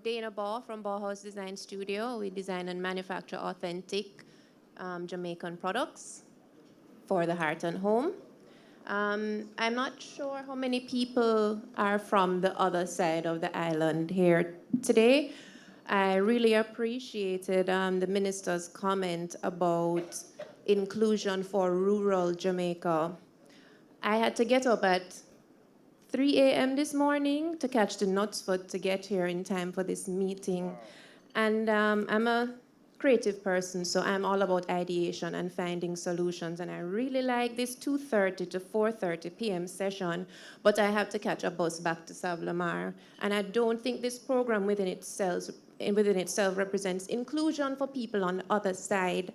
Dana Ball from Bauhaus Design Studio. We design and manufacture authentic Jamaican products for the heart and home. I'm not sure how many people are from the other side of the island here today. I really appreciated the minister's comment about inclusion for rural Jamaica. I had to get up at 3 a.m. this morning to catch the Knutsford to get here in time for this meeting. Wow. And I'm a creative person, so I'm all about ideation and finding solutions. And I really like this 2:30 to 4:30 p.m. session, but I have to catch a bus back to Savlamar. And I don't think this program within itself represents inclusion for people on the other side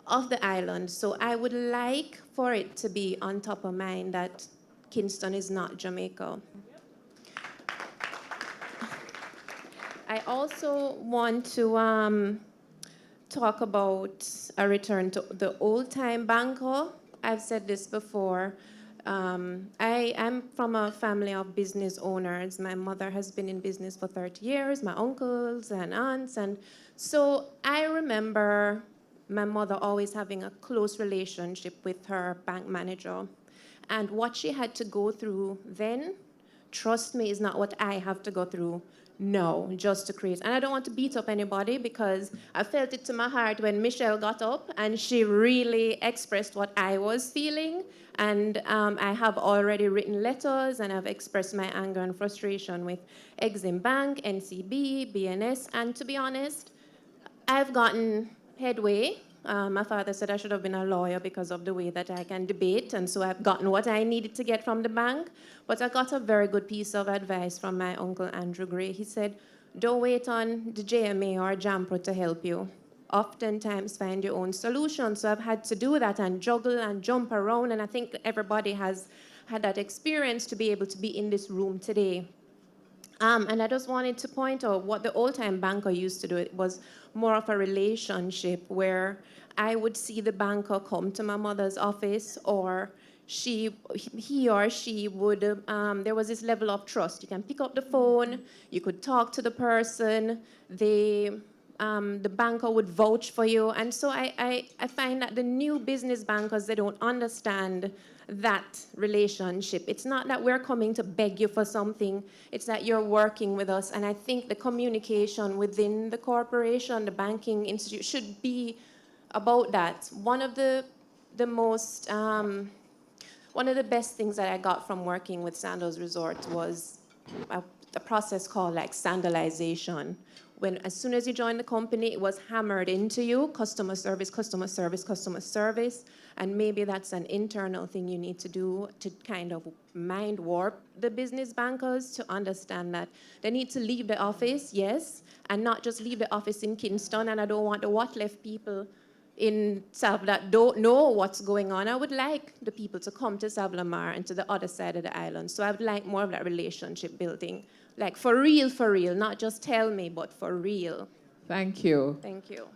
of the island. So I would like for it to be on top of mind that Kingston is not Jamaica. I also want to talk about a return to the old-time banker. I've said this before. I'm from a family of business owners. My mother has been in business for 30 years, my uncles and aunts. And so I remember my mother always having a close relationship with her bank manager. And what she had to go through then, trust me, is not what I have to go through now, just to create. And I don't want to beat up anybody because I felt it to my heart when Michelle got up and she really expressed what I was feeling. And I have already written letters and I've expressed my anger and frustration with Exim Bank, NCB, BNS. And to be honest, I've gotten headway. My father said I should have been a lawyer because of the way that I can debate, and so I've gotten what I needed to get from the bank. But I got a very good piece of advice from my uncle Andrew Gray. He said, don't wait on the JMA or JAMPRO to help you. Oftentimes find your own solution. So I've had to do that and juggle and jump around, and I think everybody has had that experience to be able to be in this room today. And I just wanted to point out what the old-time banker used to do. It was more of a relationship where I would see the banker come to my mother's office, or he or she would, there was this level of trust. You can pick up the phone, you could talk to the person, the banker would vouch for you. And so I find that the new business bankers, they don't understand that relationship. It's not that we're coming to beg you for something, it's that you're working with us. And I think the communication within the corporation, the banking institute, should be about that. One of the best things that I got from working with Sandals Resort was a process called like standardization. When as soon as you joined the company, it was hammered into you, customer service, customer service, customer service. And maybe that's an internal thing you need to do to kind of mind warp the business bankers to understand that they need to leave the office, yes, and not just leave the office in Kingston. And I don't want the what left people in South that don't know what's going on. I would like the people to come to Savlamar and to the other side of the island. So I would like more of that relationship building. Like for real, not just tell me, but for real. Thank you. Thank you.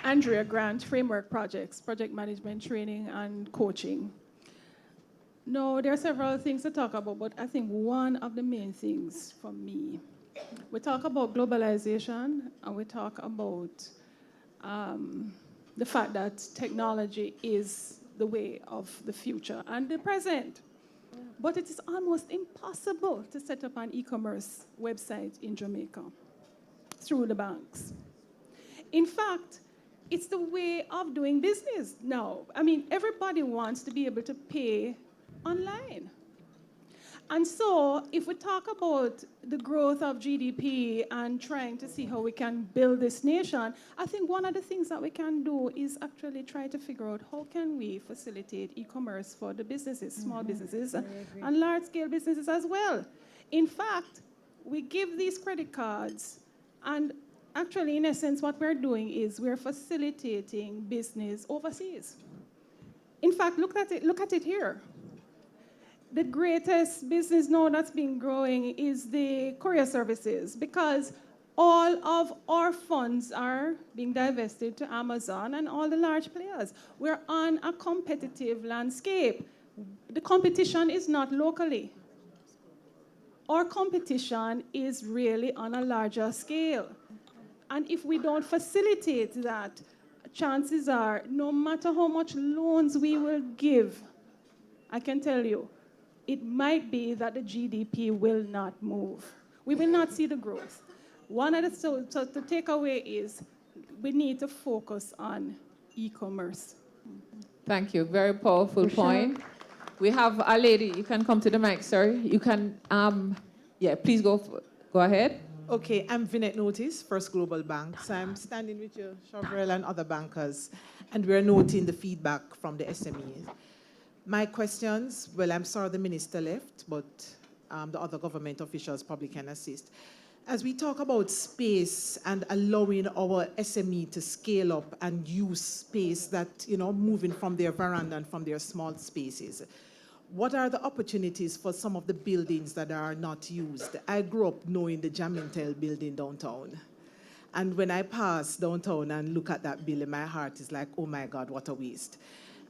Andrea Grant, Framework Projects, Project Management Training and Coaching. No, there are several things to talk about, but I think one of the main things for me, we talk about globalization and we talk about the fact that technology is the way of the future and the present. But it is almost impossible to set up an e-commerce website in Jamaica through the banks. In fact, it's the way of doing business now. I mean, everybody wants to be able to pay online. And so if we talk about the growth of GDP and trying to see how we can build this nation, I think one of the things that we can do is actually try to figure out how can we facilitate e-commerce for the businesses, small businesses, and large-scale businesses as well. In fact, we give these credit cards, and actually, in essence, what we're doing is we're facilitating business overseas. In fact, look at it here. The greatest business now that's been growing is the courier services, because all of our funds are being divested to Amazon and all the large players. We're on a competitive landscape. The competition is not locally. Our competition is really on a larger scale. And if we don't facilitate that, chances are, no matter how much loans we will give, I can tell you, it might be that the GDP will not move. We will not see the growth. One of the, so the takeaway is we need to focus on e-commerce. Thank you. Very powerful point. We have a lady. You can come to the mic, sir. You can, yeah, please go ahead. Okay, I'm Vinette Notice, First Global Bank. So I'm standing with you, Chorvelle and other bankers, and we're noting the feedback from the SMEs. My questions, well, I'm sorry the minister left, but the other government officials probably can assist. As we talk about space and allowing our SME to scale up and use space that, moving from their veranda and from their small spaces, what are the opportunities for some of the buildings that are not used? I grew up knowing the Jamaican building downtown. And when I pass downtown and look at that building, my heart is like, oh my God, what a waste.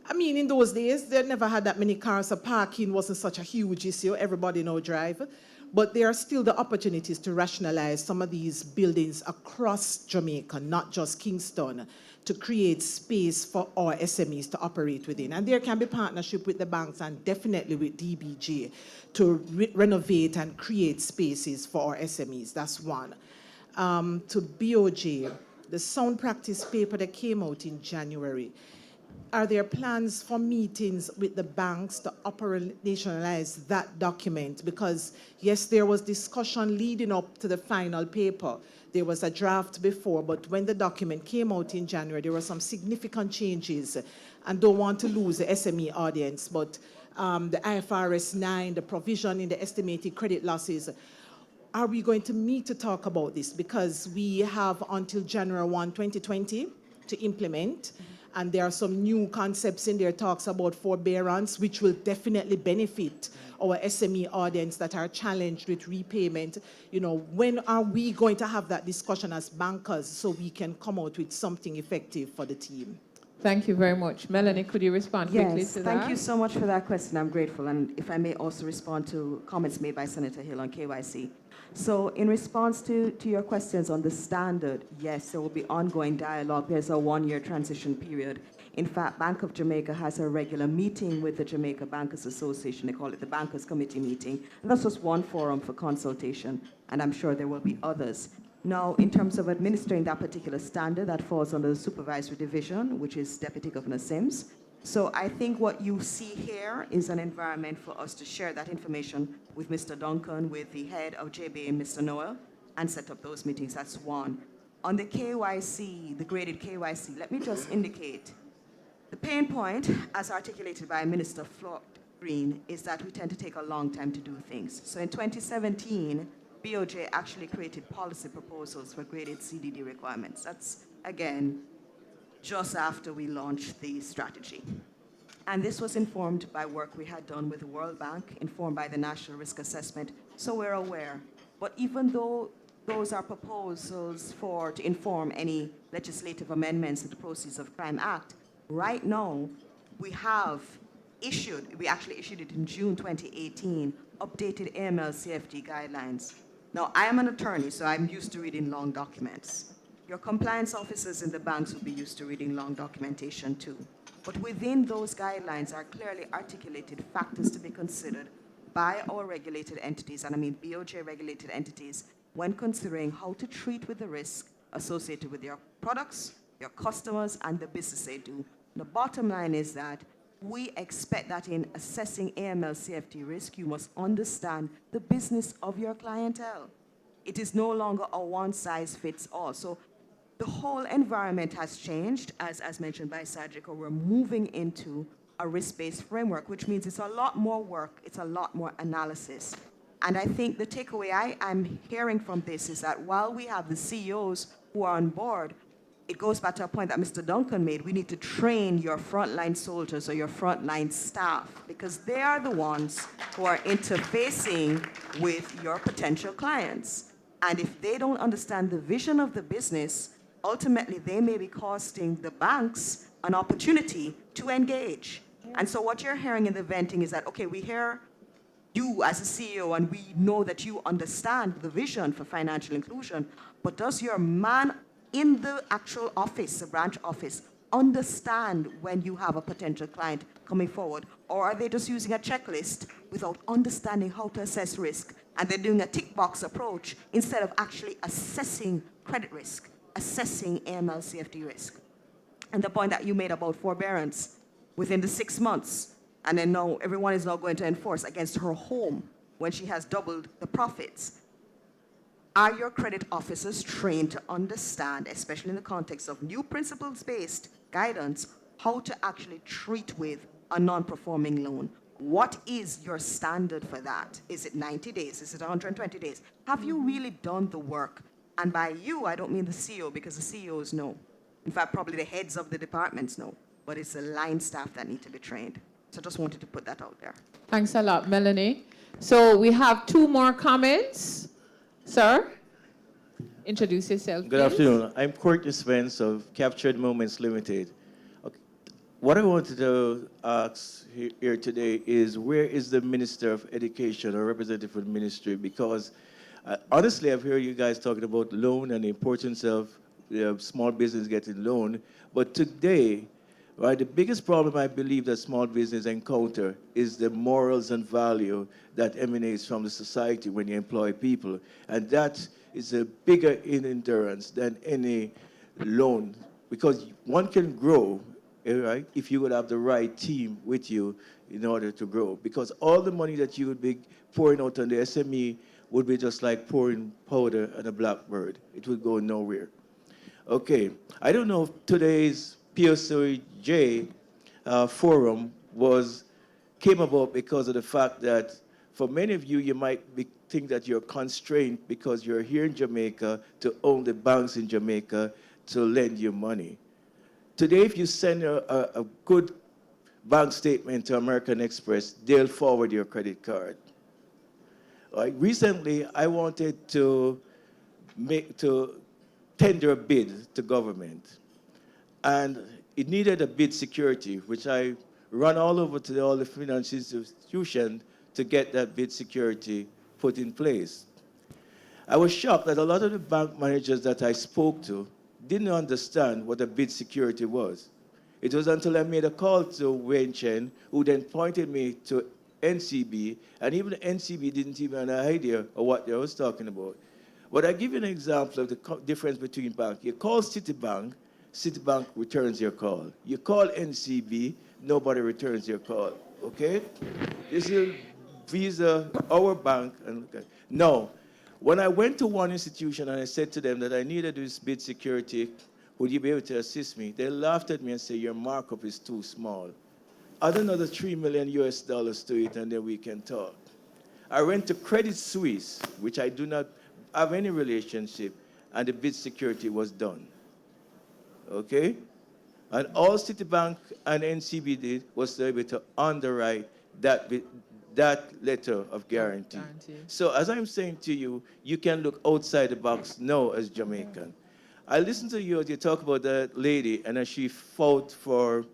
I mean, in those days, they never had that many cars, so parking wasn't such a huge issue. Everybody now drive. But there are still the opportunities to rationalize some of these buildings across Jamaica, not just Kingston, to create space for our SMEs to operate within. And there can be partnership with the banks and definitely with DBG to renovate and create spaces for our SMEs. That's one. To BOJ, the sound practice paper that came out in January, are there plans for meetings with the banks to operationalize that document? Because, yes, there was discussion leading up to the final paper. There was a draft before, but when the document came out in January, there were some significant changes. And don't want to lose the SME audience, but the IFRS 9, the provision in the estimated credit losses, are we going to meet to talk about this? Because we have until January 1, 2020 to implement. And there are some new concepts in there, talks about forbearance, which will definitely benefit our SME audience that are challenged with repayment. When are we going to have that discussion as bankers so we can come out with something effective for the team? Thank you very much. Melanie, could you respond quickly to that? Thank you so much for that question. I'm grateful. And if I may also respond to comments made by Senator Hill on KYC. So in response to your questions on the standard, yes, there will be ongoing dialogue. There's a one-year transition period. In fact, Bank of Jamaica has a regular meeting with the Jamaica Bankers Association. They call it the Bankers Committee meeting. And that's just one forum for consultation, and I'm sure there will be others. Now, in terms of administering that particular standard, that falls under the supervisory division, which is Deputy Governor Sims. So I think what you see here is an environment for us to share that information with Mr. Duncan, with the head of JBA, Mr. Noel, and set up those meetings. That's one. On the KYC, the graded KYC, let me just indicate the pain point, as articulated by Minister Green, is that we tend to take a long time to do things. So in 2017, BOJ actually created policy proposals for graded CDD requirements. That's, again, just after we launched the strategy. And this was informed by work we had done with the World Bank, informed by the National Risk Assessment, so we're aware. But even though those are proposals to inform any legislative amendments to the Proceeds of Crime Act, right now we actually issued it in June 2018, updated AML CFD guidelines. Now, I am an attorney, so I'm used to reading long documents. Your compliance officers in the banks will be used to reading long documentation too. But within those guidelines are clearly articulated factors to be considered by our regulated entities, and I mean BOJ regulated entities, when considering how to treat with the risk associated with your products, your customers, and the business they do. The bottom line is that we expect that in assessing AML CFD risk, you must understand the business of your clientele. It is no longer a one-size-fits-all. So the whole environment has changed, as mentioned by Sajiko. We're moving into a risk-based framework, which means it's a lot more work, it's a lot more analysis. And I think the takeaway I'm hearing from this is that while we have the CEOs who are on board, it goes back to a point that Mr. Duncan made. We need to train your frontline soldiers or your frontline staff, because they are the ones who are interfacing with your potential clients. And if they don't understand the vision of the business, ultimately they may be costing the banks an opportunity to engage. And so what you're hearing in the venting is that, okay, we hear you as a CEO and we know that you understand the vision for financial inclusion, but does your man in the actual office, the branch office, understand when you have a potential client coming forward? Or are they just using a checklist without understanding how to assess risk? And they're doing a tick box approach instead of actually assessing credit risk, assessing AML CFD risk. And the point that you made about forbearance, within the 6 months, and then now everyone is now going to enforce against her home when she has doubled the profits. Are your credit officers trained to understand, especially in the context of new principles-based guidance, how to actually treat with a non-performing loan? What is your standard for that? Is it 90 days? Is it 120 days? Have you really done the work? And by you, I don't mean the CEO, because the CEOs know. In fact, probably the heads of the departments know. But it's the line staff that need to be trained. So just wanted to put that out there. Thanks a lot, Melanie. So we have 2 more comments. Sir, introduce yourself, Good afternoon. I'm Curtis Vance of Captured Moments Limited. Okay. What I wanted to ask here today is, where is the Minister of Education or representative for the ministry? Because honestly, I've heard you guys talking about loan and the importance of small business getting loan. But today, right, the biggest problem I believe that small business encounter is the morals and value that emanates from the society when you employ people. And that is a bigger hindrance than any loan, because one can grow, right, if you would have the right team with you in order to grow. Because all the money that you would be pouring out on the SME would be just like pouring powder on a blackbird. It would go nowhere. Okay, I don't know if today's PSOJ forum came about because of the fact that for many of you, you might think that you're constrained because you're here in Jamaica to own the banks in Jamaica to lend you money. Today, if you send a good bank statement to American Express, they'll forward your credit card. Recently, I wanted to tender a bid to government, and it needed a bid security, which I ran all over to all the financial institutions to get that bid security put in place. I was shocked that a lot of the bank managers that I spoke to didn't understand what a bid security was. It was until I made a call to Wayne Chen, who then pointed me to NCB, and even the NCB didn't even have an idea of what they was talking about. But I give you an example of the difference between banks. You call Citibank, Citibank returns your call. You call NCB, nobody returns your call, okay? This is Visa, our bank, and no. When I went to one institution and I said to them that I needed this bid security, would you be able to assist me? They laughed at me and said, your markup is too small. Add another $3 million to it, and then we can talk. I went to Credit Suisse, which I do not have any relationship, and the bid security was done. Okay? And all Citibank and NCB did was to be able to underwrite that letter of guarantee. So as I'm saying to you, you can look outside the box now as Jamaican. I listened to you as you talk about that lady and as she fought for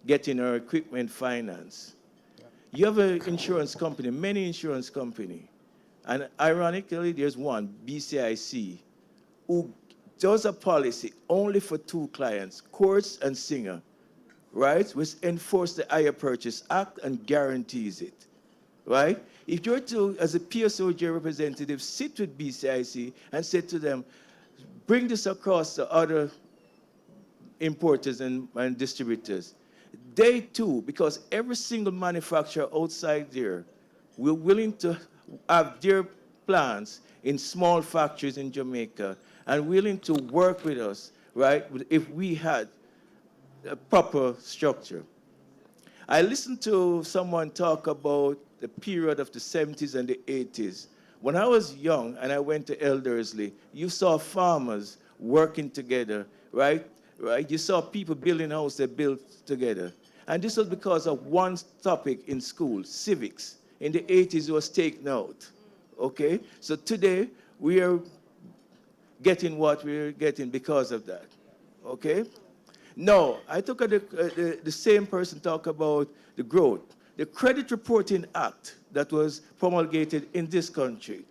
getting her equipment financed. You have an insurance company, many insurance companies. And ironically, there's one, BCIC, who does a policy only for 2 clients, Courts and Singer, right? Which enforce the Hire Purchase Act and guarantees it, right? If you're to, as a PSOJ representative, sit with BCIC and say to them, bring this across to other importers and distributors. They too, because every single manufacturer outside there, we're willing to have their plants in small factories in Jamaica and willing to work with us, right, if we had a proper structure. I listened to someone talk about the period of the 70s and the 80s. When I was young and I went to Eldersley, you saw farmers working together, right? You saw people building houses they built together. And this was because of one topic in school, civics. In the 80s, it was taken out, okay? So today, we are getting what we're getting because of that, okay? No, I took the same person talk about the growth. The Credit Reporting Act that was promulgated in this country,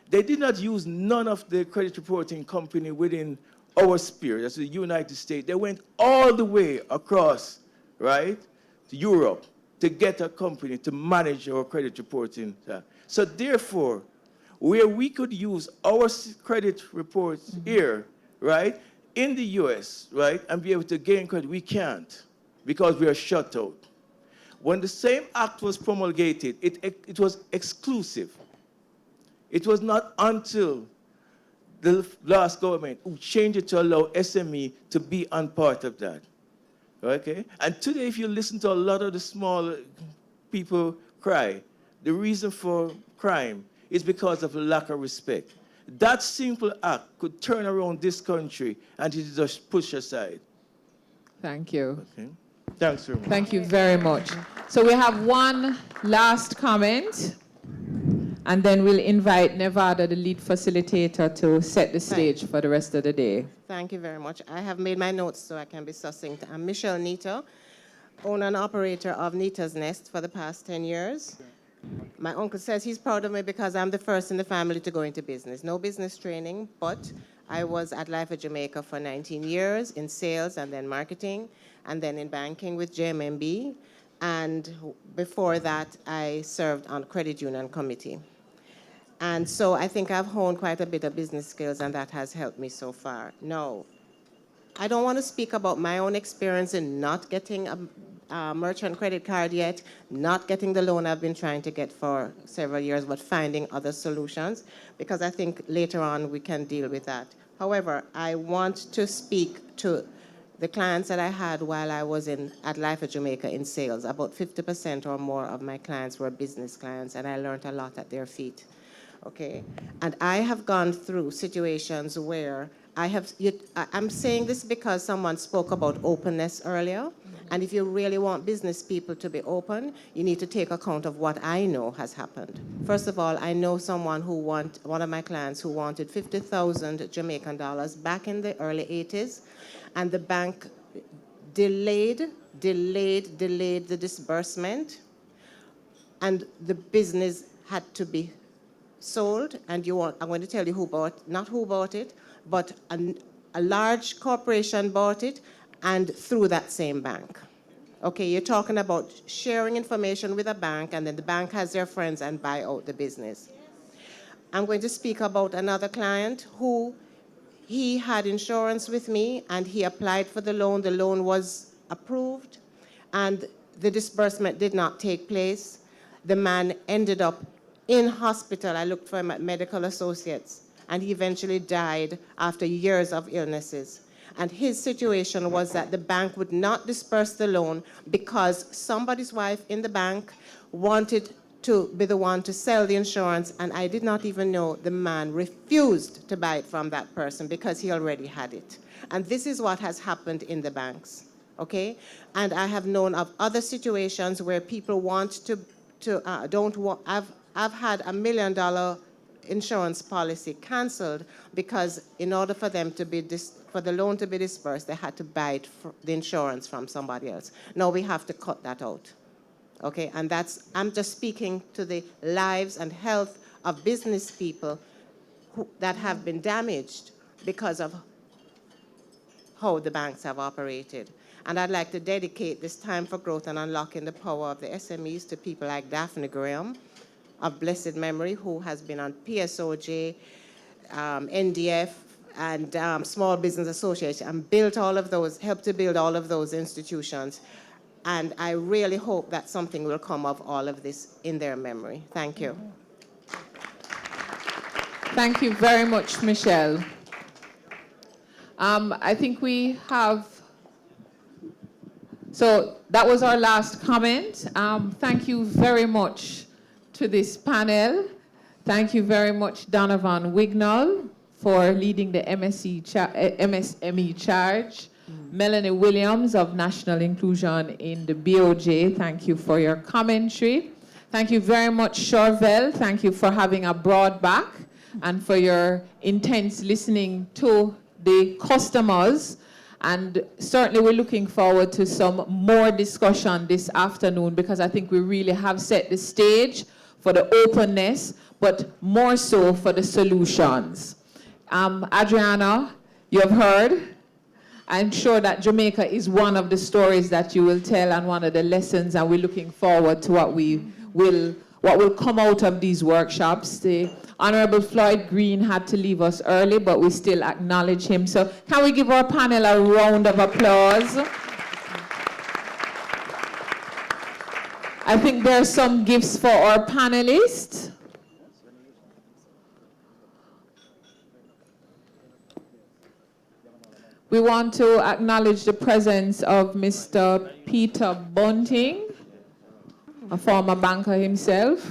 they did not use none of the credit reporting company within our sphere, that's the United States. They went all the way across, right, to Europe to get a company to manage our credit reporting. So therefore, where we could use our credit reports here, right, in the US, right, and be able to gain credit, we can't. because we are shut out. When the same act was promulgated, it was exclusive. It was not until the last government who changed it to allow SME to be on part of that. Okay? And today, if you listen to a lot of the small people cry, the reason for crime is because of lack of respect. That simple act could turn around this country and it is just pushed aside. Thank you. Okay. Thanks very much. Thank you very much. So we have one last comment, and then we'll invite Nevada, the lead facilitator, to set the stage for the rest of the day. Thank you very much. I have made my notes so I can be succinct. I'm Michelle Nito, owner and operator of Nita's Nest for the past 10 years. My uncle says he's proud of me because I'm the first in the family to go into business. No business training, but I was at Life at Jamaica for 19 years in sales and then marketing, and then in banking with JMMB. And before that, I served on credit union committee. And so I think I've honed quite a bit of business skills, and that has helped me so far. No, I don't want to speak about my own experience in not getting a merchant credit card yet, not getting the loan I've been trying to get for several years, but finding other solutions, because I think later on we can deal with that. However, I want to speak to the clients that I had while I was at Life at Jamaica in sales. About 50% or more of my clients were business clients, and I learned a lot at their feet. Okay? And I have gone through situations where I'm saying this because someone spoke about openness earlier. And if you really want business people to be open, you need to take account of what I know has happened. First of all, I know someone one of my clients who wanted 50,000 Jamaican dollars back in the early 80s, and the bank delayed the disbursement, and the business had to be sold. And I'm going to tell you not who bought it, but a large corporation bought it, and through that same bank. Okay, you're talking about sharing information with a bank, and then the bank has their friends and buy out the business. I'm going to speak about another client who he had insurance with me, and he applied for the loan. The loan was approved, and the disbursement did not take place. The man ended up in hospital. I looked for him at Medical Associates, and he eventually died after years of illnesses. And his situation was that the bank would not disperse the loan because somebody's wife in the bank wanted to be the one to sell the insurance, and I did not even know the man refused to buy it from that person because he already had it. And this is what has happened in the banks, okay? And I have known of other situations where people want I've had $1 million insurance policy canceled because in order for them to be for the loan to be dispersed, they had to buy the insurance from somebody else. Now we have to cut that out. Okay, and I'm just speaking to the lives and health of business people that have been damaged because of how the banks have operated. And I'd like to dedicate this time for growth and unlocking the power of the SMEs to people like Daphne Graham, of blessed memory, who has been on PSOJ, NDF, and Small Business Association, and helped to build all of those institutions. And I really hope that something will come of all of this in their memory. Thank you. Thank you very much, Michelle. I think we have, so that was our last comment. Thank you very much to this panel. Thank you very much, Donovan Wignall, for leading the MSME charge. Melanie Williams of National Inclusion in the BOJ, thank you for your commentary. Thank you very much, Chorvelle. Thank you for having a broad back and for your intense listening to the customers. And certainly we're looking forward to some more discussion this afternoon, because I think we really have set the stage for the openness, but more so for the solutions. Adriana, you have heard. I'm sure that Jamaica is one of the stories that you will tell and one of the lessons, and we're looking forward to what will come out of these workshops. The Honorable Floyd Green had to leave us early, but we still acknowledge him. So can we give our panel a round of applause? I think there are some gifts for our panelists. We want to acknowledge the presence of Mr. Peter Bunting, a former banker himself.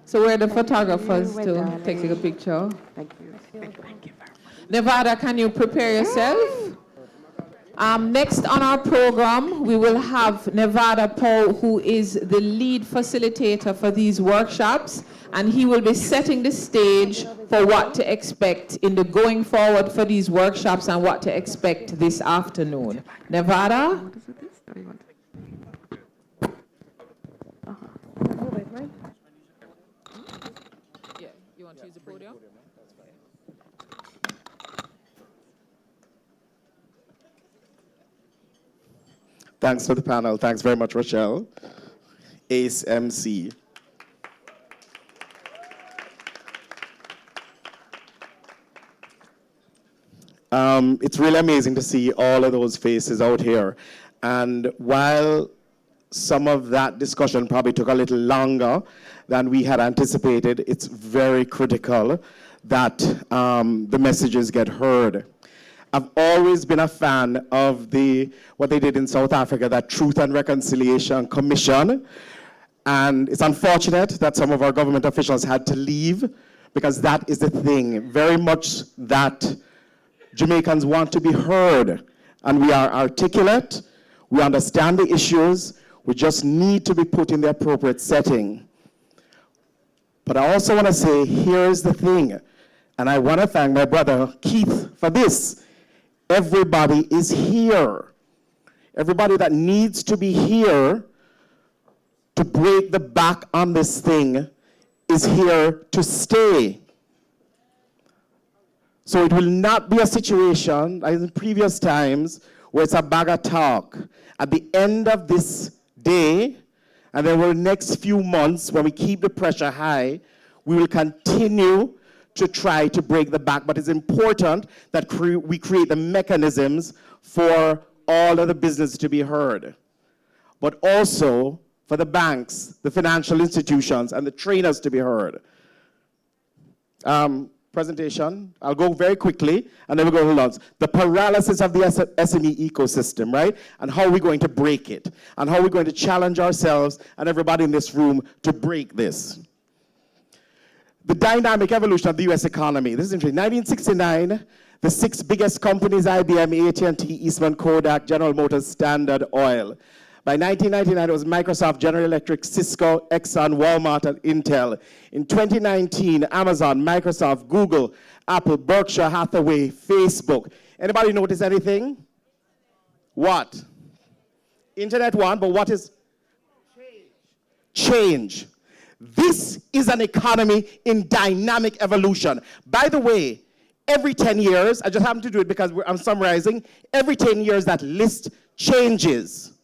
So we're the photographers to take a picture. Thank you. Thank you. Nevada, can you prepare yourself? Next on our program, we will have Nevada Poe, who is the lead facilitator for these workshops, and he will be setting the stage for what to expect in the going forward for these workshops and what to expect this afternoon. Nevada? Yeah, you want to use the podium? Thanks to the panel. Thanks very much, Rochelle. Ace MC. It's really amazing to see all of those faces out here. And while some of that discussion probably took a little longer than we had anticipated, it's very critical that the messages get heard. I've always been a fan of what they did in South Africa, that Truth and Reconciliation Commission. And it's unfortunate that some of our government officials had to leave, because that is the thing, very much that Jamaicans want to be heard. And we are articulate, we understand the issues, we just need to be put in the appropriate setting. But I also want to say, here's the thing, and I want to thank my brother Keith for this. Everybody is here. Everybody that needs to be here to break the back on this thing is here to stay. So it will not be a situation, like in previous times, where it's a bag of talk. At the end of this day, and then over the next few months, when we keep the pressure high, we will continue to try to break the back. But it's important that we create the mechanisms for all of the business to be heard. But also for the banks, the financial institutions, and the trainers to be heard. Presentation, I'll go very quickly, and then we'll go to lunch. The paralysis of the SME ecosystem, right? And how we're going to break it, and how we're going to challenge ourselves and everybody in this room to break this. The dynamic evolution of the US economy. This is interesting. 1969, the 6 biggest companies, IBM, AT&T, Eastman, Kodak, General Motors, Standard Oil. By 1999, it was Microsoft, General Electric, Cisco, Exxon, Walmart, and Intel. In 2019, Amazon, Microsoft, Google, Apple, Berkshire Hathaway, Facebook. Anybody notice anything? What? Internet one, but what is? Change. This is an economy in dynamic evolution. By the way, every 10 years, I just happen to do it because I'm summarizing, every 10 years that list changes.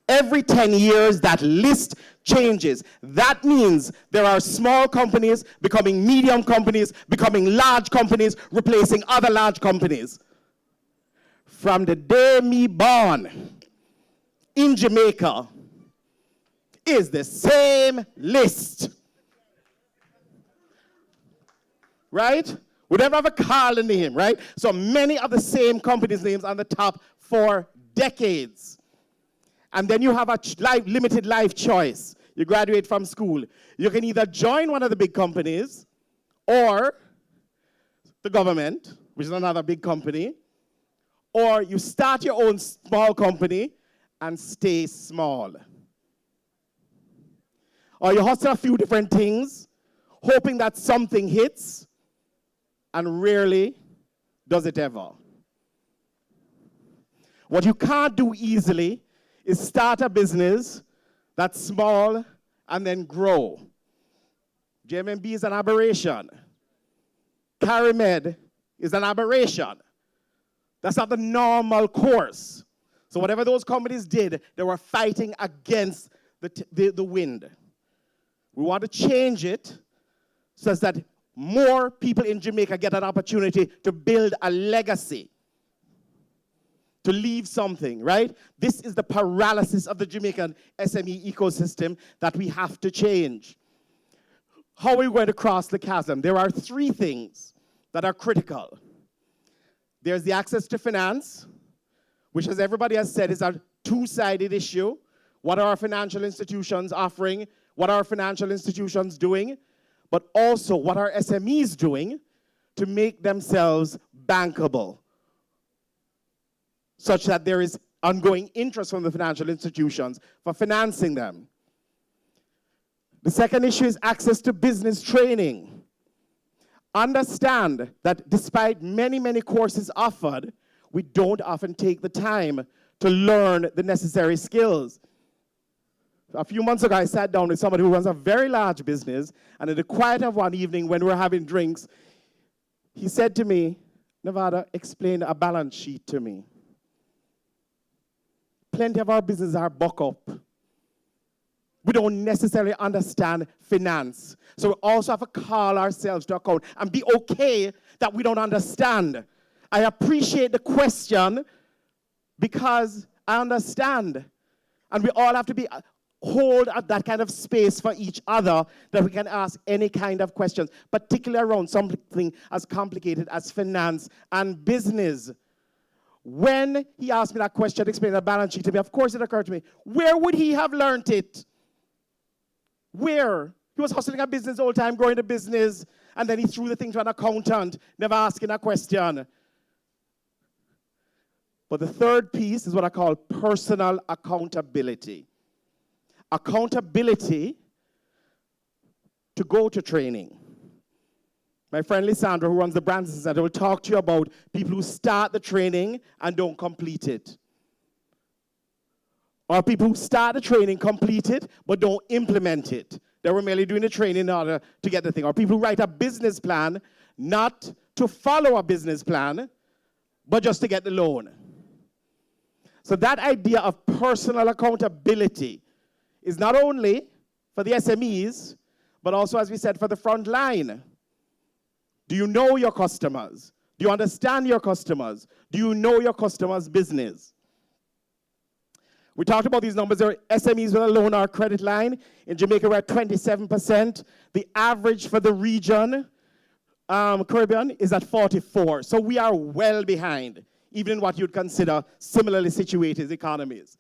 Every 10 years, that list changes. That means there are small companies becoming medium companies, becoming large companies, replacing other large companies. From the day me born in Jamaica is the same list. Right? We never have a Carl in the name, right? So many of the same companies' names on the top for decades. And then you have a limited life choice. You graduate from school. You can either join one of the big companies or the government, which is another big company, or you start your own small company and stay small. Or you hustle a few different things, hoping that something hits, and rarely does it ever. What you can't do easily is start a business that's small and then grow. JMMB is an aberration. CariMed is an aberration. That's not the normal course. So whatever those companies did, they were fighting against the wind. We want to change it so that more people in Jamaica get an opportunity to build a legacy. to leave something, right? This is the paralysis of the Jamaican SME ecosystem that we have to change. How are we going to cross the chasm? There are three things that are critical. There's the access to finance, which, as everybody has said, is a two-sided issue. What are our financial institutions offering? What are our financial institutions doing? But also, what are SMEs doing to make themselves bankable, such that there is ongoing interest from the financial institutions for financing them? The second issue is access to business training. Understand that despite many, many courses offered, we don't often take the time to learn the necessary skills. A few months ago, I sat down with somebody who runs a very large business, and in the quiet of one evening when we were having drinks, he said to me, "Nevada, explain a balance sheet to me." Plenty of our businesses are buck up. We don't necessarily understand finance. So we also have to call ourselves to account and be okay that we don't understand. I appreciate the question because I understand. And we all have to hold at that kind of space for each other that we can ask any kind of questions, particularly around something as complicated as finance and business. When he asked me that question, explain the balance sheet to me, of course it occurred to me, where would he have learned it? Where? He was hustling a business all the time, growing the business, and then he threw the thing to an accountant, never asking a question. But the third piece is what I call personal accountability. Accountability to go to training. My friend Lisandra, who runs the Brands Center, will talk to you about people who start the training and don't complete it. Or people who start the training, complete it, but don't implement it. They were merely doing the training in order to get the thing. Or people who write a business plan, not to follow a business plan, but just to get the loan. So that idea of personal accountability is not only for the SMEs, but also, as we said, for the front line. Do you know your customers? Do you understand your customers? Do you know your customers' business? We talked about these numbers. There are SMEs with a loan or credit line. In Jamaica, we're at 27%. The average for the region, Caribbean, is at 44%. So we are well behind, even in what you'd consider similarly situated economies.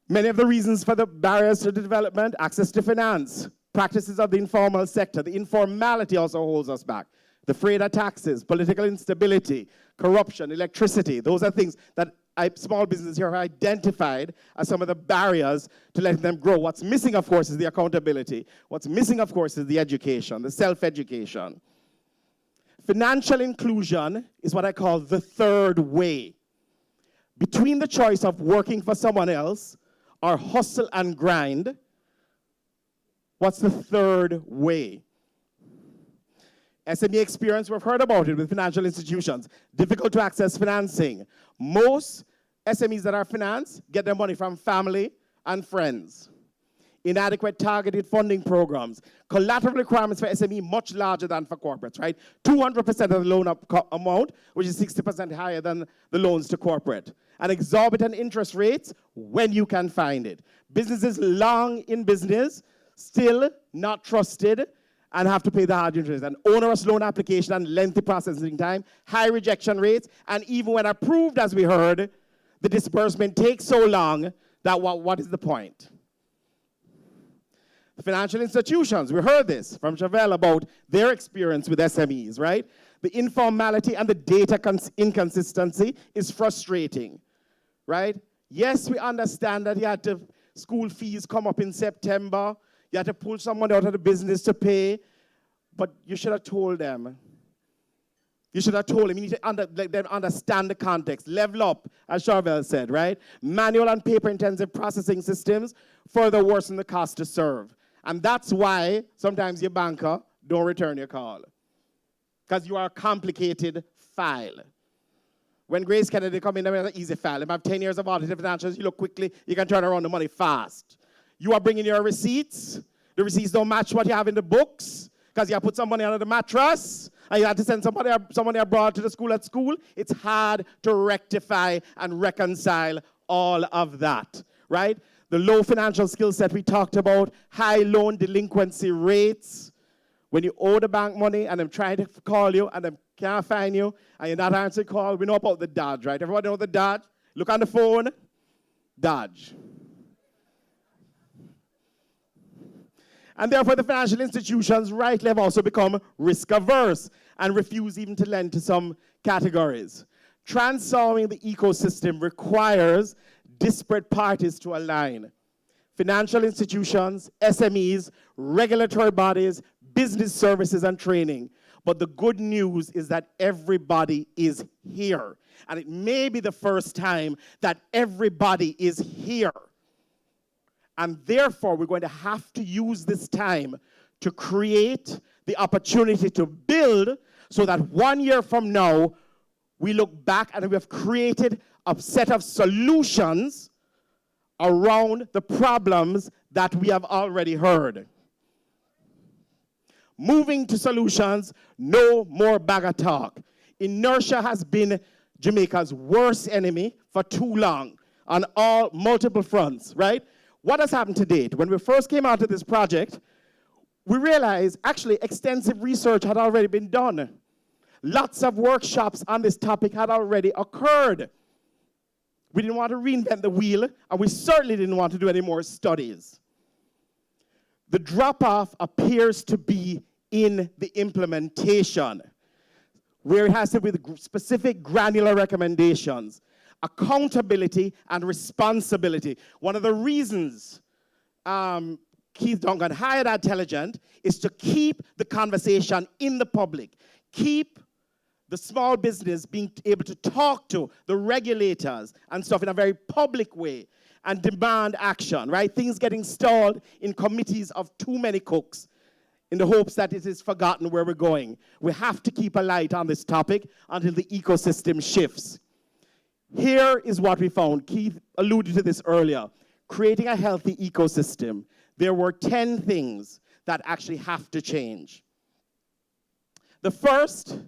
Many of the reasons for the barriers to development: access to finance, practices of the informal sector. The informality also holds us back. The freight of taxes, political instability, corruption, electricity. Those are things that small businesses here have identified as some of the barriers to letting them grow. What's missing, of course, is the accountability. What's missing, of course, is the education, the self-education. Financial inclusion is what I call the third way. Between the choice of working for someone else or hustle and grind, what's the third way? SME experience, we've heard about it with financial institutions. Difficult to access financing. Most SMEs that are financed get their money from family and friends. Inadequate targeted funding programs. Collateral requirements for SME much larger than for corporates, right? 200% of the loan amount, which is 60% higher than the loans to corporate. And exorbitant interest rates when you can find it. Businesses long in business, still not trusted, and have to pay the hard interest. An onerous loan application and lengthy processing time, high rejection rates, and even when approved, as we heard, the disbursement takes so long that what is the point? The financial institutions, we heard this from Chorvelle about their experience with SMEs, right? The informality and the data inconsistency is frustrating, right? Yes, we understand that you had to, school fees come up in September, you had to pull someone out of the business to pay, but you should have told them. You should have told them. You need to let them understand the context. Level up, as Chorvelle said, right? Manual and paper-intensive processing systems further worsen the cost to serve. And that's why sometimes your banker don't return your call, because you are a complicated file. When Grace Kennedy come in, it's an easy file. If I have 10 years of audited financials, you look quickly, you can turn around the money fast. You are bringing your receipts. The receipts don't match what you have in the books because you have put some money under the mattress and you had to send somebody abroad to the school at school, it's hard to rectify and reconcile all of that, right? The low financial skill set we talked about, high loan delinquency rates. When you owe the bank money and I'm trying to call you and I can't find you and you're not answering call, we know about the dodge, right? Everybody know the dodge? Look on the phone, dodge. And therefore, the financial institutions rightly have also become risk averse and refuse even to lend to some categories. Transforming the ecosystem requires disparate parties to align. Financial institutions, SMEs, regulatory bodies, business services and training. But the good news is that everybody is here. And it may be the first time that everybody is here. And therefore, we're going to have to use this time to create the opportunity to build so that 1 year from now, we look back and we have created a set of solutions around the problems that we have already heard. Moving to solutions, no more bag of talk. Inertia has been Jamaica's worst enemy for too long on all multiple fronts, right? What has happened to date? When we first came out of this project, we realized actually extensive research had already been done. Lots of workshops on this topic had already occurred. We didn't want to reinvent the wheel, and we certainly didn't want to do any more studies. The drop-off appears to be in the implementation, where it has to be with specific granular recommendations, accountability and responsibility. One of the reasons Keith Duncan hired Intelligent is to keep the conversation in the public, keep the small business being able to talk to the regulators and stuff in a very public way and demand action, right? Things getting stalled in committees of too many cooks in the hopes that it is forgotten where we're going. We have to keep a light on this topic until the ecosystem shifts. Here is what we found. Keith alluded to this earlier. Creating a healthy ecosystem. There were 10 things that actually have to change. The first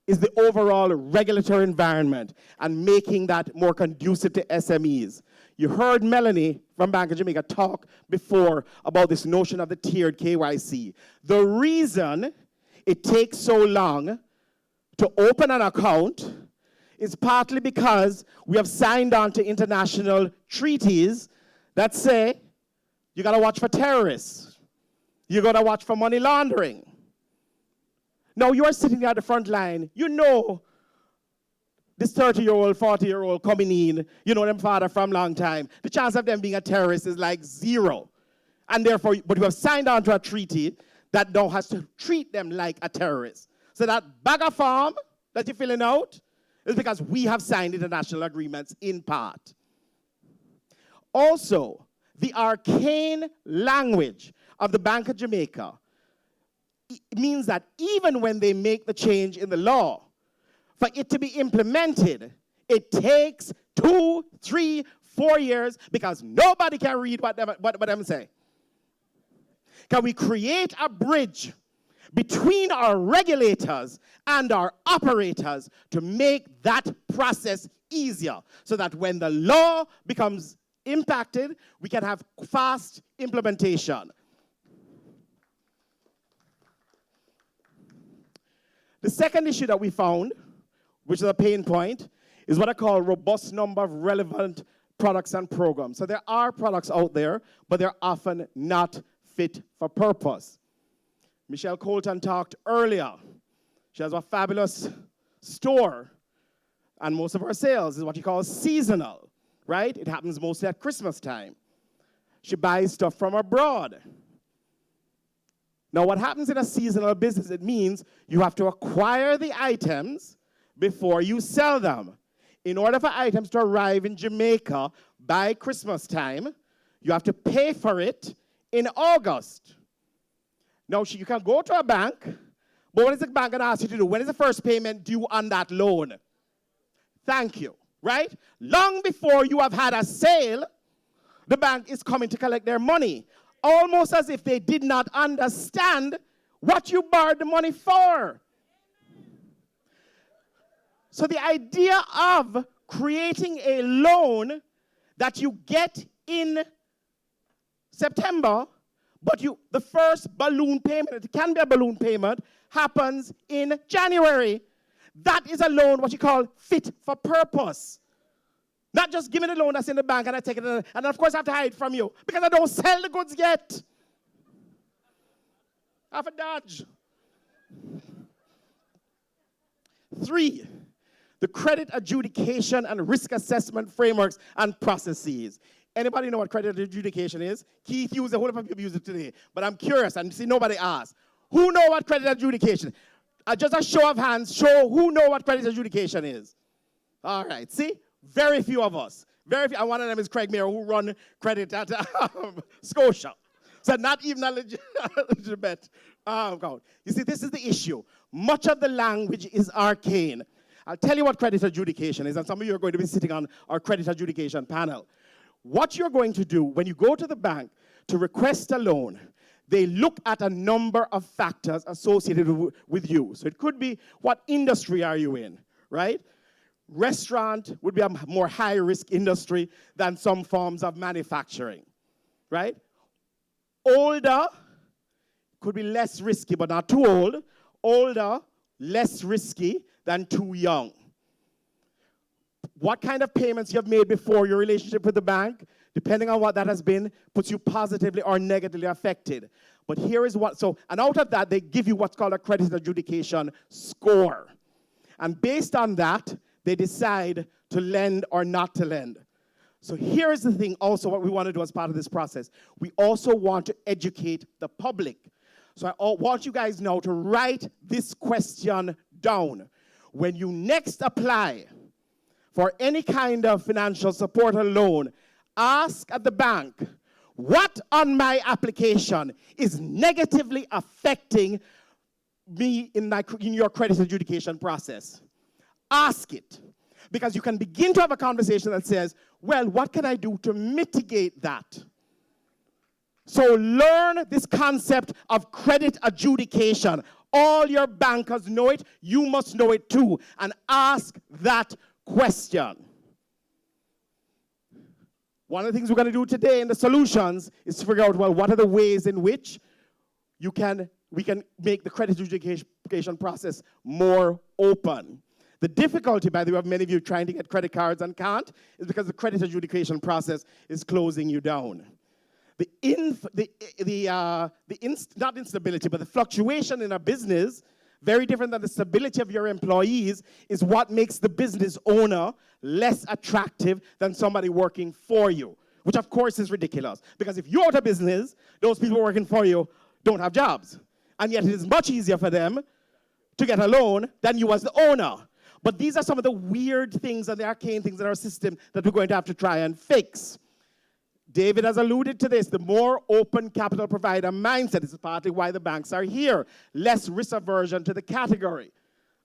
is the overall regulatory environment and making that more conducive to SMEs. You heard Melanie from Bank of Jamaica talk before about this notion of the tiered KYC. The reason it takes so long to open an account is partly because we have signed on to international treaties that say you gotta watch for terrorists, you gotta watch for money laundering. Now you're sitting at the front line, you know this 30-year-old, 40-year-old coming in, you know them father from long time. The chance of them being a terrorist is like 0. And therefore, but you have signed on to a treaty that now has to treat them like a terrorist. So that bag of form that you're filling out is because we have signed international agreements in part. Also, the arcane language of the Bank of Jamaica means that even when they make the change in the law, for it to be implemented, it takes 2, 3, 4 years because nobody can read what them say. Can we create a bridge between our regulators and our operators to make that process easier so that when the law becomes impacted, we can have fast implementation? The second issue that we found, which is a pain point, is what I call a robust number of relevant products and programs. So there are products out there, but they're often not fit for purpose. Michelle Colton talked earlier. She has a fabulous store, and most of her sales is what you call seasonal, right? It happens mostly at Christmas time. She buys stuff from abroad. Now, what happens in a seasonal business, it means you have to acquire the items before you sell them. In order for items to arrive in Jamaica by Christmas time, you have to pay for it in August. Now, you can go to a bank, but what is the bank going to ask you to do? When is the first payment due on that loan? Thank you, right? Long before you have had a sale, the bank is coming to collect their money, almost as if they did not understand what you borrowed the money for. So the idea of creating a loan that you get in September, but the first balloon payment, it can be a balloon payment, happens in January. That is a loan, what you call fit for purpose. Not just give me the loan that's in the bank and I take it, and of course I have to hide from you because I don't sell the goods yet. I have a dodge. 3, the credit adjudication and risk assessment frameworks and processes. Anybody know what credit adjudication is? Keith used it, a whole lot of people use it today, but I'm curious and see nobody asked. Who know what credit adjudication? Just a show of hands, show who know what credit adjudication is. All right, see? Very few of us. Very few. And one of them is Craig Mayer, who run credit at Scotia. So not even a legitimate account. You see, this is the issue. Much of the language is arcane. I'll tell you what credit adjudication is, and some of you are going to be sitting on our credit adjudication panel. What you're going to do when you go to the bank to request a loan, they look at a number of factors associated with you. So it could be, what industry are you in, right? Restaurant would be a more high-risk industry than some forms of manufacturing, right? Older could be less risky, but not too old. Older, less risky than too young. What kind of payments you have made before, your relationship with the bank, depending on what that has been, puts you positively or negatively affected. But here is what, and out of that, they give you what's called a credit adjudication score. And based on that, they decide to lend or not to lend. So here's the thing also, what we want to do as part of this process. We also want to educate the public. So I want you guys now to write this question down. When you next apply for any kind of financial support or loan, ask at the bank, what on my application is negatively affecting me in your credit adjudication process? Ask it. Because you can begin to have a conversation that says, well, what can I do to mitigate that? So learn this concept of credit adjudication. All your bankers know it. You must know it too. And ask that question. One of the things we're going to do today in the solutions is to figure out, well, what are the ways in which we can make the credit adjudication process more open. The difficulty, by the way, of many of you trying to get credit cards and can't, is because the credit adjudication process is closing you down. Not instability, but the fluctuation in a business, very different than the stability of your employees, is what makes the business owner less attractive than somebody working for you, which of course is ridiculous. Because if you're out of business, those people working for you don't have jobs. And yet it is much easier for them to get a loan than you as the owner. But these are some of the weird things and the arcane things in our system that we're going to have to try and fix. David has alluded to this, the more open capital provider mindset. This is partly why the banks are here. Less risk aversion to the category.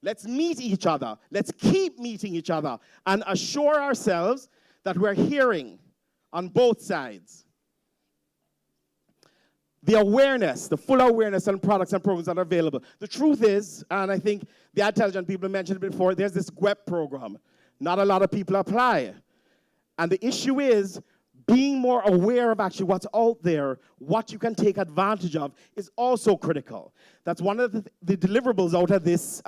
Let's meet each other. Let's keep meeting each other and assure ourselves that we're hearing on both sides. The awareness, the full awareness on products and programs that are available. The truth is, and I think the intelligent people mentioned it before, there's this GWEP program. Not a lot of people apply. And the issue is being more aware of actually what's out there, what you can take advantage of, is also critical. That's one of the deliverables out of this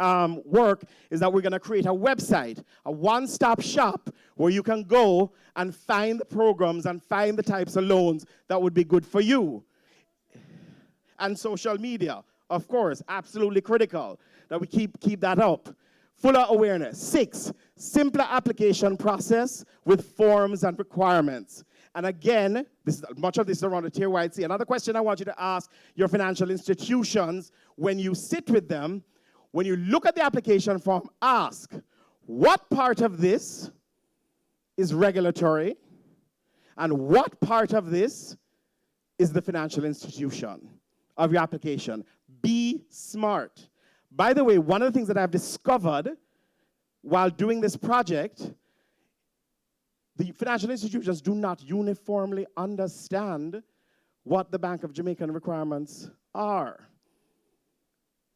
work, is that we're going to create a website, a one-stop shop where you can go and find the programs and find the types of loans that would be good for you. And social media, of course, absolutely critical that we keep that up. Fuller awareness. 6, simpler application process with forms and requirements. And again, much of this is around the tier YC. Another question I want you to ask your financial institutions when you sit with them, when you look at the application form, ask, what part of this is regulatory and what part of this is the financial institution of your application? Be smart. By the way, one of the things that I've discovered while doing this project, the financial institutions do not uniformly understand what the Bank of Jamaican requirements are.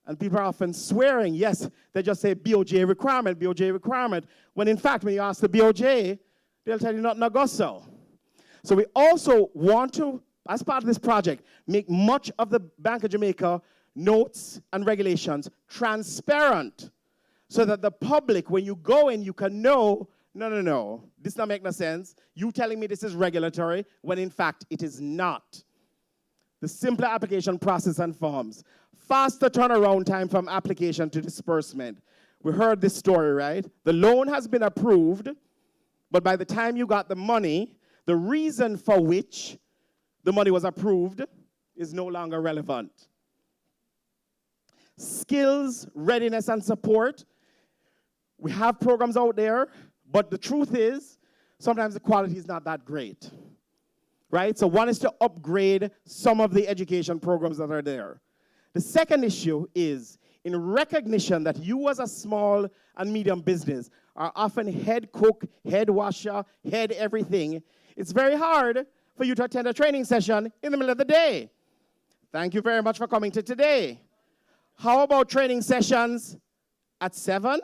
And people are often swearing, yes, they just say BOJ requirement, when in fact, when you ask the BOJ, they'll tell you not to go so. So we also want to, as part of this project, make much of the Bank of Jamaica notes and regulations transparent so that the public, when you go in, you can know, no, this not make no sense. You telling me this is regulatory when in fact it is not. The simpler application process and forms. Faster turnaround time from application to disbursement. We heard this story, right? The loan has been approved, but by the time you got the money, the reason for which the money was approved is no longer relevant. Skills, readiness, and support. We have programs out there, but the truth is, sometimes the quality is not that great, right? So one is to upgrade some of the education programs that are there. The second issue is in recognition that you as a small and medium business are often head cook, head washer, head everything. It's very hard for you to attend a training session in the middle of the day. Thank you very much for coming to today. How about training sessions at 7?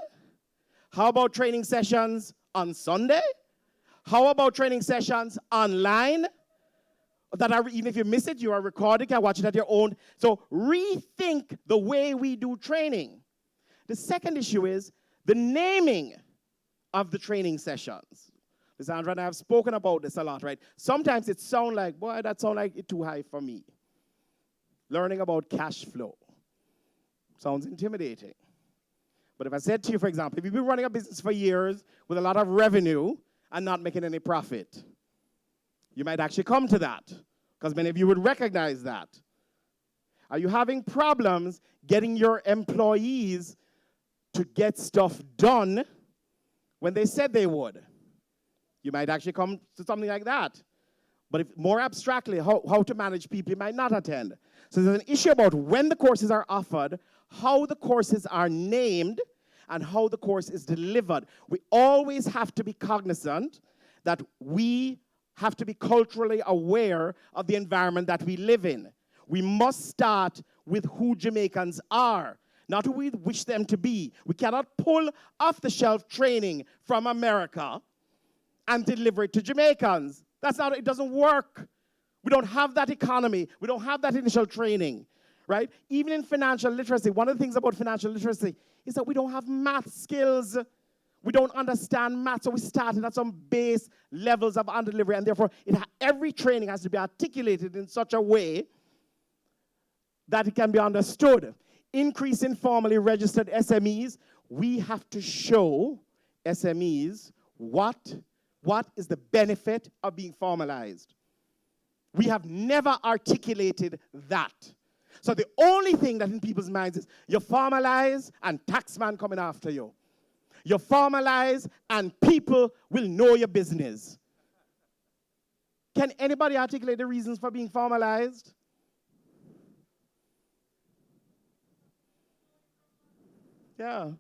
How about training sessions on Sunday? How about training sessions online? That are, even if you miss it, you are recording, you can watch it at your own. So rethink the way we do training. The second issue is the naming of the training sessions. Lisandra and I have spoken about this a lot, right? Sometimes it sounds like, boy, that sounds like it's too high for me. Learning about cash flow sounds intimidating. But if I said to you, for example, if you've been running a business for years with a lot of revenue and not making any profit, you might actually come to that, because many of you would recognize that. Are you having problems getting your employees to get stuff done when they said they would? You might actually come to something like that. But if more abstractly, how to manage people, you might not attend. So there's an issue about when the courses are offered, how the courses are named, and how the course is delivered. We always have to be cognizant that we have to be culturally aware of the environment that we live in. We must start with who Jamaicans are, not who we wish them to be. We cannot pull off-the-shelf training from America and deliver it to Jamaicans. It doesn't work. We don't have that economy. We don't have that initial training, right? Even in financial literacy, one of the things about financial literacy is that we don't have math skills. We don't understand math, so we started at some base levels of under-delivery, and therefore every training has to be articulated in such a way that it can be understood. Increase in formally registered SMEs. We have to show SMEs what is the benefit of being formalized. We have never articulated that. So the only thing that in people's minds is you formalize and taxman coming after you. You formalize and people will know your business. Can anybody articulate the reasons for being formalized? Yeah.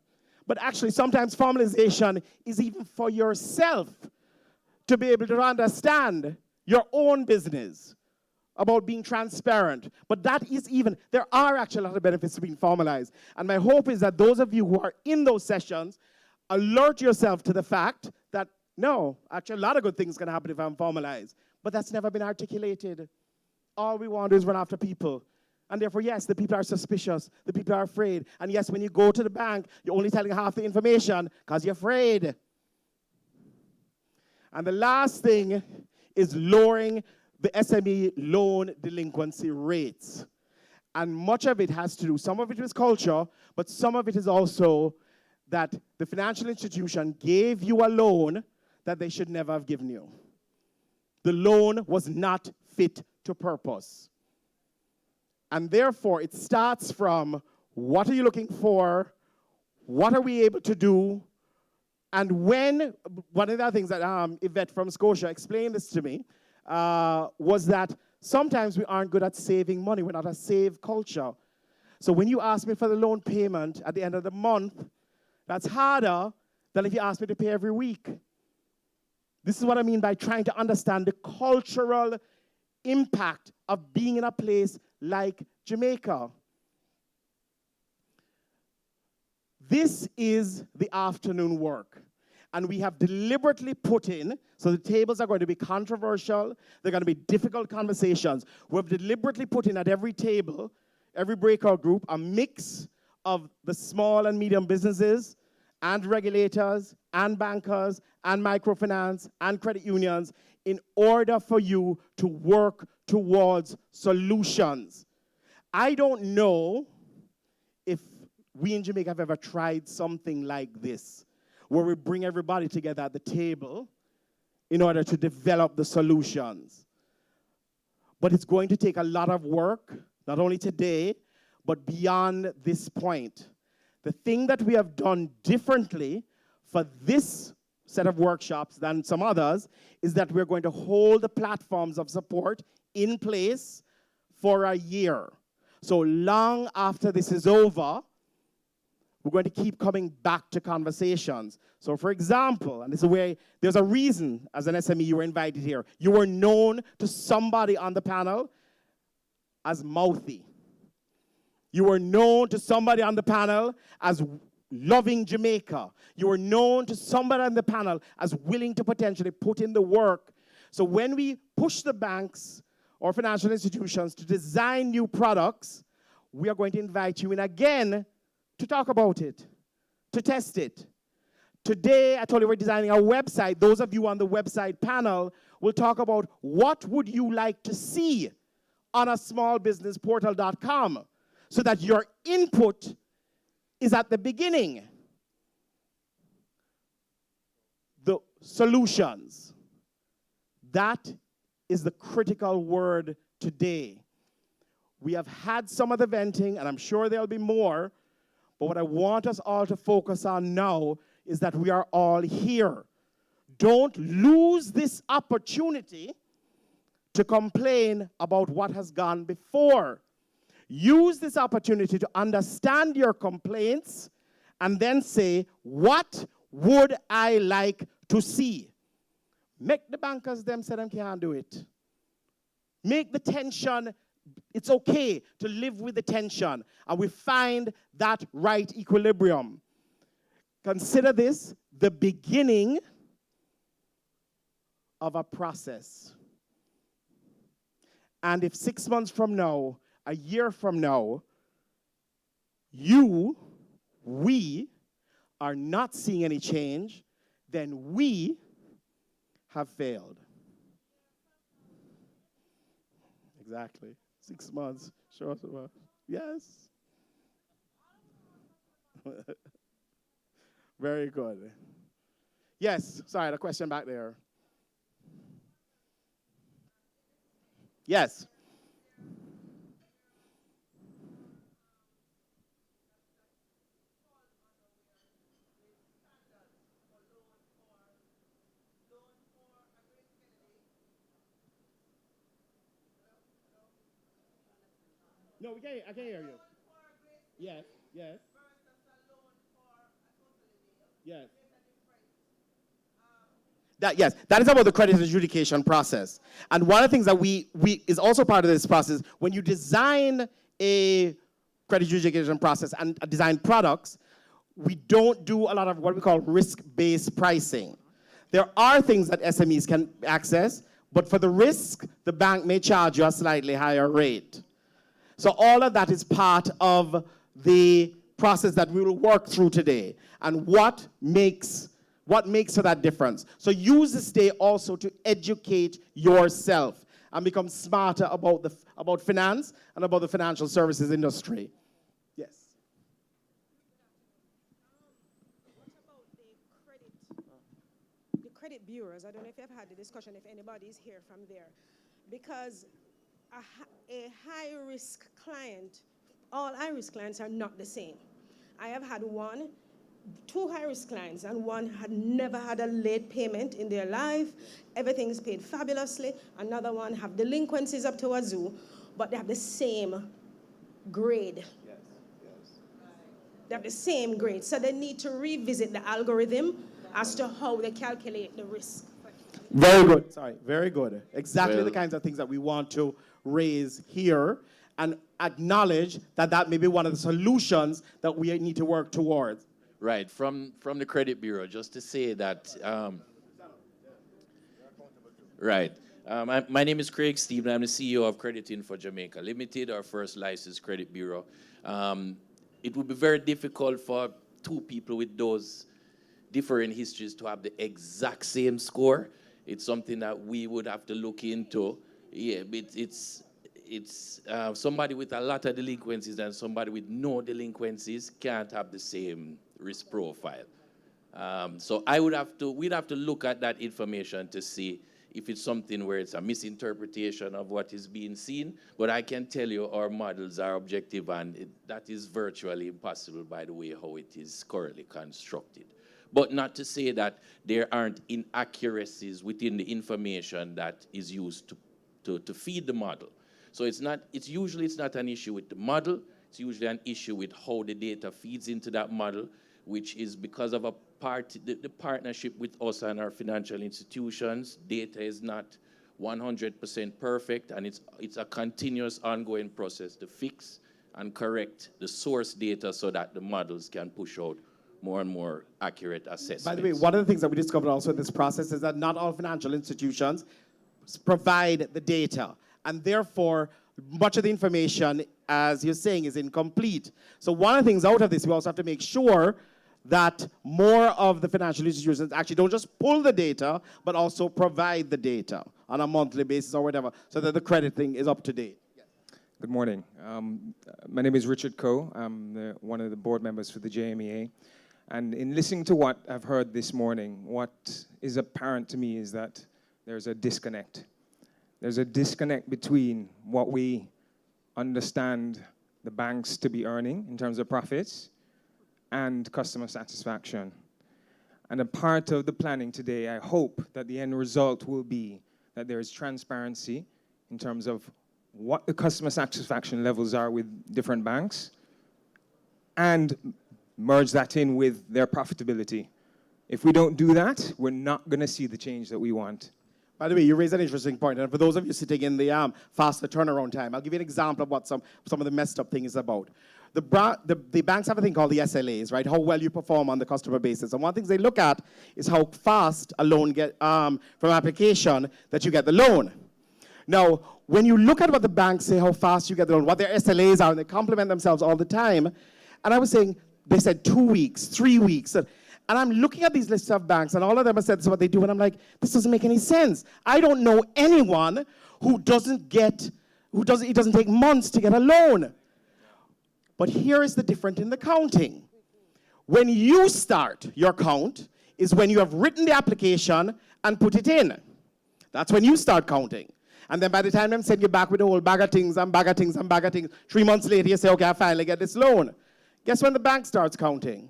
But actually, sometimes formalization is even for yourself to be able to understand your own business, about being transparent. But there are actually a lot of benefits to being formalized. And my hope is that those of you who are in those sessions alert yourself to the fact that, no, actually a lot of good things can happen if I'm formalized. But that's never been articulated. All we want to do is run after people. And therefore, yes, the people are suspicious. The people are afraid. And yes, when you go to the bank, you're only telling half the information because you're afraid. And the last thing is lowering the SME loan delinquency rates. And much of it has to do, some of it is culture, but some of it is also that the financial institution gave you a loan that they should never have given you. The loan was not fit to purpose. And therefore, it starts from what are you looking for? What are we able to do? And one of the things that Yvette from Scotia explained this to me was that sometimes we aren't good at saving money. We're not a save culture. So when you ask me for the loan payment at the end of the month, that's harder than if you ask me to pay every week. This is what I mean by trying to understand the cultural impact of being in a place like Jamaica. This is the afternoon work. And we have deliberately put in, so the tables are going to be controversial, they're going to be difficult conversations. We've deliberately put in at every table, every breakout group, a mix of the small and medium businesses and regulators and bankers and microfinance and credit unions in order for you to work towards solutions. I don't know if we in Jamaica have ever tried something like this, where we bring everybody together at the table in order to develop the solutions. But it's going to take a lot of work, not only today, but beyond this point. The thing that we have done differently for this set of workshops than some others is that we're going to hold the platforms of support in place for a year. So long after this is over, we're going to keep coming back to conversations. So for example, and this is where there's a reason as an SME you were invited here. You were known to somebody on the panel as mouthy. You were known to somebody on the panel as loving Jamaica. You were known to somebody on the panel as willing to potentially put in the work. So when we push the banks or financial institutions to design new products, we are going to invite you in again to talk about it, to test it. Today, I told you we're designing a website. Those of you on the website panel will talk about what would you like to see on a smallbusinessportal.com so that your input is at the beginning. The solutions. That is the critical word today. We have had some of the venting, and I'm sure there'll be more, but what I want us all to focus on now is that we are all here. Don't lose this opportunity to complain about what has gone before. Use this opportunity to understand your complaints and then say, what would I like to see? Make the bankers them say them can't do it. Make the tension, it's okay to live with the tension, and we find that right equilibrium. Consider this the beginning of a process. And if 6 months from now, a year from now, we are not seeing any change, then we have failed. Exactly. 6 months. Sure. Yes. Very good. Yes. Sorry, the question back there. Yes. No, I can't hear you. Yes, yes. Yes. Yes, that is about the credit adjudication process. And one of the things that we is also part of this process, when you design a credit adjudication process and design products, we don't do a lot of what we call risk-based pricing. There are things that SMEs can access, but for the risk, the bank may charge you a slightly higher rate. So all of that is part of the process that we will work through today, and what makes for that difference. So use this day also to educate yourself and become smarter about finance and about the financial services industry. Yes. The credit bureaus, I don't know if you've had the discussion, if anybody is here from there, because a high-risk client, all high-risk clients are not the same. I have had two high-risk clients, and one had never had a late payment in their life. Everything is paid fabulously. Another one have delinquencies up to a zoo, but they have the same grade. Yes. They have the same grade, so they need to revisit the algorithm as to how they calculate the risk. Very good. Sorry, very good. Exactly the kinds of things that we want to raise here and acknowledge that that may be one of the solutions that we need to work towards. Right, from the credit bureau, just to say that, right. My name is Craig Stephen. I'm the CEO of Crediting for Jamaica Limited, our first licensed credit bureau. It would be very difficult for two people with those different histories to have the exact same score. It's something that we would have to look into. Yeah, but it's somebody with a lot of delinquencies and somebody with no delinquencies can't have the same risk profile. So we'd have to look at that information to see if it's something where it's a misinterpretation of what is being seen. But I can tell you our models are objective, and that is virtually impossible by the way how it is currently constructed. But not to say that there aren't inaccuracies within the information that is used to feed the model. So it's usually not an issue with the model. It's usually an issue with how the data feeds into that model, which is because of the partnership with us and our financial institutions. Data is not 100% perfect, and it's a continuous ongoing process to fix and correct the source data so that the models can push out more and more accurate assessments. By the way, one of the things that we discovered also in this process is that not all financial institutions provide the data, and therefore much of the information, as you're saying, is incomplete. So one of the things out of this, we also have to make sure that more of the financial institutions actually don't just pull the data, but also provide the data on a monthly basis or whatever, so that the credit thing is up to date. Good morning. My name is Richard Coe. I'm one of the board members for the JMEA. And in listening to what I've heard this morning, what is apparent to me is that there's a disconnect. There's a disconnect between what we understand the banks to be earning in terms of profits and customer satisfaction. And a part of the planning today, I hope that the end result will be that there is transparency in terms of what the customer satisfaction levels are with different banks and merge that in with their profitability. If we don't do that, we're not going to see the change that we want. By the way, you raise an interesting point, and for those of you sitting in the faster turnaround time, I'll give you an example of what some of the messed up thing is about. The banks have a thing called the SLAs, right? How well you perform on the customer basis. And one of the things they look at is how fast a loan get from application that you get the loan. Now, when you look at what the banks say, how fast you get the loan, what their SLAs are, and they compliment themselves all the time, and I was saying, they said 2 weeks, 3 weeks. And I'm looking at these lists of banks, and all of them have said this is what they do, and I'm like, this doesn't make any sense. I don't know anyone who it doesn't take months to get a loan. But here is the difference in the counting. When you start your count is when you have written the application and put it in. That's when you start counting. And then by the time them send you back with a whole bag of things and bag of things and bag of things, 3 months later you say, okay, I finally get this loan. Guess when the bank starts counting?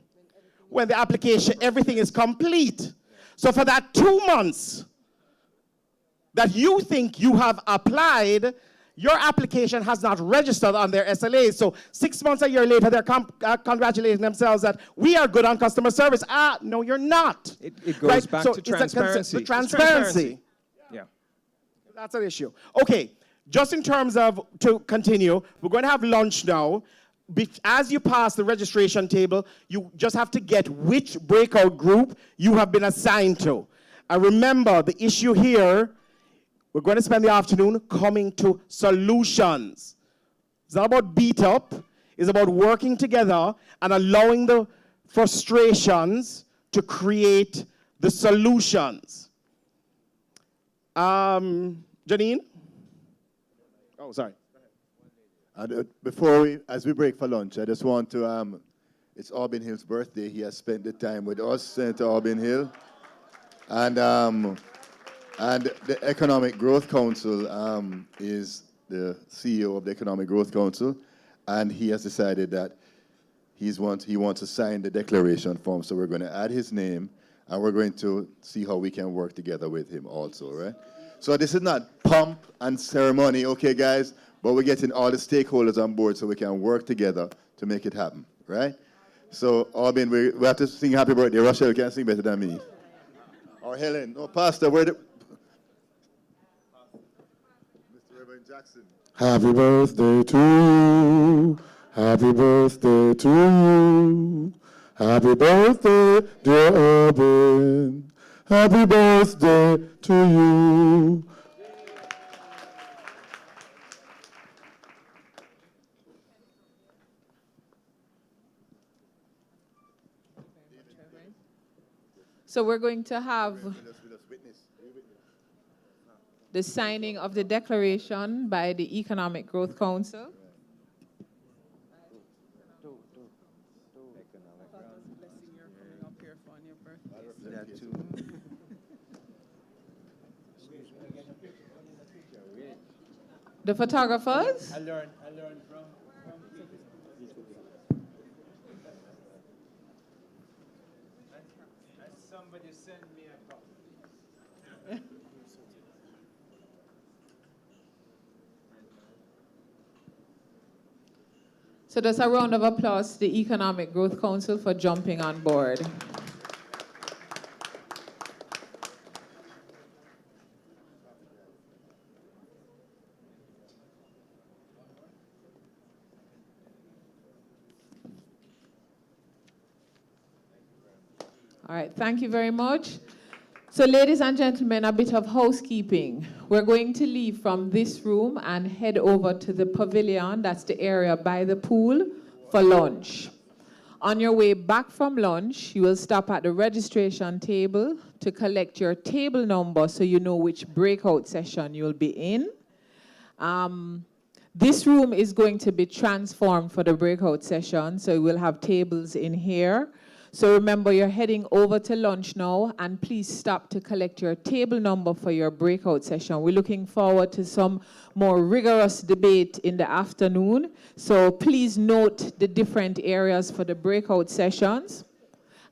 When the application, everything is complete. So for that 2 months that you think you have applied, your application has not registered on their SLAs. So 6 months, a year later, they're congratulating themselves that we are good on customer service. No, you're not. It goes back to transparency. Transparency. Yeah. That's an issue. Okay, just in terms of, to continue, we're going to have lunch now. As you pass the registration table, you just have to get which breakout group you have been assigned to. And remember, the issue here, we're going to spend the afternoon coming to solutions. It's not about beat up. It's about working together and allowing the frustrations to create the solutions. Janine? Oh, sorry. As we break for lunch, I just want to, it's Auburn Hill's birthday. He has spent the time with us, Senator Auburn Hill. And the Economic Growth Council is the CEO of the Economic Growth Council, and he has decided that he wants to sign the declaration form, so we're going to add his name, and we're going to see how we can work together with him also, right? So this is not pomp and ceremony, okay, guys? But we're getting all the stakeholders on board so we can work together to make it happen, right? So, Auburn, we have to sing happy birthday. Rochelle can sing better than me. Or Helen. No, Pastor, where the... Mr. Reverend Jackson. Happy birthday to you. Happy birthday to you. Happy birthday, dear Urban. Happy birthday to you. So we're going to have the signing of the declaration by the Economic Growth Council. The photographers? I learned from and somebody sent me a copy. So that's a round of applause to the Economic Growth Council for jumping on board. All right, thank you very much. So ladies and gentlemen, a bit of housekeeping. We're going to leave from this room and head over to the pavilion, that's the area by the pool, for lunch. On your way back from lunch, you will stop at the registration table to collect your table number so you know which breakout session you'll be in. This room is going to be transformed for the breakout session, so we'll have tables in here. So remember, you're heading over to lunch now, and please stop to collect your table number for your breakout session. We're looking forward to some more rigorous debate in the afternoon. So please note the different areas for the breakout sessions.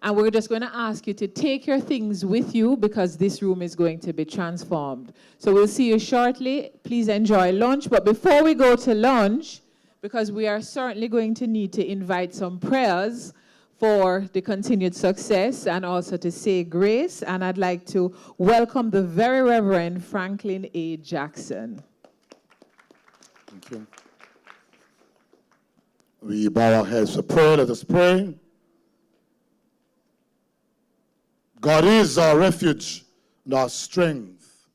And we're just going to ask you to take your things with you because this room is going to be transformed. So we'll see you shortly. Please enjoy lunch. But before we go to lunch, because we are certainly going to need to invite some prayers for the continued success and also to say grace. And I'd like to welcome the Very Reverend Franklin A. Jackson. Thank you. We bow our heads for prayer. Let us pray. God is our refuge and our strength,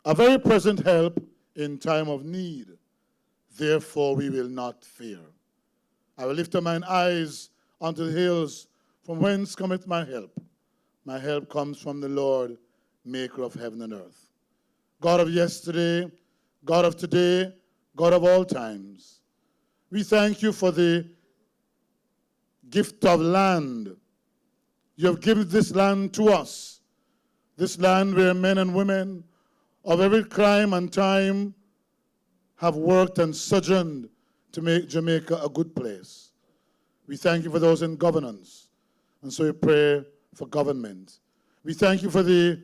a very present help in time of need. Therefore we will not fear. I will lift up mine eyes unto the hills, from whence cometh my help. My help comes from the Lord, maker of heaven and earth. God of yesterday, God of today, God of all times. We thank you for the gift of land. You have given this land to us, this land where men and women of every clime and time have worked and sojourned to make Jamaica a good place. We thank you for those in governance, and so we pray for government. We thank you for the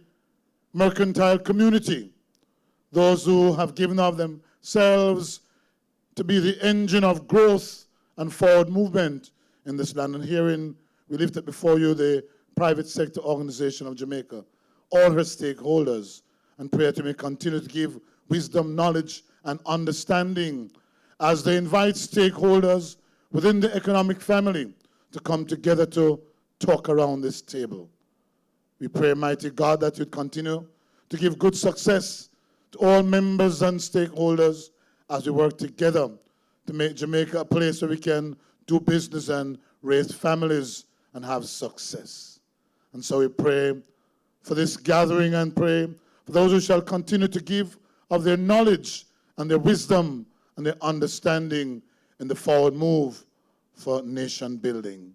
mercantile community, those who have given of themselves to be the engine of growth and forward movement in this land. And herein, we lift up before you the private sector organization of Jamaica, all her stakeholders, and pray that you may continue to give wisdom, knowledge, and understanding as they invite stakeholders within the economic family to come together to talk around this table. We pray, mighty God, that you'd continue to give good success to all members and stakeholders as we work together to make Jamaica a place where we can do business and raise families and have success. And so we pray for this gathering and pray for those who shall continue to give of their knowledge and their wisdom and their understanding in the forward move for nation building.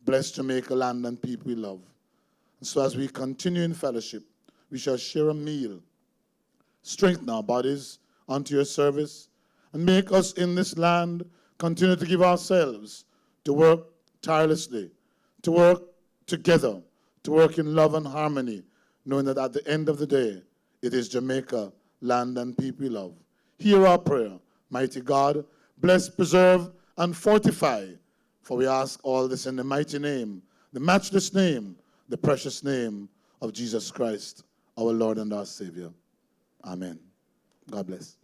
Bless Jamaica, land and people we love. And so as we continue in fellowship, we shall share a meal, strengthen our bodies unto your service, and make us in this land continue to give ourselves to work tirelessly, to work together, to work in love and harmony, knowing that at the end of the day, it is Jamaica, land and people we love. Hear our prayer, mighty God. Bless, preserve, and fortify. For we ask all this in the mighty name, the matchless name, the precious name of Jesus Christ, our Lord and our Savior. Amen. God bless.